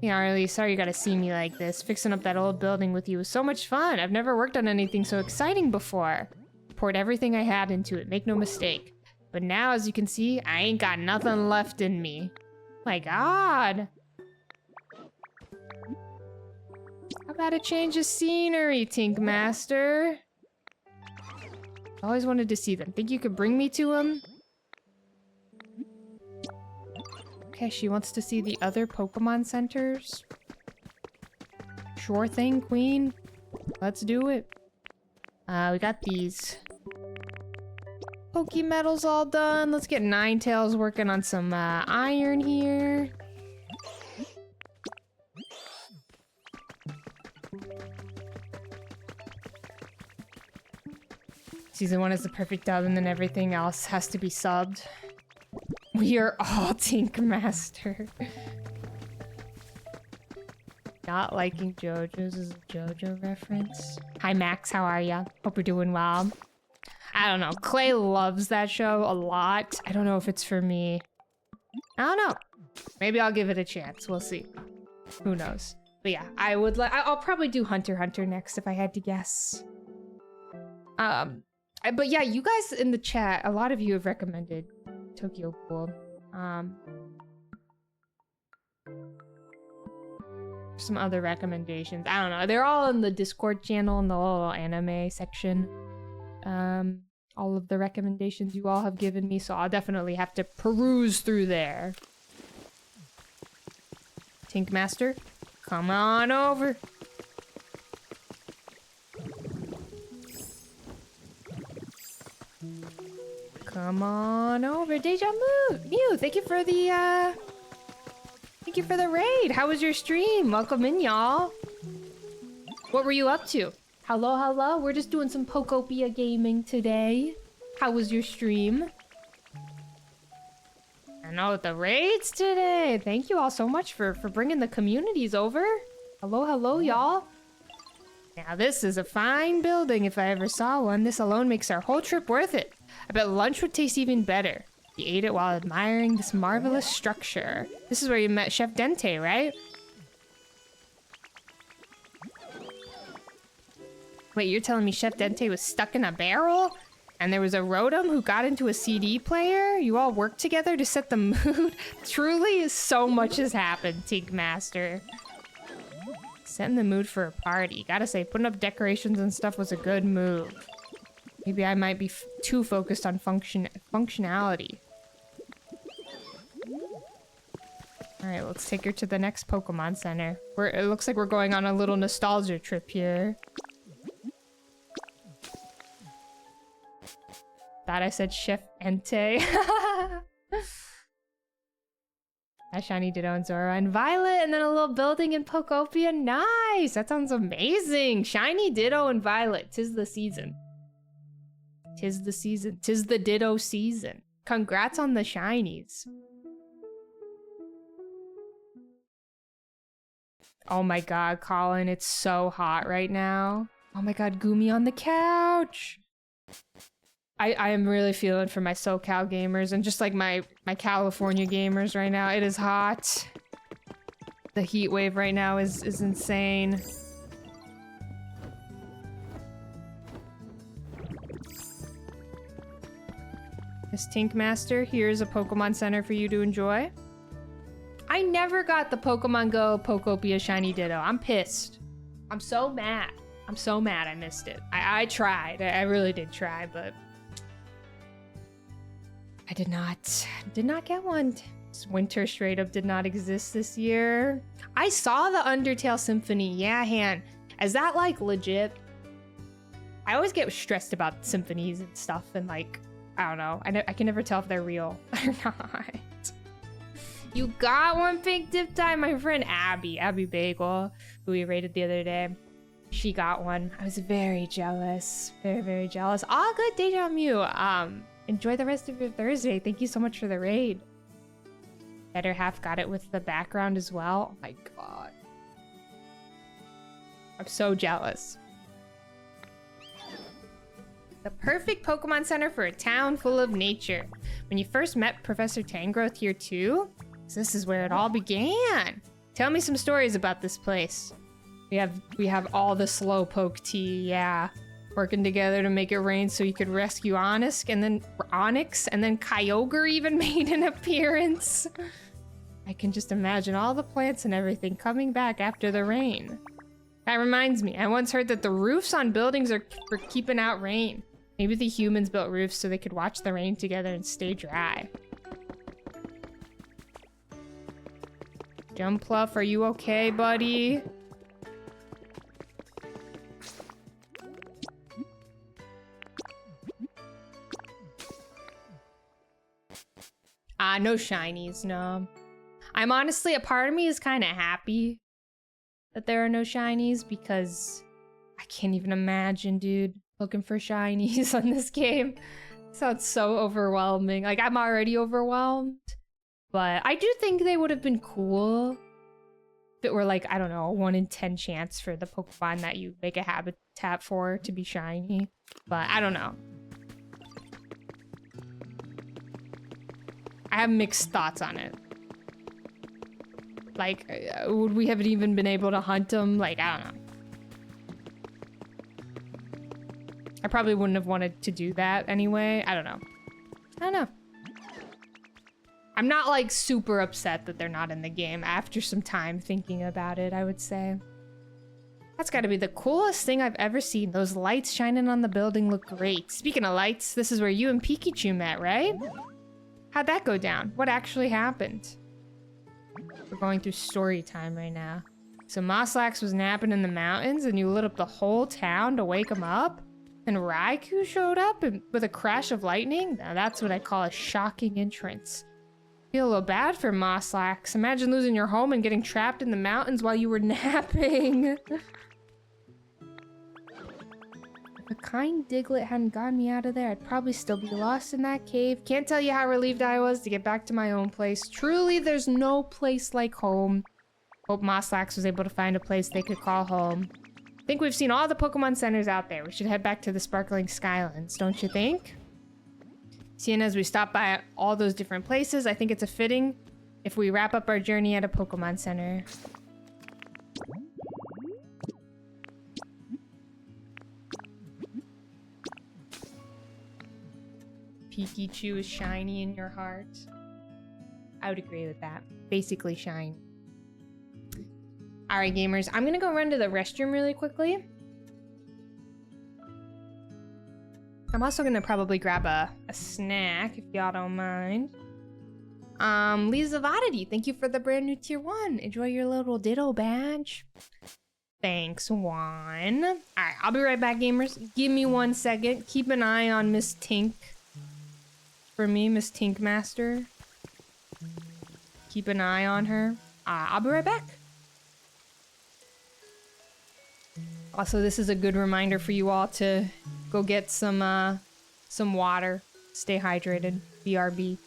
Yeah, Arlie, sorry you gotta see me like this. Fixing up that old building with you was so much fun. I've never worked on anything so exciting before. Poured everything I had into it, make no mistake. But now, as you can see, I ain't got nothing left in me. My god. How about a change of scenery, Tink Master? Always wanted to see them. Think you could bring me to them? Okay, she wants to see the other Pokemon centers. Sure thing, Queen. Let's do it. We got these Pokemetals all done. Let's get Ninetales working on some iron here. Season 1 is the perfect dub, and then everything else has to be subbed. We are all Tink Master. Not liking JoJo's is a JoJo reference. Hi Max, how are ya? Hope you're doing well. I don't know. Clay loves that show a lot. I don't know if it's for me. I don't know. Maybe I'll give it a chance. We'll see. Who knows? But yeah, I'll probably do Hunter x Hunter next if I had to guess. But yeah, you guys in the chat, a lot of you have recommended Tokyo Ghoul. Some other recommendations. I don't know. They're all in the Discord channel in the little anime section. All of the recommendations you all have given me, so I'll definitely have to peruse through there. Tink Master, come on over. Come on over. Deja Mew, thank you for the raid. How was your stream? Welcome in, y'all. What were you up to? Hello, hello. We're just doing some Pokopia gaming today. How was your stream? I know the raids today. Thank you all so much for bringing the communities over. Hello, hello, y'all. Now this is a fine building if I ever saw one. This alone makes our whole trip worth it. I bet lunch would taste even better. You ate it while admiring this marvelous structure. This is where you met Chef Dente, right? Wait, you're telling me Chef Dente was stuck in a barrel? And there was a Rotom who got into a CD player? You all worked together to set the mood? Truly, so much has happened, Tink Master. Setting the mood for a party. Gotta say, putting up decorations and stuff was a good move. Maybe I might be too focused on functionality. Alright, let's take her to the next Pokemon Center. It looks like we're going on a little nostalgia trip here. Thought I said Chef Entei. A shiny Ditto and Zora and Violet, and then a little building in Pokopia. Nice! That sounds amazing! Shiny Ditto and Violet. 'Tis the season. 'Tis the season. 'Tis the Ditto season. Congrats on the shinies. Oh my god, Colin, it's so hot right now. Oh my god, Gumi on the couch! I am really feeling for my SoCal gamers and just like my California gamers right now. It is hot. The heat wave right now is insane. Miss Tink Master, here's a Pokemon Center for you to enjoy. I never got the Pokemon Go Pokopia Shiny Ditto. I'm pissed. I'm so mad. I'm so mad I missed it. I tried. I really did try, but I did not get one. Winter straight up did not exist this year. I saw the Undertale Symphony. Yeah, Han. Is that like legit? I always get stressed about symphonies and stuff and like, I don't know. I can never tell if they're real or not. You got one, Pink Dip Time. My friend Abby Bagel, who we rated the other day. She got one. I was very jealous. Very, very jealous. All good, Deja Mew. Enjoy the rest of your Thursday. Thank you so much for the raid. Better half got it with the background as well. Oh my god. I'm so jealous. The perfect Pokemon Center for a town full of nature. When you first met Professor Tangrowth here too? So this is where it all began. Tell me some stories about this place. We have all the Slowpoke tea, yeah. Working together to make it rain so you could rescue Onyx, and then Kyogre even made an appearance. I can just imagine all the plants and everything coming back after the rain. That reminds me, I once heard that the roofs on buildings are for keeping out rain. Maybe the humans built roofs so they could watch the rain together and stay dry. Jumpluff, are you okay, buddy? No shinies, no. I'm honestly, a part of me is kind of happy that there are no shinies because I can't even imagine, dude, looking for shinies on this game. Sounds so overwhelming. Like, I'm already overwhelmed, but I do think they would have been cool if it were like, I don't know, a 1 in 10 chance for the Pokemon that you make a habitat for to be shiny. But I don't know. I have mixed thoughts on it. Like, would we have even been able to hunt them? Like, I don't know. I probably wouldn't have wanted to do that anyway. I don't know. I don't know. I'm not, like, super upset that they're not in the game after some time thinking about it, I would say. That's gotta be the coolest thing I've ever seen. Those lights shining on the building look great. Speaking of lights, this is where you and Pikachu met, right? How'd that go down? What actually happened? We're going through story time right now. So Moslax was napping in the mountains and you lit up the whole town to wake him up? And Raikou showed up with a crash of lightning? Now that's what I call a shocking entrance. Feel a little bad for Moslax. Imagine losing your home and getting trapped in the mountains while you were napping. If a kind Diglett hadn't gotten me out of there, I'd probably still be lost in that cave. Can't tell you how relieved I was to get back to my own place. Truly, there's no place like home. Hope Moslax was able to find a place they could call home. I think we've seen all the Pokemon centers out there. We should head back to the Sparkling Skylands, don't you think? Seeing as we stopped by all those different places, I think it's a fitting if we wrap up our journey at a Pokemon Center. Pikachu is shiny in your heart. I would agree with that. Basically shiny. Alright, gamers. I'm gonna go run to the restroom really quickly. I'm also gonna probably grab a snack, if y'all don't mind. Lisa Vadity, thank you for the brand new tier 1. Enjoy your little Ditto badge. Thanks, Juan. Alright, I'll be right back, gamers. Give me 1 second. Keep an eye on Miss Tink. For me, Miss Tinkmaster. Keep an eye on her. I'll be right back. Also, this is a good reminder for you all to go get some water. Stay hydrated. BRB.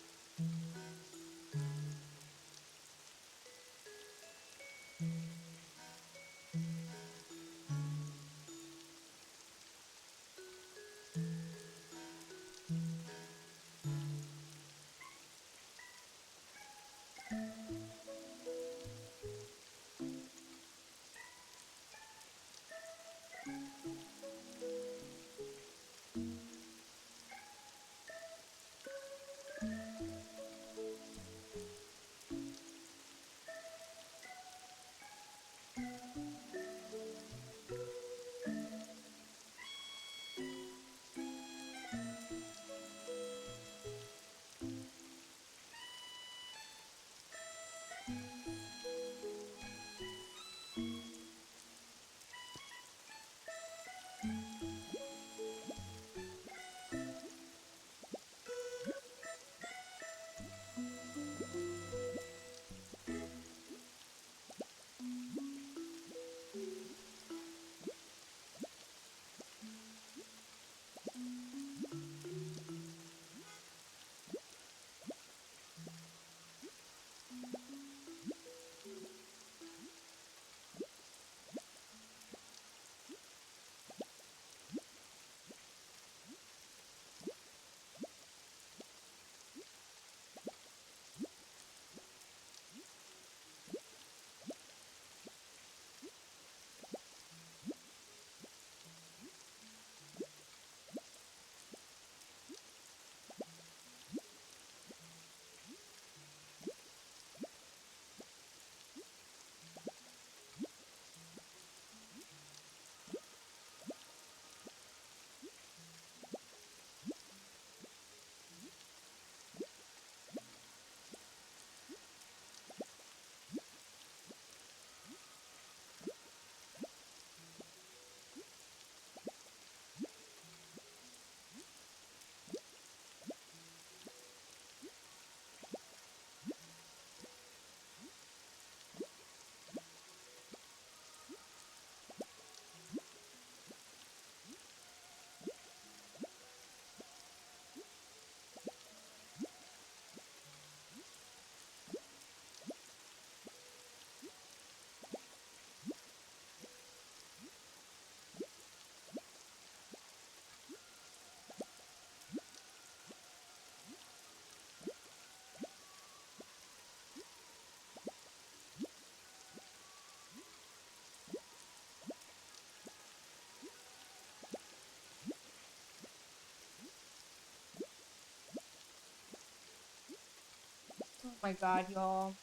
my god, y'all.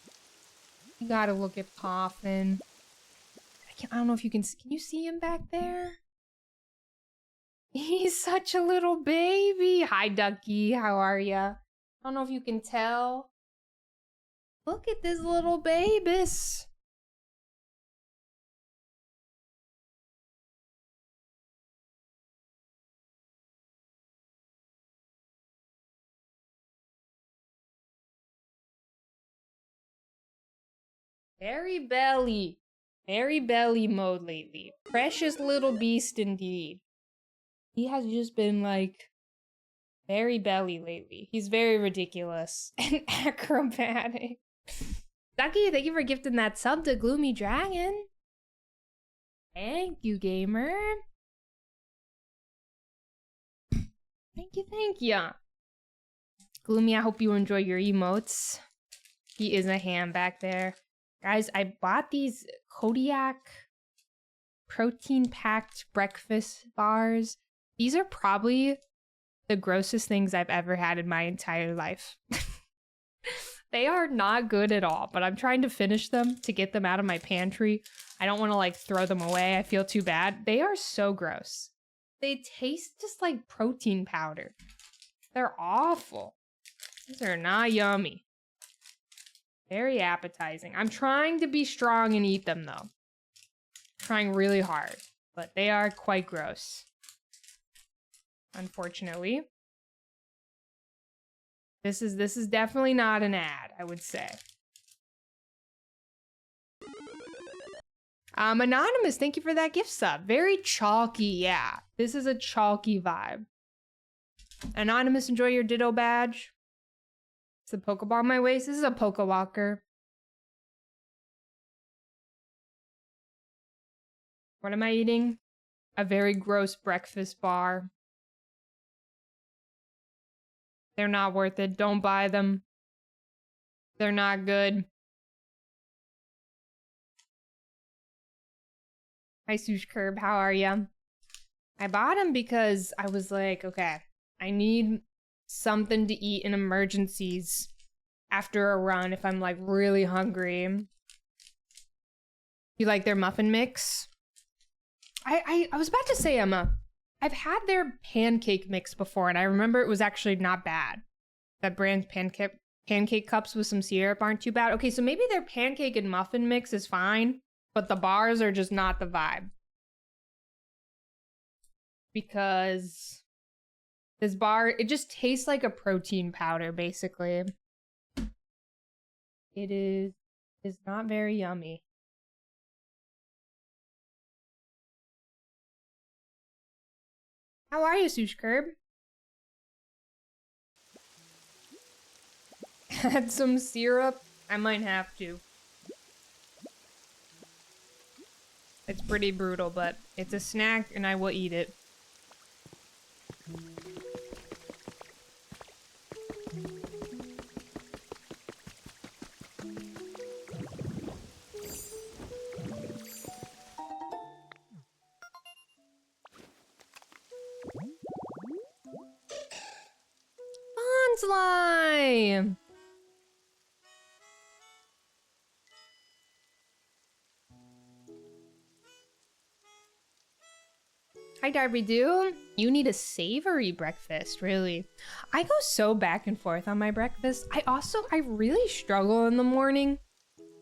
You gotta look at Poffin. I don't know if you can you see him back there? He's such a little baby. Hi, Ducky. How are ya? I don't know if you can tell. Look at this little babus. Very belly. Very belly mode lately. Precious little beast indeed. He has just been like very belly lately. He's very ridiculous and acrobatic. Ducky, thank you for gifting that sub to Gloomy Dragon. Thank you, gamer. Thank you. Gloomy, I hope you enjoy your emotes. He is a ham back there. Guys, I bought these Kodiak protein-packed breakfast bars. These are probably the grossest things I've ever had in my entire life. They are not good at all, but I'm trying to finish them to get them out of my pantry. I don't want to like throw them away. I feel too bad. They are so gross. They taste just like protein powder. They're awful. These are not yummy. Very appetizing. I'm trying to be strong and eat them though. Trying really hard, but they are quite gross. Unfortunately. This is definitely not an ad, I would say. Anonymous, thank you for that gift sub. Very chalky, yeah. This is a chalky vibe. Anonymous, enjoy your Ditto badge. It's a Pokeball on my waist. This is a Pokewalker. What am I eating? A very gross breakfast bar. They're not worth it. Don't buy them. They're not good. Hi, Sush Curb. How are ya? I bought them because I was like, okay, I need something to eat in emergencies after a run if I'm like really hungry. You like their muffin mix? I was about to say, Emma, I've had their pancake mix before and I remember it was actually not bad. That brand's pancake cups with some syrup aren't too bad. Okay, so maybe their pancake and muffin mix is fine, but the bars are just not the vibe. Because this bar, it just tastes like a protein powder, basically. It is not very yummy. How are you, Sush Curb? Add some syrup? I might have to. It's pretty brutal, but it's a snack and I will eat it. Slime! Hi, Darby Doo. You need a savory breakfast, really. I go so back and forth on my breakfast. I really struggle in the morning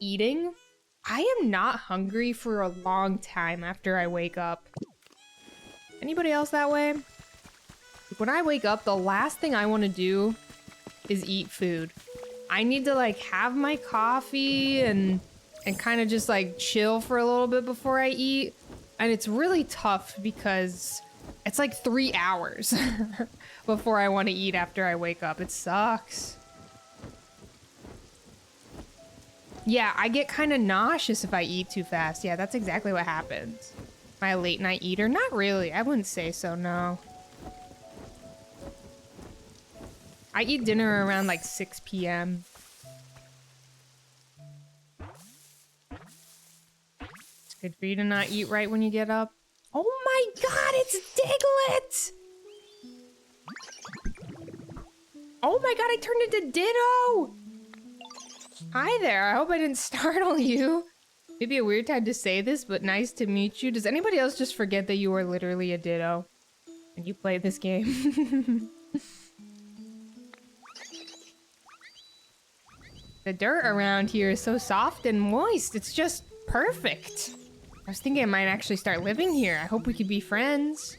eating. I am not hungry for a long time after I wake up. Anybody else that way? When I wake up, the last thing I want to do is eat food. I need to like have my coffee and kind of just like chill for a little bit before I eat. And it's really tough because it's like 3 hours before I want to eat after I wake up. It sucks. Yeah, I get kind of nauseous if I eat too fast. Yeah, that's exactly what happens. Am I a late night eater? Not really. I wouldn't say so, no. I eat dinner around like 6 p.m. It's good for you to not eat right when you get up. Oh my god, it's Diglett! Oh my god, I turned into Ditto! Hi there, I hope I didn't startle you. Maybe a weird time to say this, but nice to meet you. Does anybody else just forget that you are literally a Ditto and you play this game? The dirt around here is so soft and moist. It's just perfect. I was thinking I might actually start living here. I hope we could be friends.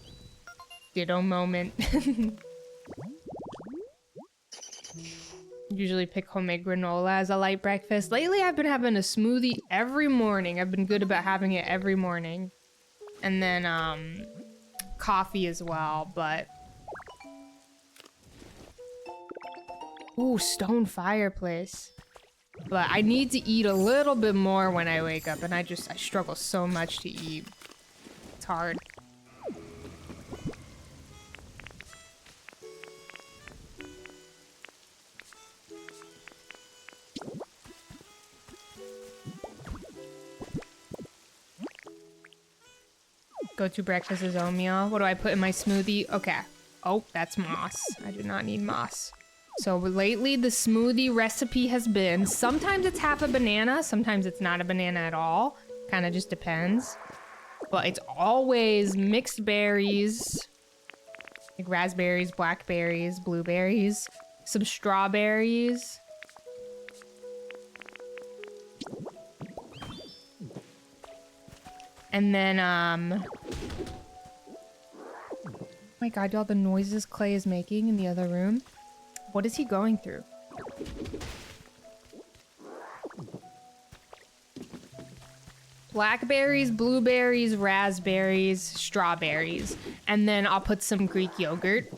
Ditto moment. Usually pick homemade granola as a light breakfast. Lately, I've been having a smoothie every morning. I've been good about having it every morning. And then, coffee as well, but... Ooh, stone fireplace. But I need to eat a little bit more when I wake up, and I struggle so much to eat. It's hard. Go-to breakfast is oatmeal. What do I put in my smoothie? Okay. Oh, that's moss. I do not need moss. So lately, the smoothie recipe has been, sometimes it's half a banana, sometimes it's not a banana at all. Kind of just depends. But it's always mixed berries, like raspberries, blackberries, blueberries, some strawberries. And then, oh my god, all the noises Clay is making in the other room. What is he going through? Blackberries, blueberries, raspberries, strawberries. And then I'll put some Greek yogurt.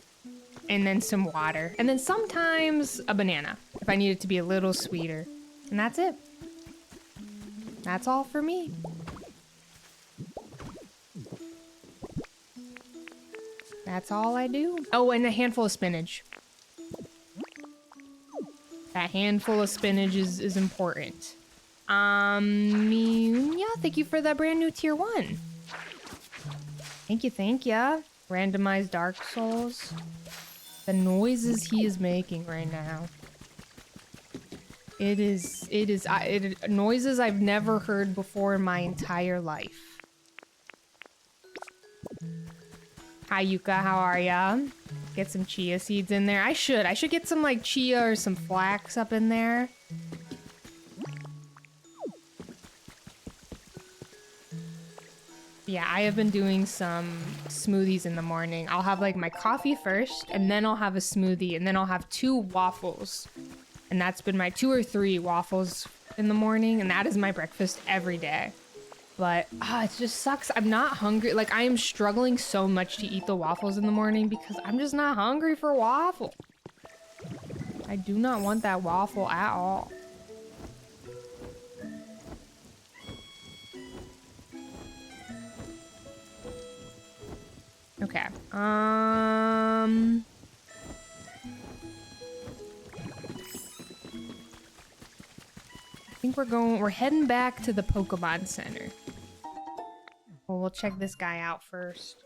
And then some water. And then sometimes a banana, if I need it to be a little sweeter. And that's it. That's all for me. That's all I do. Oh, and a handful of spinach. That handful of spinach is important. Yeah, thank you for that brand new tier 1. Thank you. Randomized Dark Souls. The noises he is making right now. It is noises I've never heard before in my entire life. Hi Yuka, how are ya? Get some chia seeds in there. I should get some like chia or some flax up in there. Yeah, I have been doing some smoothies in the morning. I'll have like my coffee first, and then I'll have a smoothie, and then I'll have 2 waffles. And that's been my 2 or 3 waffles in the morning, and that is my breakfast every day. But it just sucks. I'm not hungry. Like, I am struggling so much to eat the waffles in the morning because I'm just not hungry for waffle. I do not want that waffle at all. Okay. I think we're heading back to the Pokemon Center. Well, we'll check this guy out first.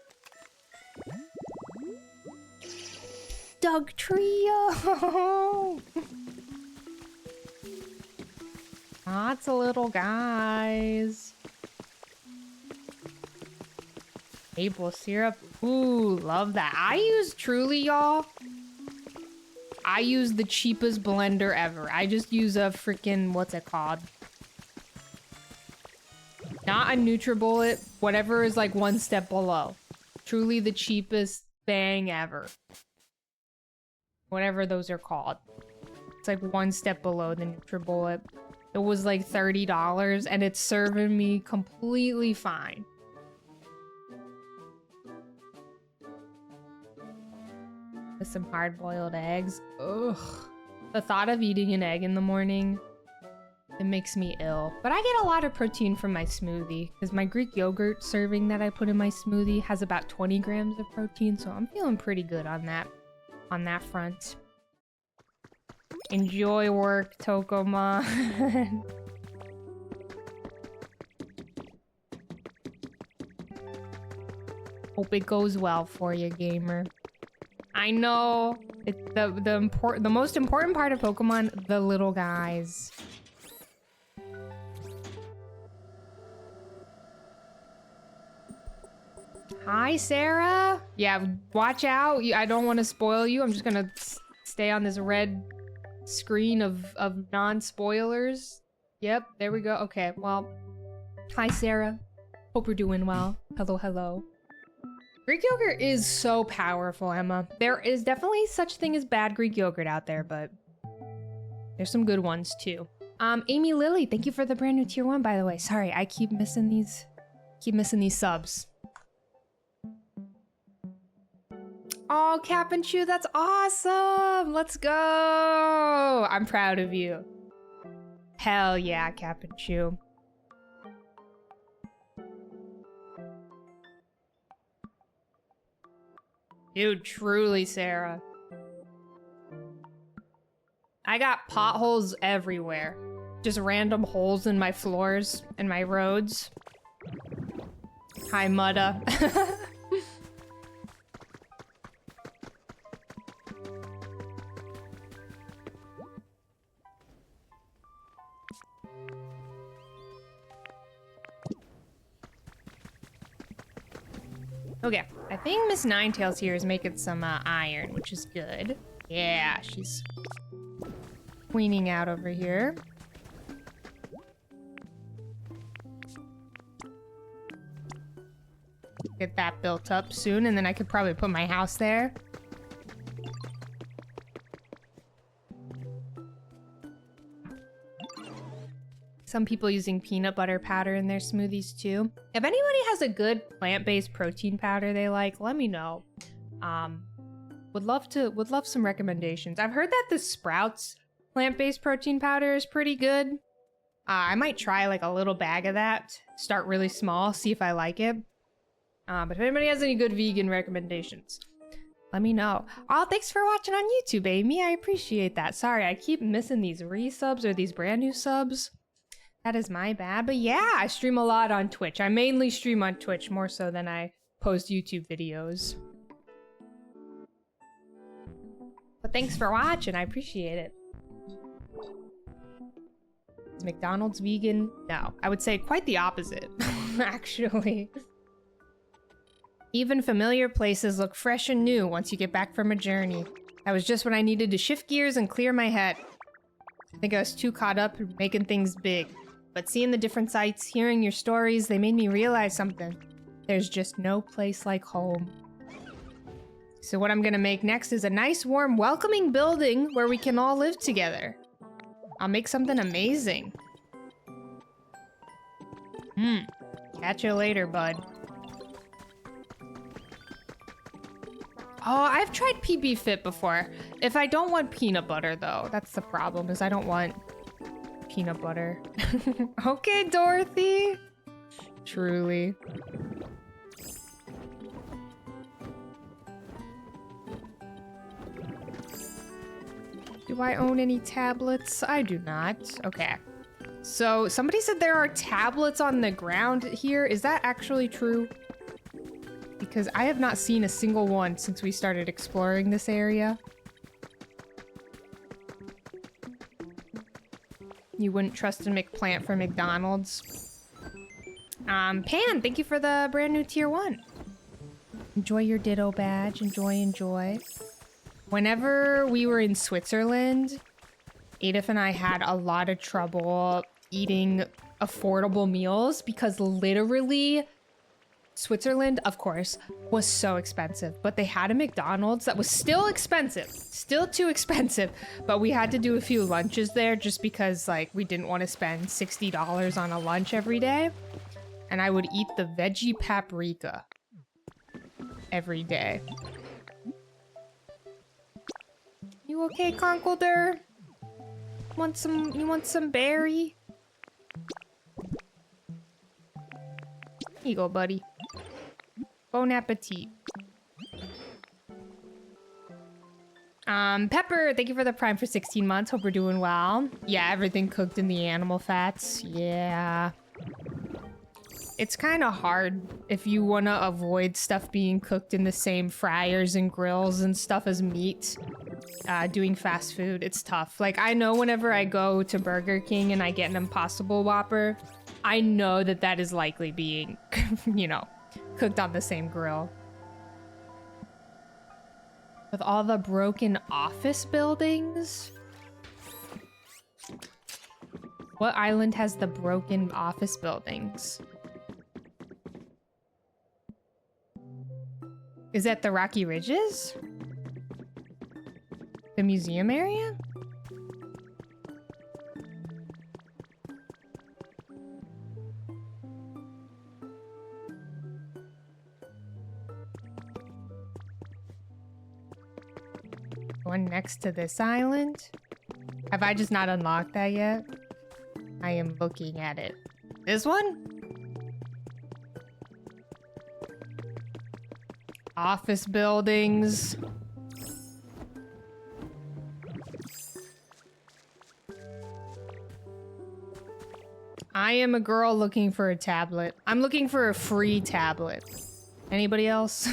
Doug Trio! Lots of little guys. Maple syrup. Ooh, love that. I use Truly, y'all. I use the cheapest blender ever. I just use a freaking, what's it called? Not a NutriBullet, whatever is like 1 step below. Truly the cheapest thing ever. Whatever those are called. It's like 1 step below the NutriBullet. It was like $30 and it's serving me completely fine. With some hard-boiled eggs. Ugh. The thought of eating an egg in the morning, it makes me ill. But I get a lot of protein from my smoothie because my Greek yogurt serving that I put in my smoothie has about 20 grams of protein, so I'm feeling pretty good on that front. Enjoy work, Tokoma. Hope it goes well for you, gamer. I know it's the most important part of Pokemon, the little guys. Hi, Sarah. Yeah, watch out. I don't want to spoil you. I'm just gonna stay on this red screen of non-spoilers. Yep, there we go. Okay, well, hi, Sarah. Hope you're doing well. Hello, hello. Greek yogurt is so powerful, Emma. There is definitely such thing as bad Greek yogurt out there, but there's some good ones too. Amy Lily, thank you for the brand new tier 1, by the way. Sorry, I keep missing these subs. Oh, Cap and Chew, that's awesome! Let's go! I'm proud of you. Hell yeah, Cap and Chew. Dude, truly, Sarah. I got potholes everywhere. Just random holes in my floors and my roads. Hi, Mudda. Okay, I think Miss Ninetails here is making some iron, which is good. Yeah, she's cleaning out over here. Get that built up soon, and then I could probably put my house there. Some people using peanut butter powder in their smoothies too. If anybody has a good plant-based protein powder they like, let me know. Would love some recommendations. I've heard that the Sprouts plant-based protein powder is pretty good. I might try like a little bag of that. Start really small, see if I like it. But if anybody has any good vegan recommendations, let me know. Oh, thanks for watching on YouTube, Amy. I appreciate that. Sorry, I keep missing these resubs or these brand new subs. That is my bad, but yeah, I stream a lot on Twitch. I mainly stream on Twitch more so than I post YouTube videos. But thanks for watching, I appreciate it. Is McDonald's vegan? No, I would say quite the opposite, actually. Even familiar places look fresh and new once you get back from a journey. That was just when I needed to shift gears and clear my head. I think I was too caught up in making things big. But seeing the different sights, hearing your stories, they made me realize something. There's just no place like home. So what I'm gonna make next is a nice, warm, welcoming building where we can all live together. I'll make something amazing. Catch you later, bud. Oh, I've tried PB Fit before. If I don't want peanut butter, though, that's the problem, is I don't want peanut butter. Okay, Dorothy. Truly. Do I own any tablets? I do not. Okay. So, somebody said there are tablets on the ground here. Is that actually true? Because I have not seen a single one since we started exploring this area. You wouldn't trust a McPlant from McDonald's. Pan, thank you for the brand new tier 1. Enjoy your Ditto badge. Enjoy, enjoy. Whenever we were in Switzerland, Edith and I had a lot of trouble eating affordable meals because literally Switzerland, of course, was so expensive, but they had a McDonald's that was still expensive, still too expensive, but we had to do a few lunches there just because like we didn't want to spend $60 on a lunch every day. And I would eat the veggie paprika every day. You okay, Conkelder? You want some berry? Here you go, buddy. Bon appetit. Pepper, thank you for the Prime for 16 months. Hope we're doing well. Yeah, everything cooked in the animal fats. Yeah. It's kind of hard if you want to avoid stuff being cooked in the same fryers and grills and stuff as meat. Doing fast food, it's tough. Like, I know whenever I go to Burger King and I get an Impossible Whopper, I know that that is likely being, you know, cooked on the same grill. With all the broken office buildings? What island has the broken office buildings? Is that the Rocky Ridges? The museum area? One next to this island? Have I just not unlocked that yet? I am looking at it. This one? Office buildings. I am a girl looking for a tablet. I'm looking for a free tablet. Anybody else?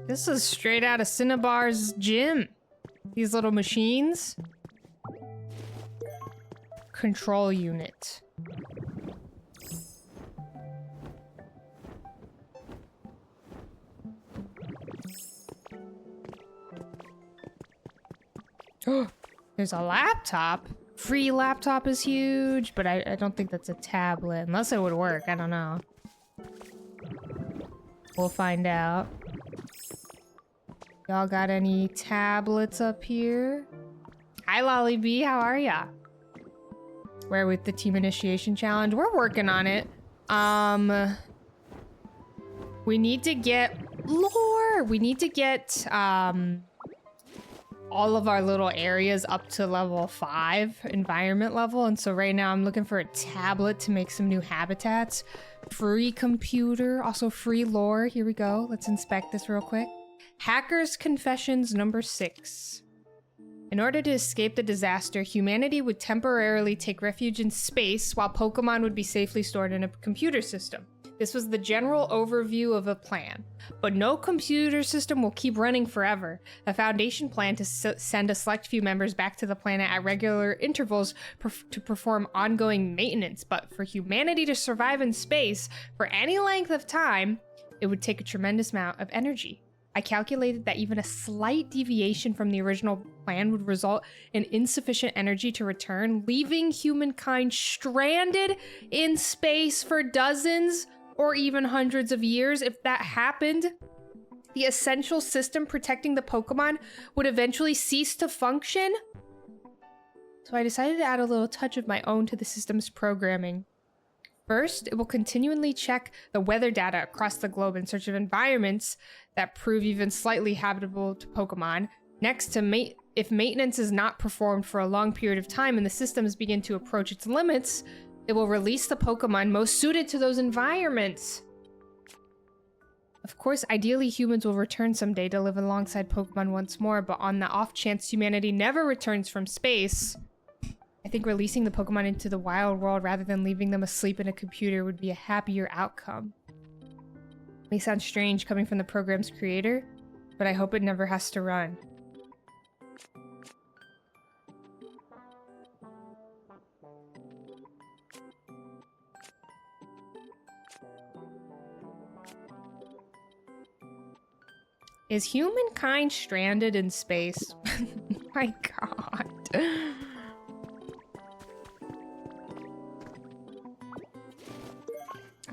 This is straight out of Cinnabar's gym. These little machines. Control unit. There's a laptop. Free laptop is huge, but I don't think that's a tablet. Unless it would work. I don't know. We'll find out. Y'all got any tablets up here? Hi, Lolly B. How are ya? Where with the team initiation challenge? We're working on it. We need to get lore. We need to get all of our little areas up to level 5 environment level. And so right now I'm looking for a tablet to make some new habitats. Free computer, also free lore. Here we go. Let's inspect this real quick. Hacker's Confessions number 6. In order to escape the disaster, humanity would temporarily take refuge in space while Pokemon would be safely stored in a computer system. This was the general overview of a plan. But no computer system will keep running forever. A foundation plan to send a select few members back to the planet at regular intervals to perform ongoing maintenance. But for humanity to survive in space for any length of time, it would take a tremendous amount of energy. I calculated that even a slight deviation from the original plan would result in insufficient energy to return, leaving humankind stranded in space for dozens or even hundreds of years. If that happened, the essential system protecting the Pokemon would eventually cease to function. So I decided to add a little touch of my own to the system's programming. First, it will continually check the weather data across the globe in search of environments that prove even slightly habitable to Pokemon. Next, if maintenance is not performed for a long period of time and the systems begin to approach its limits, it will release the Pokemon most suited to those environments. Of course, ideally humans will return someday to live alongside Pokemon once more, but on the off chance humanity never returns from space, I think releasing the Pokemon into the wild world rather than leaving them asleep in a computer would be a happier outcome. May sound strange coming from the program's creator, but I hope it never has to run. Is humankind stranded in space? My God.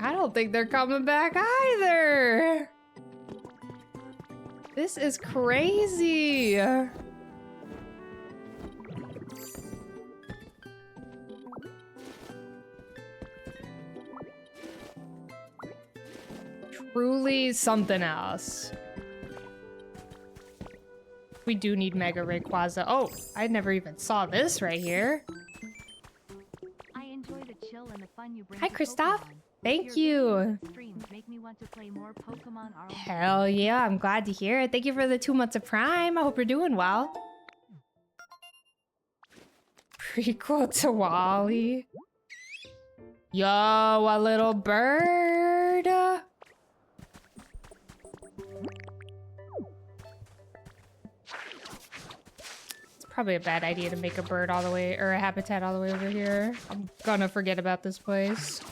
I don't think they're coming back either. This is crazy. Truly something else. We do need Mega Rayquaza. Oh, I never even saw this right here. I enjoy the chill and the fun you bring Hi, to Kristoff. Pokemon. Thank Your you. videos and streams make me want to play more Pokemon RO. Hell yeah, I'm glad to hear it. Thank you for the 2 months of Prime. I hope you're doing well. Prequel to Wally. Yo, a little bird. It's probably a bad idea to make a bird all the way, or a habitat all the way over here. I'm gonna forget about this place.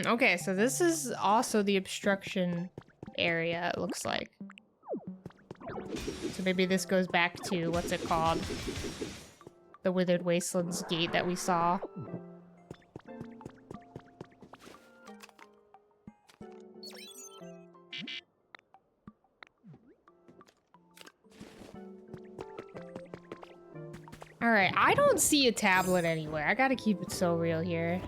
Okay, so this is also the obstruction area, it looks like. So maybe this goes back to, what's it called? The Withered Wastelands gate that we saw. Alright, I don't see a tablet anywhere. I gotta keep it so real here.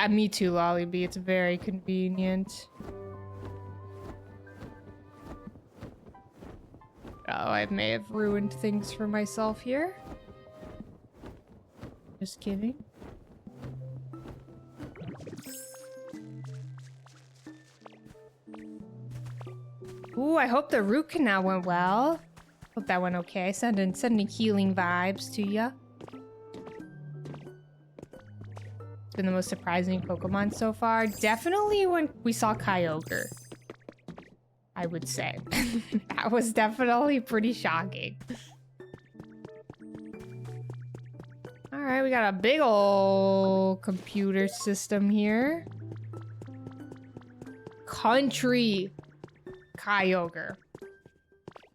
Me too, Lollybee. It's very convenient. Oh, I may have ruined things for myself here. Just kidding. Ooh, I hope the root canal went well. Hope that went okay. Sending healing vibes to ya. It's been the most surprising Pokemon so far. Definitely when we saw Kyogre, I would say. That was definitely pretty shocking. Alright, we got a big ol' computer system here. Country Kyogre.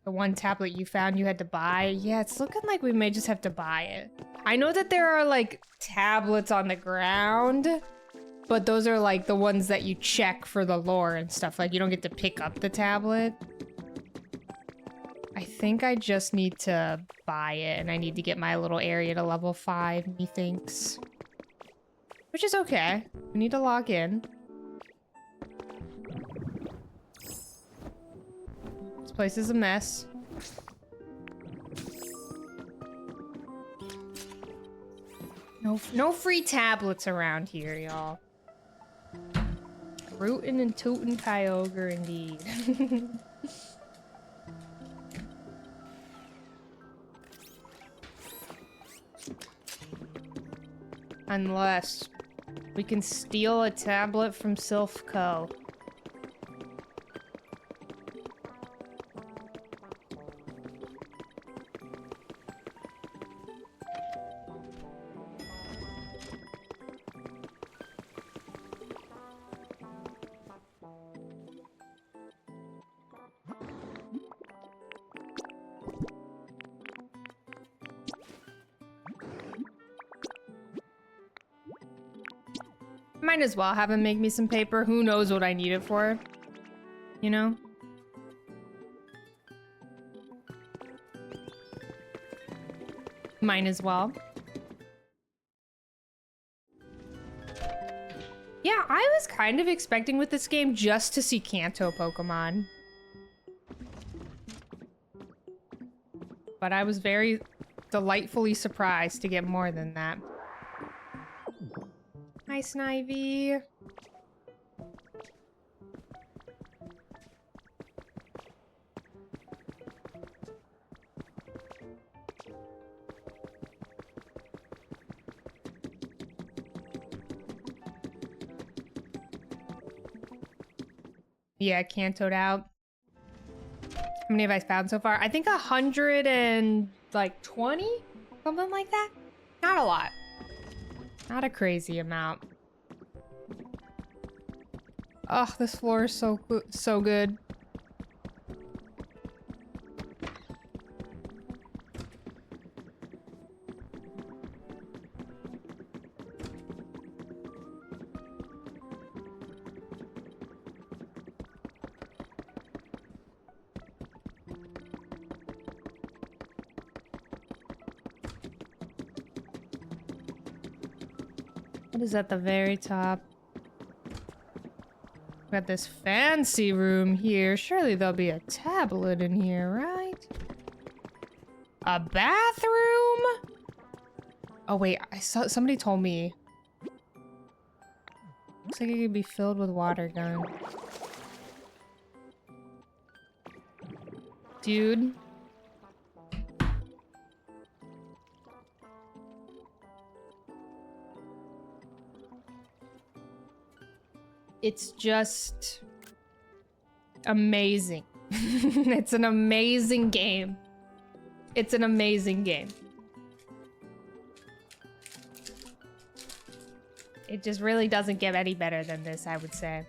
The one tablet you found you had to buy. Yeah, it's looking like we may just have to buy it. I know that there are like tablets on the ground, but those are like the ones that you check for the lore and stuff. Like you don't get to pick up the tablet. I think I just need to buy it and I need to get my little area to level 5, methinks. Which is okay. We need to log in. This place is a mess. No free tablets around here, y'all. Rootin' and tootin' Kyogre, indeed. Unless we can steal a tablet from Sylph Co. Might as well have him make me some paper. Who knows what I need it for? You know? Might as well. Yeah, I was kind of expecting with this game just to see Kanto Pokemon. But I was very delightfully surprised to get more than that. Hi, Snivy. Yeah, Kantoed out. How many have I found so far? I think 120? Something like that? Not a lot. Not a crazy amount. Oh, this floor is so good. What is at the very top? Got this fancy room here. Surely there'll be a tablet in here, right? A bathroom? Oh wait, I saw somebody told me. Looks like it could be filled with water gun. Dude. It's just amazing. It's an amazing game. It's an amazing game. It just really doesn't get any better than this, I would say.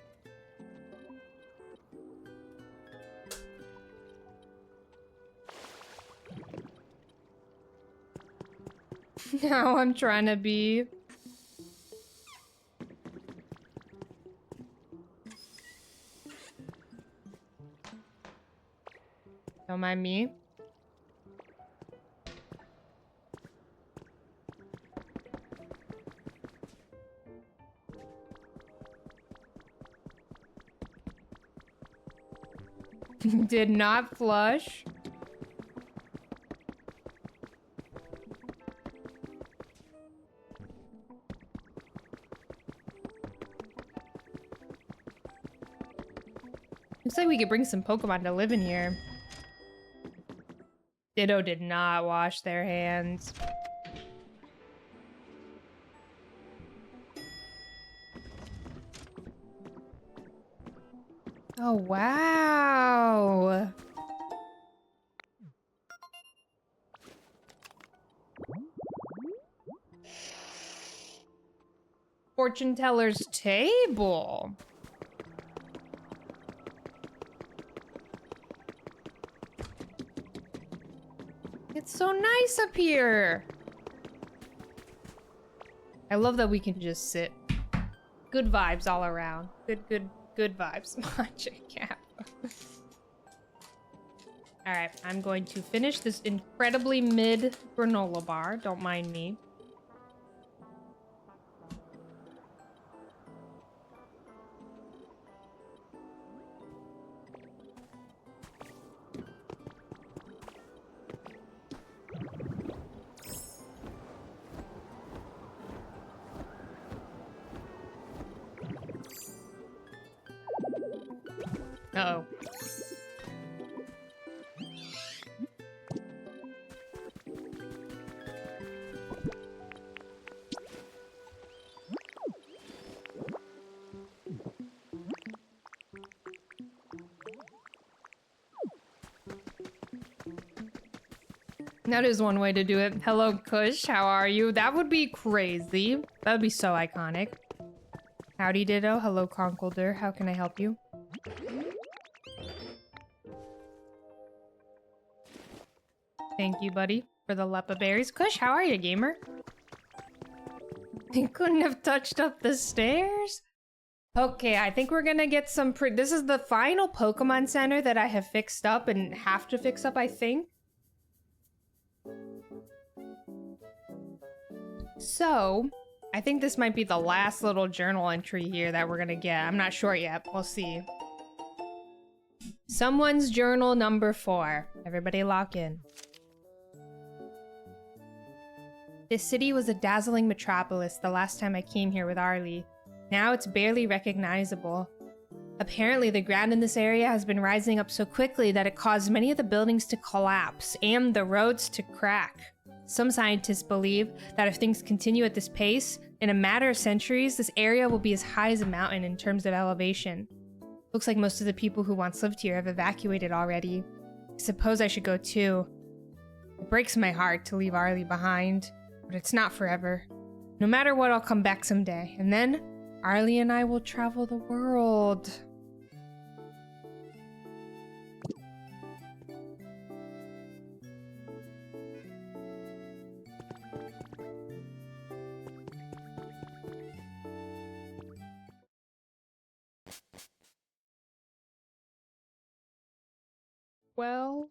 Now I'm trying to be... Don't mind me. Did not flush. Looks like we could bring some Pokemon to live in here. Ditto did not wash their hands. Oh, wow. Fortune teller's table. It's so nice up here. I love that we can just sit. Good vibes all around. Good vibes. Magic cap. Alright, I'm going to finish this incredibly mid granola bar. Don't mind me. Uh-oh. That is one way to do it. Hello, Kush. How are you? That would be crazy. That would be so iconic. Howdy, Ditto. Hello, Conkelder. How can I help you? Thank you, buddy, for the lepa berries. Kush, how are you, gamer? I couldn't have touched up the stairs? Okay, I think we're gonna get some this is the final Pokemon Center that I have fixed up and have to fix up, I think. So, I think this might be the last little journal entry here that we're gonna get. I'm not sure yet. We'll see. Someone's journal number 4. Everybody lock in. This city was a dazzling metropolis the last time I came here with Arlie. Now it's barely recognizable. Apparently, the ground in this area has been rising up so quickly that it caused many of the buildings to collapse and the roads to crack. Some scientists believe that if things continue at this pace, in a matter of centuries, this area will be as high as a mountain in terms of elevation. Looks like most of the people who once lived here have evacuated already. I suppose I should go too. It breaks my heart to leave Arlie behind, but it's not forever. No matter what, I'll come back someday, and then Arlie and I will travel the world. Well...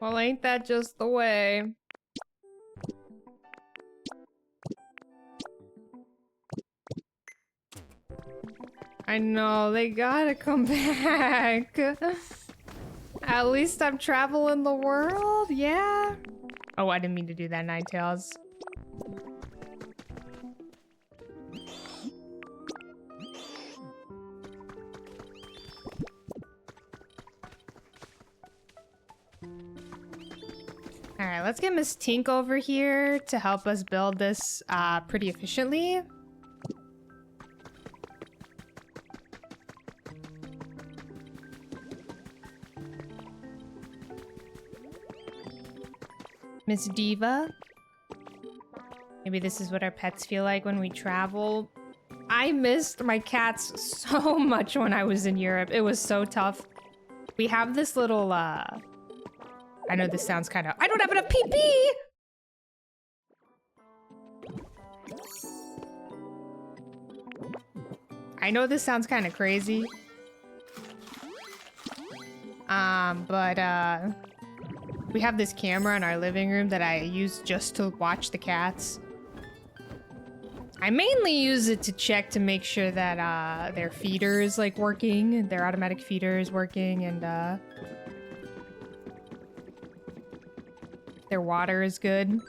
Well, ain't that just the way? I know, they gotta come back. At least I'm traveling the world, yeah. Oh, I didn't mean to do that, Ninetales. Alright, let's get Miss Tink over here to help us build this pretty efficiently. Miss Diva. Maybe this is what our pets feel like when we travel. I missed my cats so much when I was in Europe. It was so tough. We have this little, I know this sounds kind of... I don't have enough pee-pee! I know this sounds kind of crazy. But we have this camera in our living room that I use just to watch the cats. I mainly use it to check to make sure that their feeder is like working, their automatic feeder is working, and their water is good.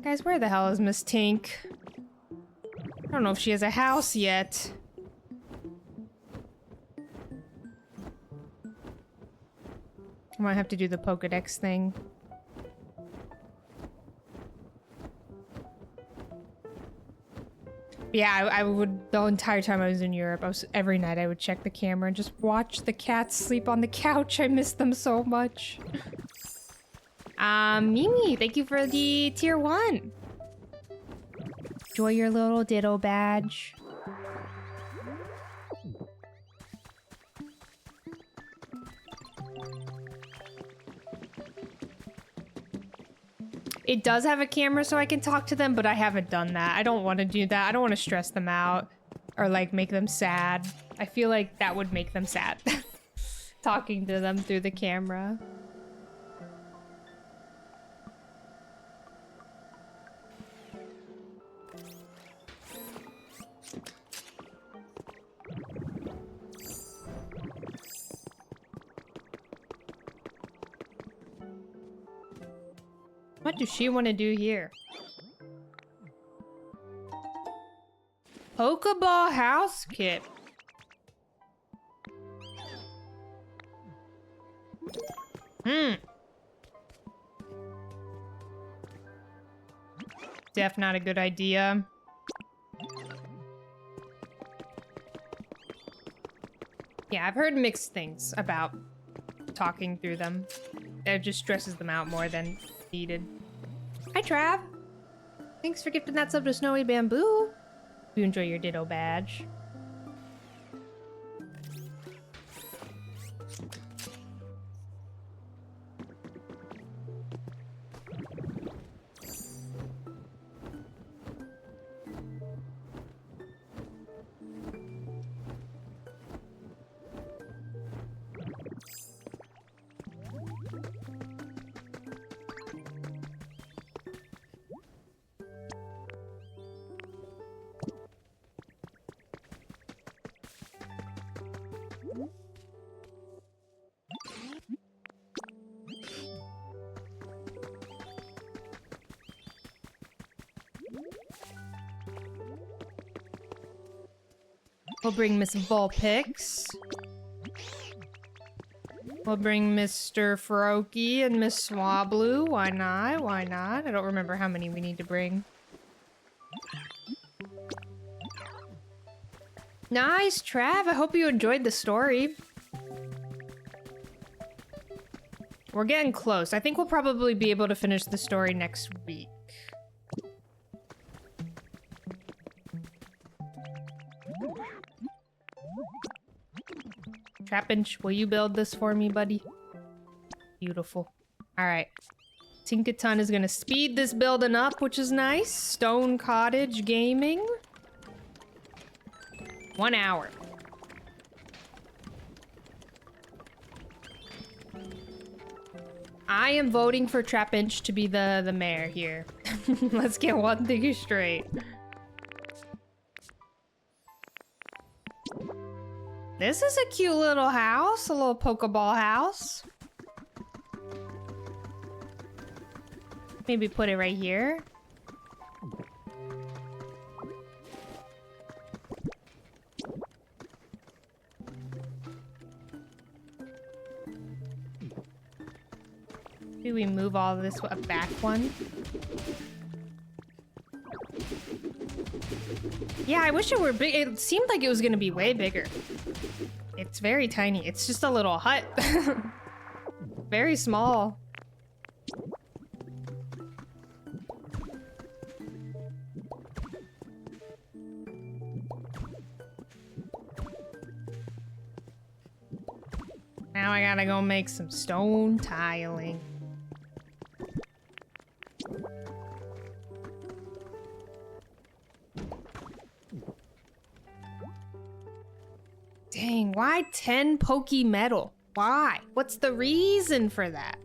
Guys, where the hell is Miss Tink? I don't know if she has a house yet. I might have to do the Pokedex thing. Yeah, I would, the entire time I was in Europe, every night I would check the camera and just watch the cats sleep on the couch. I miss them so much. Mimi, thank you for the tier 1. Enjoy your little ditto badge. It does have a camera so I can talk to them, but I haven't done that. I don't want to do that. I don't want to stress them out or like make them sad. I feel like that would make them sad. Talking to them through the camera. What does she want to do here? Pokeball house kit. Def not a good idea. Yeah, I've heard mixed things about talking through them. It just stresses them out more than needed. Hi, Trav. Thanks for gifting that sub to Snowy Bamboo. You enjoy your ditto badge. We'll bring Miss Vulpix. We'll bring Mr. Froakie and Miss Swablu. Why not? Why not? I don't remember how many we need to bring. Nice, Trav. I hope you enjoyed the story. We're getting close. I think we'll probably be able to finish the story next week. Trapinch, will you build this for me, buddy? Beautiful. Alright. Tinkaton is gonna speed this building up, which is nice. Stone Cottage Gaming. 1 hour. I am voting for Trapinch to be the mayor here. Let's get one thing straight. This is a cute little house, a little Pokeball house. Maybe put it right here. Maybe we move all of this back one. Yeah, I wish it were big. It seemed like it was gonna be way bigger. It's very tiny. It's just a little hut. Very small. Now I gotta go make some stone tiling. Dang, why 10 Poke Metal? Why? What's the reason for that?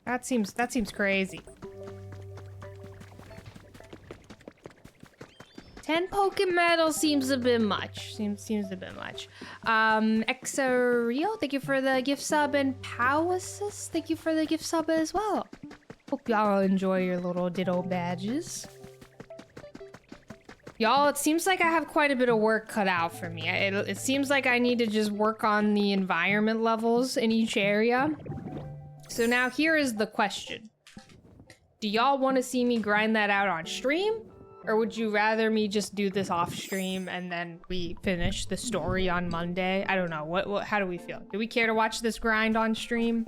That seems crazy. 10 Poke Metal seems a bit much. Seems a bit much. Exario, thank you for the gift sub, and Powasis, thank you for the gift sub as well. Hope y'all enjoy your little ditto badges. Y'all, it seems like I have quite a bit of work cut out for me. It seems like I need to just work on the environment levels in each area. So now here is the question. Do y'all want to see me grind that out on stream? Or would you rather me just do this off stream and then we finish the story on Monday? I don't know. How do we feel? Do we care to watch this grind on stream?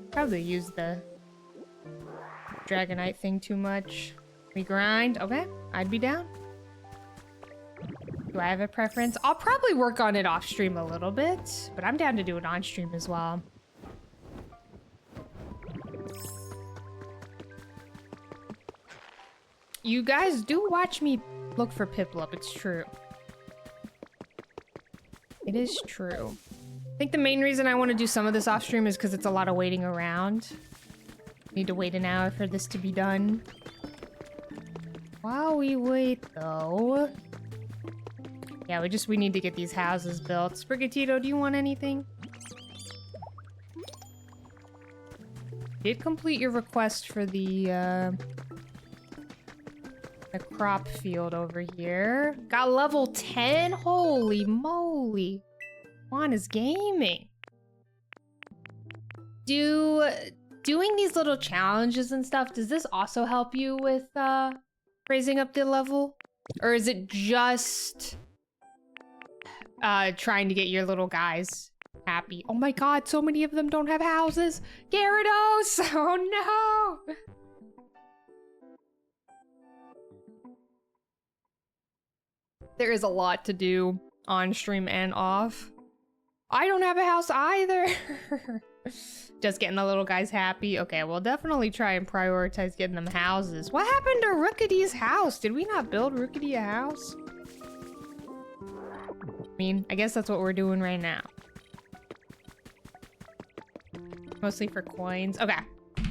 Probably use the Dragonite thing too much. We grind? Okay, I'd be down. Do I have a preference? I'll probably work on it off stream a little bit, but I'm down to do it on stream as well. You guys do watch me look for Piplup, it's true. It is true. I think the main reason I want to do some of this off stream is because it's a lot of waiting around. Need to wait an hour for this to be done. While we wait though... Yeah, we need to get these houses built. Sprigatito, do you want anything? Did complete your request for the crop field over here. Got level 10? Holy moly. Juan is gaming. Doing these little challenges and stuff, does this also help you with raising up the level? Or is it just trying to get your little guys happy? Oh my god, so many of them don't have houses. Gyarados! Oh no! There is a lot to do on stream and off. I don't have a house either. Just getting the little guys happy. Okay, we'll definitely try and prioritize getting them houses. What happened to Rookity's house? Did we not build Rookity a house? I mean, I guess that's what we're doing right now. Mostly for coins. Okay,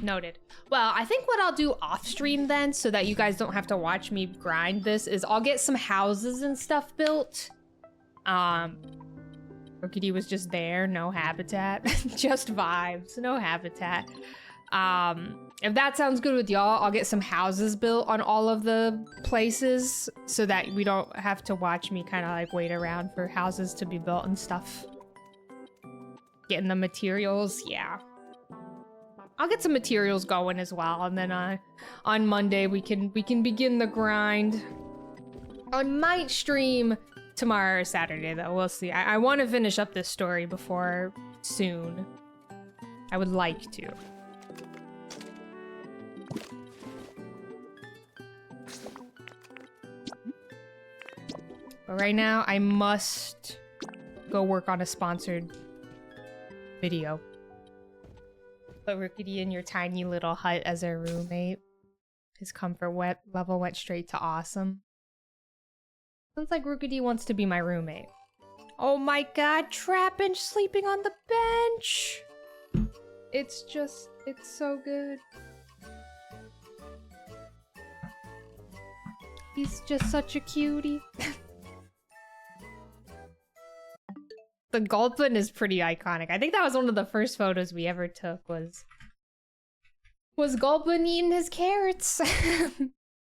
noted. Well, I think what I'll do off stream then, so that you guys don't have to watch me grind this, is I'll get some houses and stuff built. Rookity was just there, no habitat. Just vibes, no habitat. If that sounds good with y'all, I'll get some houses built on all of the places so that we don't have to watch me kind of like wait around for houses to be built and stuff. Getting the materials, yeah. I'll get some materials going as well, and then on Monday we can begin the grind. I might stream tomorrow or Saturday though, we'll see. I want to finish up this story before soon. I would like to. But right now, I must go work on a sponsored video. Put Rookity in your tiny little hut as a roommate. His comfort level went straight to awesome. Sounds like Rookity wants to be my roommate. Oh my god, Trapinch sleeping on the bench! It's so good. He's just such a cutie. The Gulpin is pretty iconic. I think that was one of the first photos we ever took was Gulpin eating his carrots.